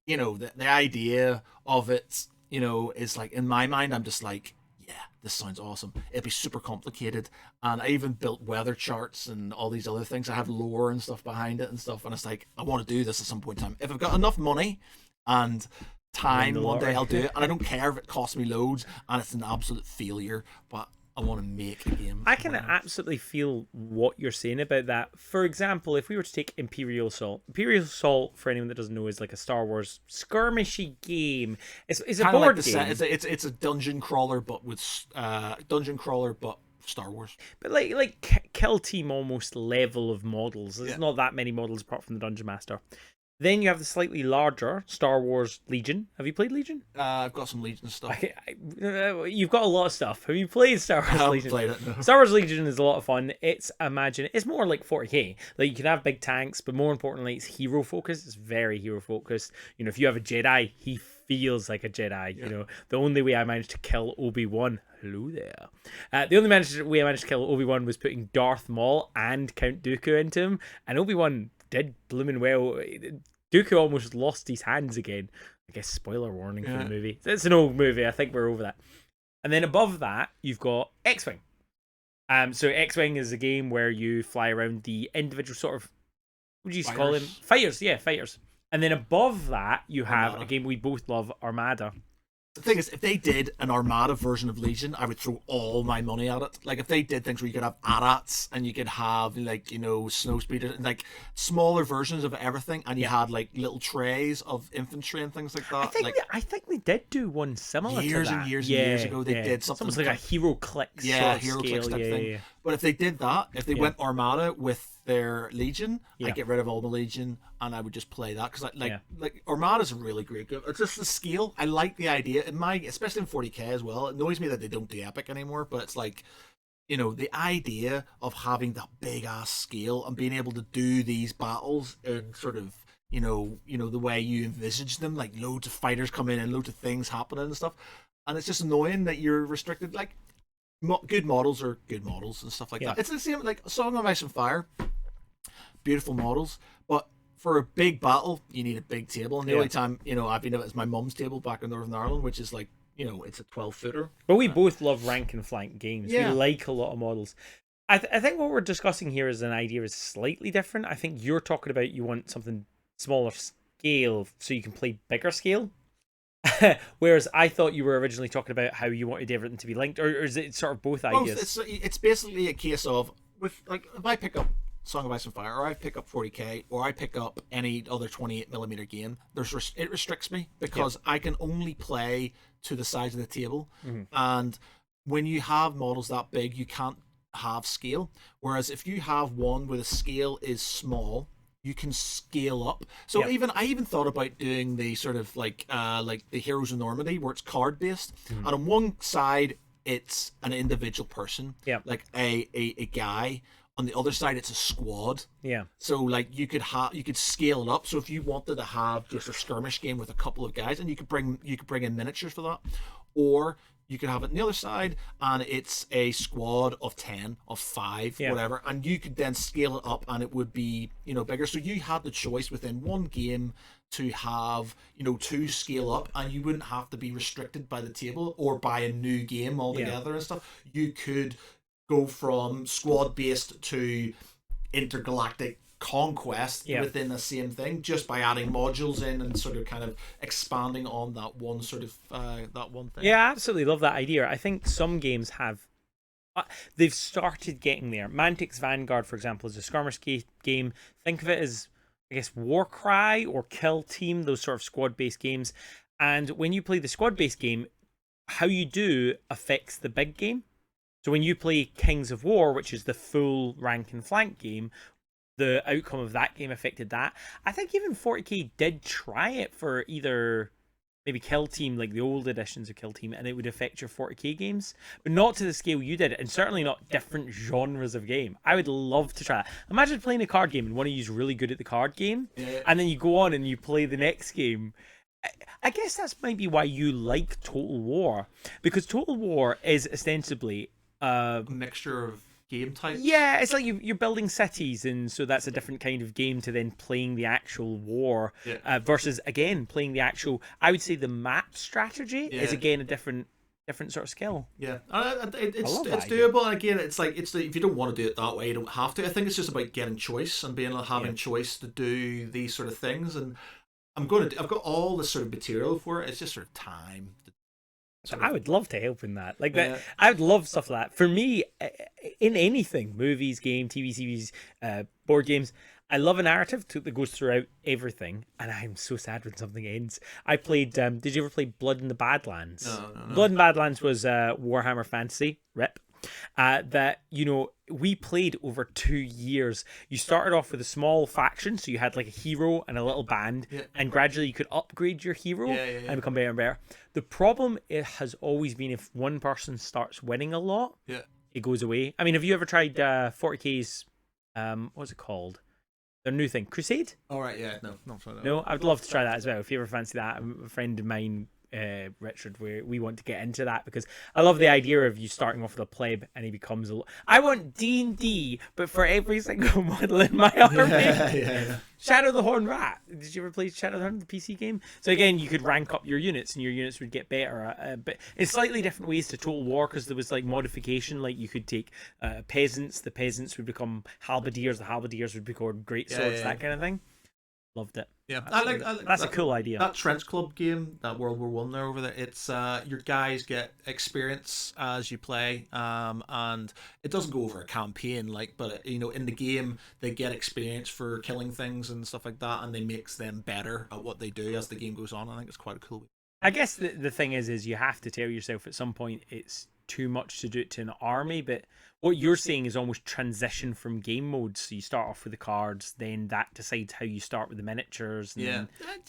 the idea of it is like, in my mind, I'm just like, yeah, this sounds awesome. It'd be super complicated. And I even built weather charts and all these other things. I have lore and stuff behind it and stuff. And it's like, I want to do this at some point in time. If I've got enough money and time, one day I'll do it. And I don't care if it costs me loads and it's an absolute failure, but I want to make a game. I can absolutely feel what you're saying about that. For example, if we were to take Imperial Assault, for anyone that doesn't know, is like a Star Wars skirmishy game. It's a board game. It's a dungeon crawler, but with Star Wars. But like Kill Team almost level of models. There's not that many models apart from the Dungeon Master. Then you have the slightly larger Star Wars Legion. Have you played Legion? I've got some Legion stuff. You've got a lot of stuff. Have you played Star Wars Legion? I haven't played it, no. Star Wars Legion is a lot of fun. It's more like 40k. Like, you can have big tanks, but more importantly, it's hero focused. It's very hero focused. If you have a Jedi, he feels like a Jedi. Yeah. The only way I managed to kill Obi-Wan. Hello there. The only way I managed to kill Obi-Wan was putting Darth Maul and Count Dooku into him, and Obi-Wan did blooming well. Dooku almost lost his hands again. I guess spoiler warning for the movie. It's an old movie. I think we're over that. And then above that, you've got X-Wing. So X-Wing is a game where you fly around the individual sort of, what do you call them? Fighters. Yeah, fighters. And then above that, you have a game we both love, Armada. The thing is, if they did an Armada version of Legion, I would throw all my money at it. Like, if they did things where you could have AT-ATs and you could have, snow speeders, and like smaller versions of everything, and you had like little trays of infantry and things like that. I think they did do one similar years to that. and years ago. They did something almost like a Hero Clicks Hero Clicks type thing. Yeah. But if they did that, if they went Armada with their Legion, I'd get rid of all the Legion and I would just play that, because like Armada's a really great game. It's just the scale. I like the idea. Especially in 40k as well. It annoys me that they don't do epic anymore, but it's like, the idea of having that big ass scale and being able to do these battles in sort of the way you envisage them, like loads of fighters come in and loads of things happening and stuff, and it's just annoying that you're restricted. Like, good models are good models and stuff like that. It's the same like Song of Ice and Fire, beautiful models, but for a big battle you need a big table, and the only time I've been able is my mum's table back in Northern Ireland, which is like it's a 12-footer. But we both love rank and flank games. Yeah. We like a lot of models. I think what we're discussing here as an idea is slightly different. I think you're talking about you want something smaller scale so you can play bigger scale. Whereas I thought you were originally talking about how you wanted everything to be linked, or is it sort of both ideas? It's basically a case of, with like, if I pick up Song of Ice and Fire, or I pick up 40k, or I pick up any other 28mm game, it restricts me because I can only play to the size of the table, and when you have models that big, you can't have scale. Whereas if you have one where the scale is small, you can scale up. So I even thought about doing the sort of like the Heroes of Normandy, where it's card based, and on one side it's an individual person, like a guy. On the other side, it's a squad. Yeah. So like you could scale it up. So if you wanted to have just a skirmish game with a couple of guys, and you could bring in miniatures for that, or you could have it on the other side, and it's a squad of 10, of 5, whatever, and you could then scale it up, and it would be bigger. So you had the choice within one game to have to scale up, and you wouldn't have to be restricted by the table or by a new game altogether and stuff. You could go from squad based to intergalactic conquest within the same thing, just by adding modules in and sort of kind of expanding on that one sort of that one thing. Yeah, I absolutely love that idea. I think some games have they've started getting there. Mantic's Vanguard, for example, is a skirmish game. Think of it as, I guess, Warcry or Kill Team, those sort of squad based games. And when you play the squad based game, how you do affects the big game. So when you play Kings of War, which is the full rank and flank game, the outcome of that game affected that. I think even 40k did try it for either maybe Kill Team, like the old editions of Kill Team, and it would affect your 40k games, but not to the scale you did, and certainly not different genres of game. I would love to try that. Imagine playing a card game and one of you's really good at the card game, and then you go on and you play the next game. I guess that's maybe why you like Total War, because Total War is ostensibly a mixture of game types. Yeah, it's like you're building cities, and so that's a different kind of game to then playing the actual war versus, again, playing the actual, I would say the map strategy is, again, a different sort of skill. Yeah, it's doable. And again, it's like, if you don't want to do it that way, you don't have to. I think it's just about getting choice and having choice to do these sort of things. And I've got all this sort of material for it. It's just sort of time. So I would love to help in that. Like that, I would love stuff like that. For me, in anything, movies, game, TV series, board games, I love a narrative that goes throughout everything, and I'm so sad when something ends. I played. Did you ever play Blood in the Badlands? No. Blood in the Badlands was Warhammer Fantasy. Rip. That we played over 2 years. You started off with a small faction, so you had like a hero and a little band, and gradually you could upgrade your hero and become better and better. The problem has always been, if one person starts winning a lot, it goes away. I mean, have you ever tried 40k's what's it called, their new thing, Crusade? All right, no, no, I'd love to try that as well if you ever fancy that. A friend of mine, Richard, where we want to get into that, because I love the idea of you starting off with a pleb and he becomes I want D&D, but for every single model in my army. Shadow the Horned Rat. Did you ever play Shadow the Horned, the PC game? So again, you could rank up your units and your units would get better, but in slightly different ways to Total War, because there was like modification. Like you could take peasants, the peasants would become halberdiers, the halberdiers would become great swords, that kind of thing. Loved it. Yeah, I like that's a cool idea. That Trench Club game, that World War One there over there, it's your guys get experience as you play, and it doesn't go over a campaign, like, but in the game they get experience for killing things and stuff like that, and they makes them better at what they do as the game goes on. I think it's quite a cool. I guess the thing is you have to tell yourself at some point it's too much to do it to an army, but what you're saying is almost transition from game modes. So you start off with the cards, then that decides how you start with the miniatures, and then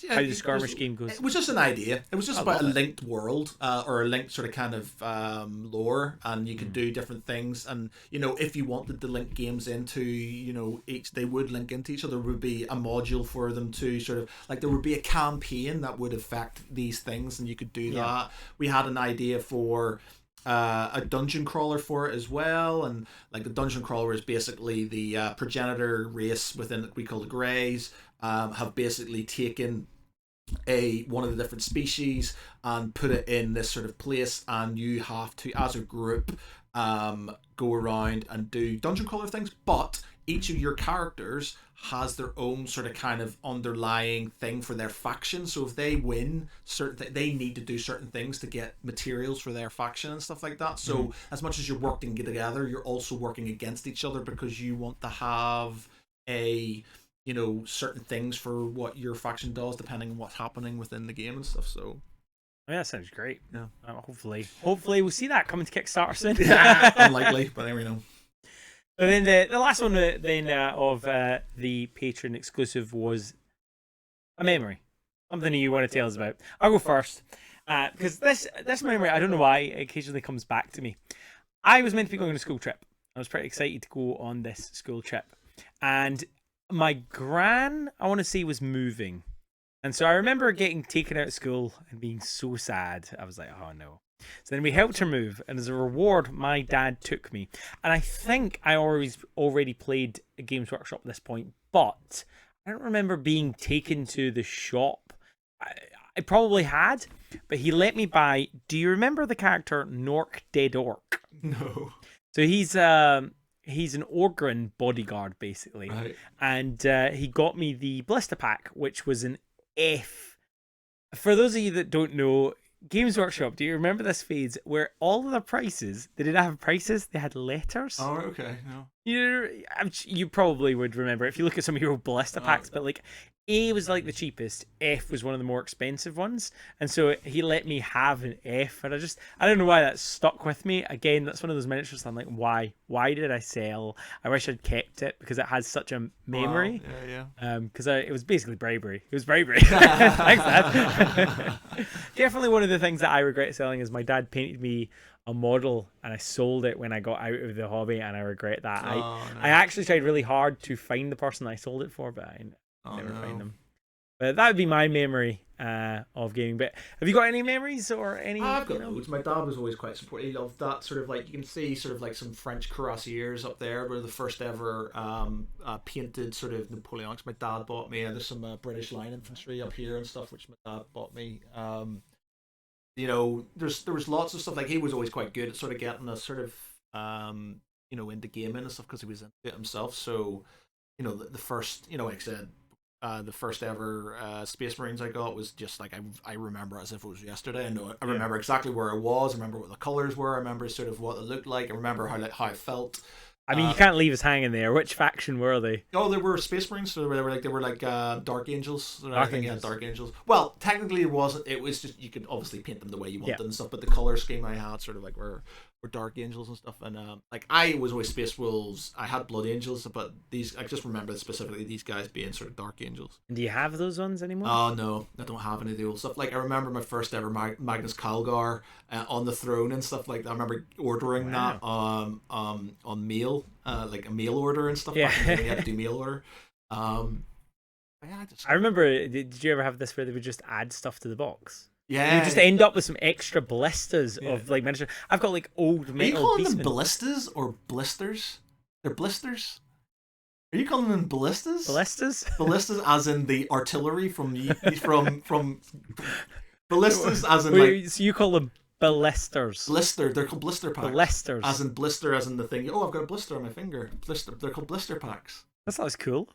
how the skirmish game goes. It was just an idea. It was just about a linked world, or a linked sort of kind of lore, and you could do different things. And if you wanted to link games into each, they would link into each other. There would be a module for them to sort of, like, there would be a campaign that would affect these things, and you could do that. We had an idea for a dungeon crawler for it as well, and like the dungeon crawler is basically the progenitor race within, we call the Greys, have basically taken one of the different species and put it in this sort of place, and you have to, as a group, go around and do dungeon crawler things, but each of your characters has their own sort of kind of underlying thing for their faction. So if they win they need to do certain things to get materials for their faction and stuff like that. So as much as you're working together, you're also working against each other because you want to have certain things for what your faction does depending on what's happening within the game and stuff. So yeah, that sounds great. Yeah. Hopefully we'll see that coming to Kickstarter soon. Unlikely, but there we know. And then the last one of the Patreon exclusive was a memory. Something you want to tell us about. I'll go first. Because this memory, I don't know why, it occasionally comes back to me. I was meant to be going on a school trip. I was pretty excited to go on this school trip. And my gran, I want to say, was moving. And so I remember getting taken out of school and being so sad. I was like, oh no. So then we helped her move, and as a reward, my dad took me. And I think I already played a Games Workshop at this point, but I don't remember being taken to the shop. I probably had, but he let me buy. Do you remember the character Nork Dead Orc? No. So he's an Orgrin bodyguard, basically. Right. And he got me the blister pack, which was an F. For those of you that don't know, Games Workshop, do you remember this phase where all of the prices, they didn't have prices, they had letters? Oh, okay. No. You probably would remember if you look at some of your old blister packs, but like A was like the cheapest, F was one of the more expensive ones, and so he let me have an F, and I don't know why that stuck with me. Again, that's one of those miniatures I'm like, why did I sell? I wish I'd kept it because it has such a memory. Wow. Yeah. Because it was basically bribery. It was bribery. Thanks, Dad. Definitely one of the things that I regret selling is my dad painted me a model and I sold it when I got out of the hobby, and I regret that. No. I actually tried really hard to find the person I sold it for, but I never find them. But that would be my memory of gaming. But have you got any memories or any? I've got loads. My dad was always quite supportive. He loved that sort of like, you can see sort of like some French cuirassiers up there. Were the first ever painted sort of Napoleonics. My dad bought me. There's some British line infantry up here and stuff, which my dad bought me. There was lots of stuff. Like, he was always quite good at sort of getting us sort of into gaming and stuff because he was into it himself. So the first, like I said, the first ever Space Marines I got was just like, I remember as if it was yesterday. I remember exactly where I was. I remember what the colors were. I remember sort of what it looked like. I remember how I felt. I mean, you can't leave us hanging there. Which faction were they? Oh, they were Space Marines. So they were like Dark Angels. Dark Angels. Dark Angels. Well, technically it wasn't. It was just, you could obviously paint them the way you wanted and stuff. But the color scheme I had sort of like were Dark Angels and stuff. And like, I was always Space Wolves. I had Blood Angels, but I just remember specifically these guys being sort of Dark Angels. And do you have those ones anymore? Oh no, I don't have any of the old stuff. Like, I remember my first ever Magnus Calgar on the throne and stuff like that. I remember ordering that on mail, like a mail order and stuff. Yeah, you had to do mail order. I remember. Did you ever have this where they would just add stuff to the box? Yeah, you just end up with some extra ballistas of like miniature. I've got like old metal. Are you calling them beastmen. ballistas or blisters? They're blisters. Are you calling them ballistas? Ballistas? Ballistas, as in the artillery from ballistas, as in like. So you call them ballisters? Blister. They're called blister packs. Blisters. As in blister, as in the thing. Oh, I've got a blister on my finger. Blister. They're called blister packs. That sounds cool.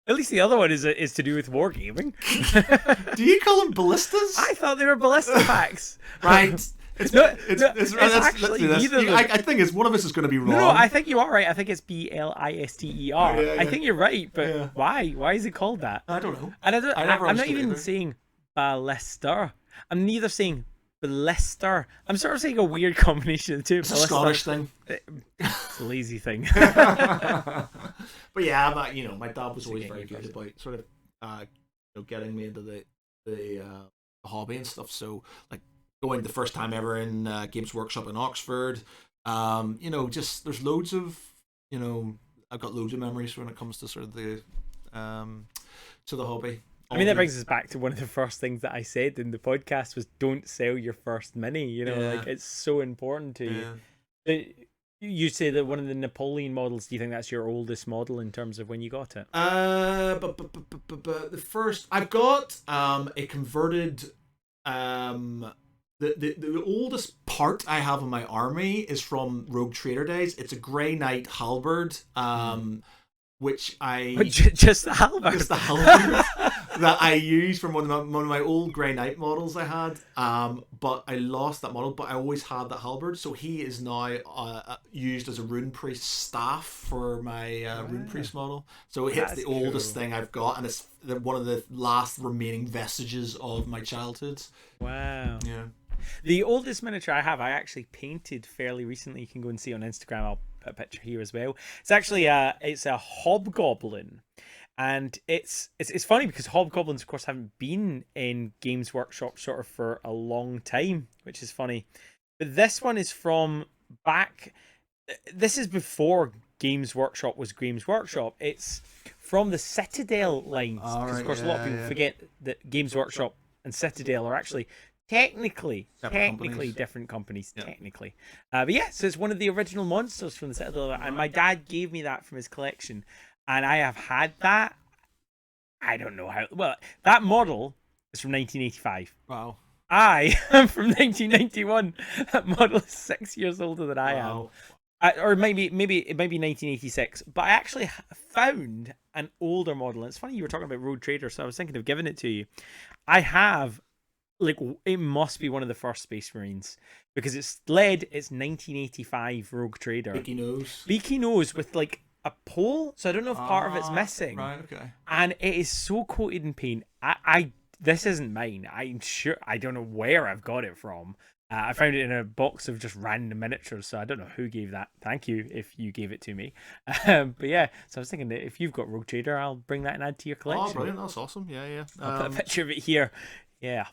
At least the other one is to do with wargaming. Do you call them ballistas? I thought they were ballista packs. Right. It's actually neither. I think it's one of us is going to be wrong. No, I think you are right. I think it's BLISTER. Yeah. I think you're right, but why? Why is it called that? I don't know. And I'm not even either. saying ballista. I'm neither saying blister. I'm sort of saying a weird combination of the two. It's a Scottish thing. It's a lazy thing. But yeah, my dad was always very good about sort of getting me into the hobby and stuff. So like, going the first time ever in Games Workshop in Oxford, just there's loads of I've got loads of memories when it comes to sort of the hobby. I mean, that brings us back to one of the first things that I said in the podcast was don't sell your first mini. Like, it's so important to you. You say that one of the Napoleon models, do you think that's your oldest model in terms of when you got it? But the first I've got a converted the oldest part I have in my army is from Rogue Trader days. It's a Grey Knight halberd, which I just the halberd. Just the halberd that I used from one of my old Grey Knight models I had. But I lost that model. But I always had that halberd, so he is now used as a rune priest staff for my rune priest model. So it's the oldest thing I've got, and it's one of the last remaining vestiges of my childhood. Wow. Yeah. The oldest miniature I have, I actually painted fairly recently. You can go and see on Instagram. I'll put a picture here as well. It's actually it's a hobgoblin, and it's funny because hobgoblins, of course, haven't been in Games Workshop sort of for a long time, which is funny. But this one is from back. This is before Games Workshop was Games Workshop. It's from the Citadel lines, because of course a lot of people forget that Games Workshop and Citadel are actually technically different companies, technically. But yeah, so it's one of the original monsters from the Citadel, and my dad gave me that from his collection, and I have had that. I don't know how. Well, that model is from 1985. Wow. I am from 1991. That model is 6 years older than I am. Or maybe it might be 1986. But I actually found an older model. And it's funny you were talking about Road Trader, so I was thinking of giving it to you. I have, like, it must be one of the first Space Marines, because it's 1985 Rogue Trader. Beaky nose with like a pole, so I don't know if part of it's missing. Right, okay. And it is so coated in paint. This isn't mine. I'm sure, I don't know where I've got it from. I found it in a box of just random miniatures, so I don't know who gave that. Thank you if you gave it to me. But yeah, so I was thinking that if you've got Rogue Trader, I'll bring that and add to your collection. Oh, brilliant. That's awesome. Yeah. I'll put a picture of it here. Yeah.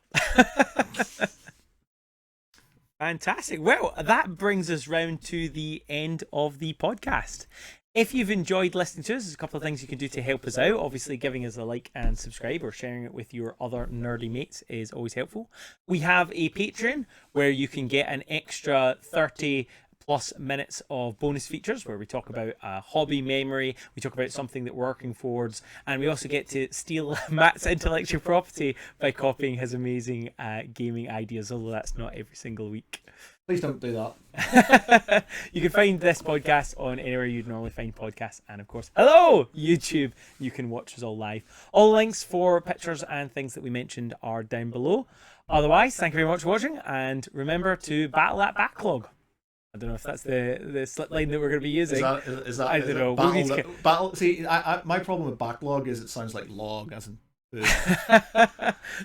Fantastic. Well, that brings us round to the end of the podcast. If you've enjoyed listening to us, there's a couple of things you can do to help us out. Obviously, giving us a like and subscribe, or sharing it with your other nerdy mates is always helpful. We have a Patreon where you can get an extra 30 plus minutes of bonus features where we talk about hobby memory, we talk about something that we're working towards, and we also get to steal Matt's intellectual property by copying his amazing gaming ideas, although that's not every single week. Please don't do that. You can find this podcast on anywhere you'd normally find podcasts, and of course, hello YouTube, you can watch us all live. All links for pictures and things that we mentioned are down below. Otherwise, thank you very much for watching, and remember to battle that backlog. I don't know if that's the slip line that we're going to be using. Is that I don't know. Battle. See, my problem with backlog is it sounds like log, as in.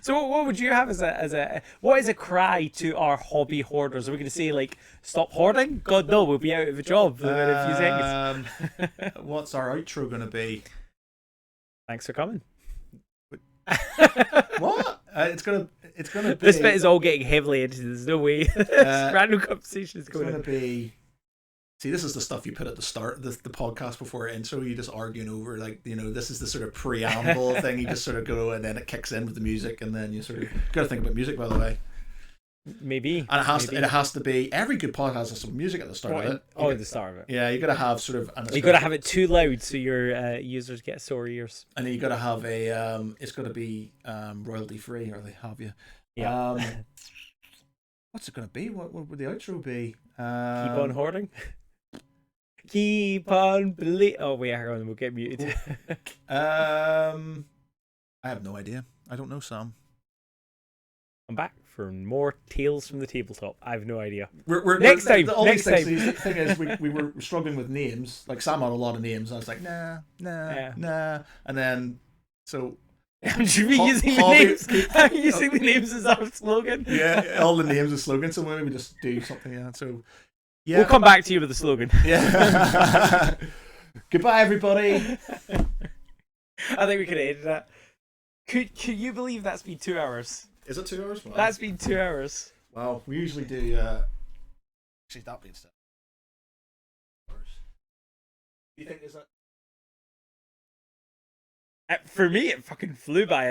So what would you have as a what is a cry to our hobby hoarders? Are we going to say like stop hoarding? God no, we'll be out of a job in a few seconds. What's our outro going to be? Thanks for coming. What? It's gonna be. This bit is all getting heavily edited. There's no way. Random conversation is going. It's gonna be. See, this is the stuff you put at the start of the podcast before intro. You just arguing over, like, this is the sort of preamble thing. You just sort of go, and then it kicks in with the music, and then you sort of got to think about music, by the way. Maybe. And it has to be, every good podcast has some music at the start of it. At the start of it. Yeah, you got to have sort of. You got to have it too loud so your users get sore ears. And then you got to have it's got to be royalty free, or they have you. Yeah. What's it going to be? What would the outro be? Keep on hoarding. Keep on believing. Oh wait, hang on, we'll get muted. I have no idea. I don't know, Sam. I'm back for more Tales from the Tabletop. I have no idea. Next time. The thing is, we were struggling with names. Like, Sam had a lot of names. And I was like, nah. And then, so. Should we be using the names? I'm using the names as our slogan. Yeah, all the names are slogans. So maybe we just do something. Yeah. So. Yeah. We'll come back to you with the slogan. Yeah. Goodbye, everybody. I think we could edit that. Could you believe that's been 2 hours? Is it 2 hours? Wow. That's been 2 hours. Wow, we usually do. Actually, that being said, do you think is that? For me, it fucking flew by.